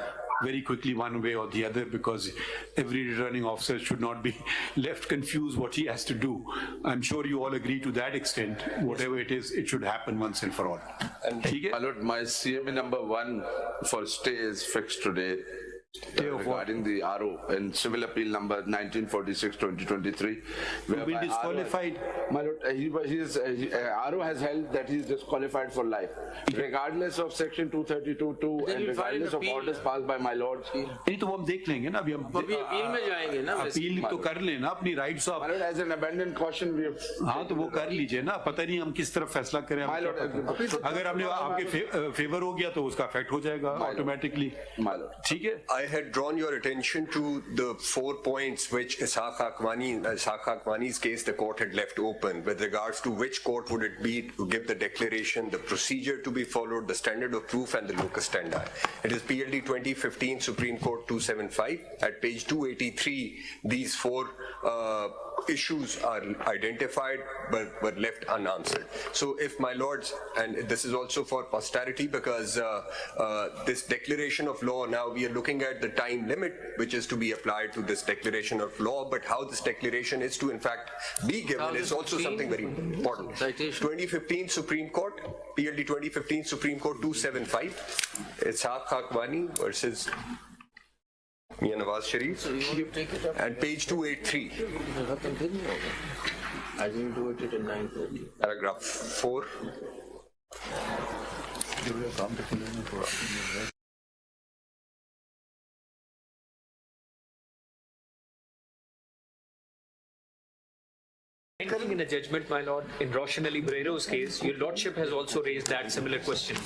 very quickly one way or the other, because every returning officer should not be left confused what he has to do. I'm sure you all agree to that extent. Whatever it is, it should happen once and for all. And my CMA number 1 for stay is fixed today. Regarding the RO in Civil Appeal number 1946/2023, You've been disqualified. My lord, RO has held that he is disqualified for life, regardless of section 232(2) and regardless of orders passed by my lord. नहीं तो वो हम देख लेंगे ना, अभी हम appeal में जाएंगे ना, अपील तो कर लेना अपनी rights of. As an abandoned caution, we have. हाँ तो वो कर लीजिए ना, पता नहीं हम किस तरफ फैसला करें। अगर हमने आपके फेवर हो गया तो उसका इफेक्ट हो जाएगा ऑटोमेटिकली। ठीक है। I had drawn your attention to the 4 points which Ishaq Akwani's case the court had left open with regards to which court would it be to give the declaration, the procedure to be followed, the standard of proof and the locus standi. It is PLD 2015 Supreme Court 275. At page 283, these 4 issues are identified but were left unanswered. So if my lords, and this is also for posterity because this declaration of law, now we are looking at the time limit which is to be applied to this declaration of law, but how this declaration is to in fact be given is also something very important. 2015 Supreme Court, PLD 2015 Supreme Court 275, Ishaq Akwani versus Mia Nawaz Sharif, and page 283. I will do it at 9:30. Paragraph 4. In a judgment, my lord, in Roshan Ali Brero's case, your lordship has also raised that similar question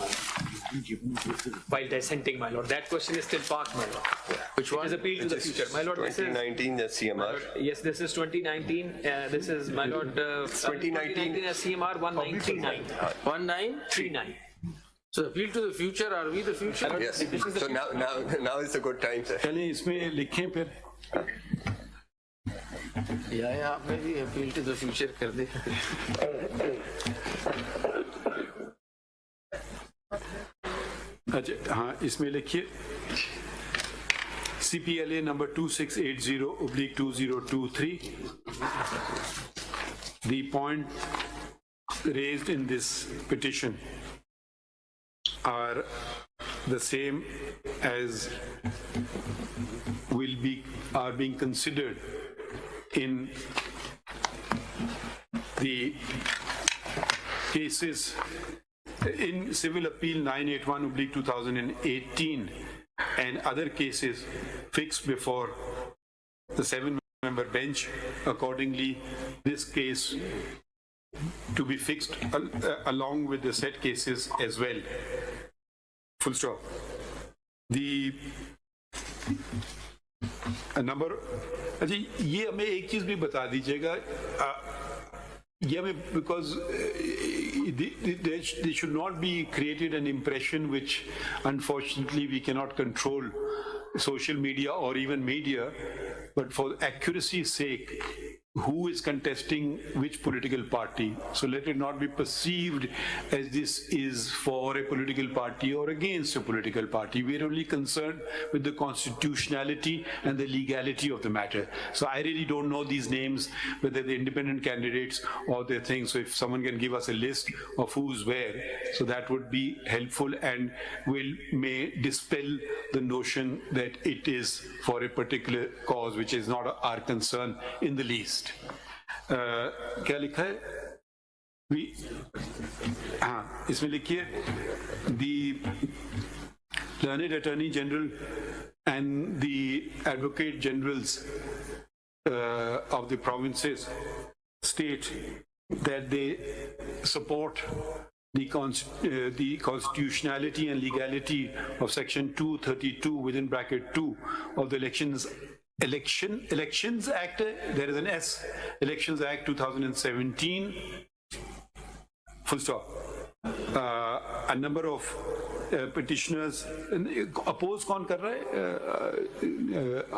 while dissenting, my lord. That question is still parked, my lord. Which one? It is appeal to the future, my lord. 2019 CMR. Yes, this is 2019. This is, my lord, 2019 CMR 1939. 1939. So appeal to the future. Are we the future? Yes. So now is a good time, sir. चलिए इसमें लिखें फिर। या आपने भी appeal to the future कर दे। अच्छा हाँ, इसमें लिखिए CPLA number 2680/2023. The point raised in this petition are the same as are being considered in the cases in Civil Appeal 981/2018 and other cases fixed before the 7-member bench. Accordingly, this case to be fixed along with the said cases as well. Full stop. The number, अच्छा ये हमें एक चीज भी बता दीजिएगा, ये हमें because there should not be created an impression which unfortunately we cannot control, social media or even media, but for accuracy's sake, who is contesting which political party. So let it not be perceived as this is for a political party or against a political party. We are only concerned with the constitutionality and the legality of the matter. So I really don't know these names, whether they're independent candidates or their things. So if someone can give us a list of who's where, so that would be helpful and may dispel the notion that it is for a particular cause, which is not our concern in the least. क्या लिखा है? हाँ, इसमें लिखिए the learned attorney general and the advocate generals of the provinces state that they support the constitutionality and legality of section 232 within bracket 2 of the Elections Act, there is an S, Elections Act 2017, full stop. A number of petitioners, oppose कौन कर रहा है?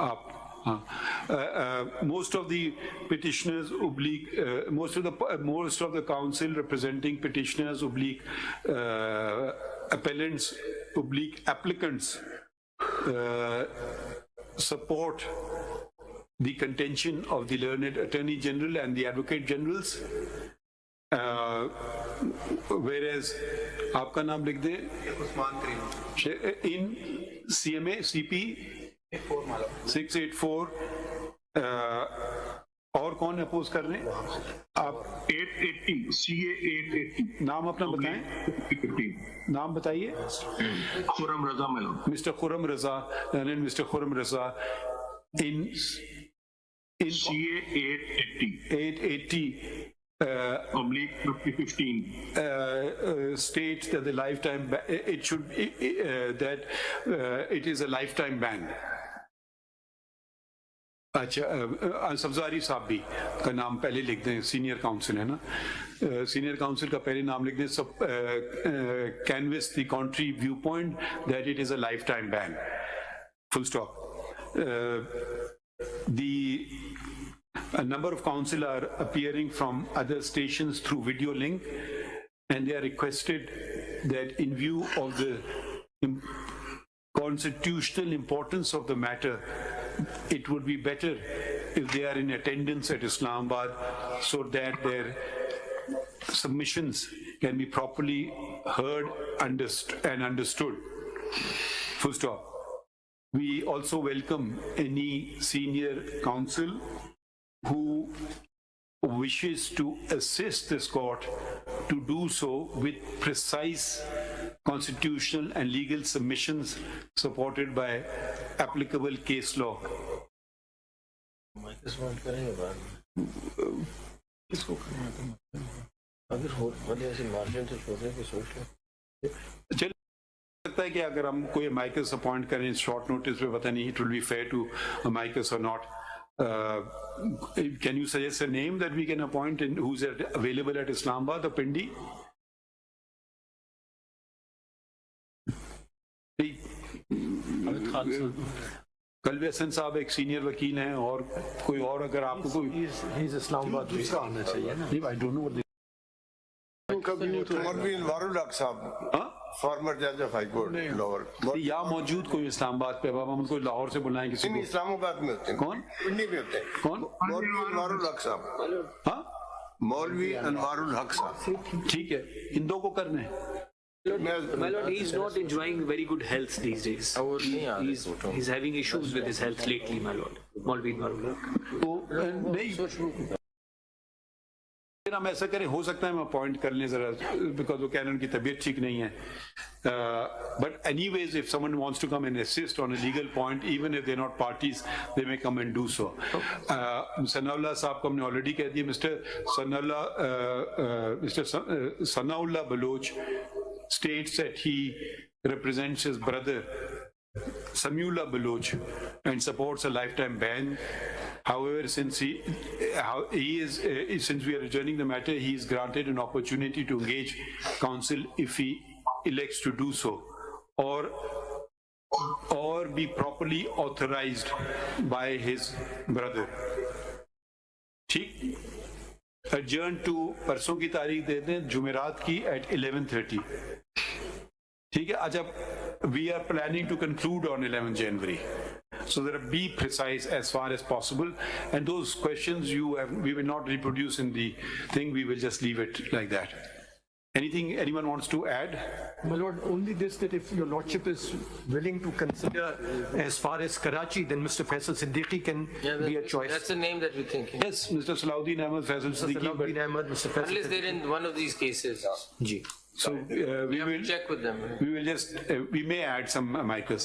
आप. Most of the petitioners most of the council representing petitioners appellants applicants support the contention of the learned Attorney General and the Advocate Generals, whereas आपका नाम लिख दे in CMA CP 684 और कौन अपोज कर रहे हैं आप 880 CA 880 नाम अपना बताएं नाम बताइए खुरम रजा मेलो mister Khurram Raza and Mr. Khurram Raza in CA 880 oblique 2015 states that the lifetime it should that it is a lifetime ban. अच्छा सब्जारी साहब भी का नाम पहले लिख दें सीनियर काउंसिल है ना सीनियर काउंसिल का पहले नाम लिख दें सब canvass the contrary viewpoint that it is a lifetime ban full stop A number of counsel are appearing from other stations through video link, and they are requested that in view of the constitutional importance of the matter, it would be better if they are in attendance at Islamabad so that their submissions can be properly heard and understood. Full stop. We also welcome any senior counsel who wishes to assist this court to do so with precise constitutional and legal submissions supported by applicable case law. लगता है कि अगर हम कोई amicus appoint करें short notice पे पता नहीं it will be fair to amicus और not can you suggest a name that we can appoint and who's available at Islamabad or Pindi? Kalbe Hasan साहब एक सीनियर वकील हैं और कोई और अगर आपको कोई इस्लामाबाद दूसरा आना चाहिए ना आई डोंट नो फॉर्मर जज ऑफ हाई कोर्ट लाहौर या मौजूद कोई इस्लामाबाद पे अब हम उनको लाहौर से बुलाएं किसी को इस्लामाबाद में होते हैं कौन पिंडी में होते हैं कौन मौलवी अनवारुल हक साहब हाँ मौलवी अनवारुल हक साहब ठीक है इन दो को करने My lord, he is not enjoying very good health these days. He's having issues with his health lately, my lord. Maulvi Anwarul Haq. नहीं हम ऐसा करें हो सकता है हम अपॉइंट कर लें जरा बिकॉज वो कह रहे हैं उनकी तबीयत ठीक नहीं है but anyways if someone wants to come and assist on a legal point even if they are not parties they may come and do so Sanaullah साहब को हमने ऑलरेडी कह दिया mister Sanaullah Baloch states that he represents his brother Samiullah Baloch and supports a lifetime ban. However, since since we are adjourning the matter, he is granted an opportunity to engage counsel if he elects to do so, or be properly authorized by his brother. ठीक adjourn to परसों की तारीख दे दें जुमेरात की at 11:30 ठीक है अच्छा we are planning to conclude on 11 January so that be precise as far as possible and those questions we will not reproduce in the thing we will just leave it like that. Anything anyone wants to add? My lord, only this that if your lordship is willing to consider as far as Karachi, then Mr. Faisal Siddiqui can be a choice. That's the name that we're thinking. Yes, Mr. Salahuddin Ahmed, Faisal Siddiqui. Salahuddin Ahmed, Mr. Faisal Unless they're in one of these cases. Ji. So we will check with them. We will just we may add some micros.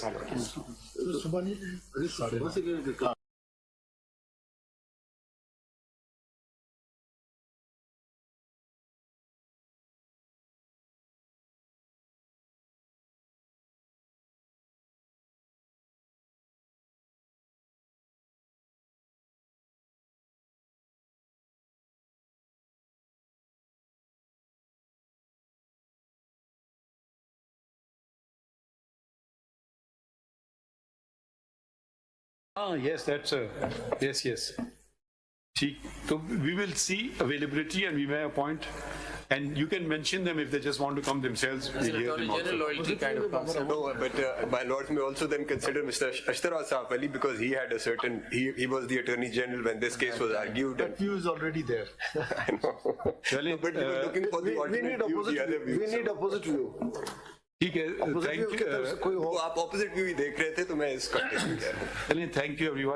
Yes, that's yes. See, so we will see availability and we may appoint And you can mention them if they just want to come themselves. It's an Attorney General loyalty kind of concept. No, but my lords may also then consider Mr. Ashtara Saaf Ali because he had a certain, he was the Attorney General when this case was argued. That view is already there. I know. No, but we were looking for the alternate view, the other view. We need opposite view. ठीक है, thank you. वो आप opposite view ही देख रहे थे तो मैं इस context में कह रहा हूँ. Thank you everyone.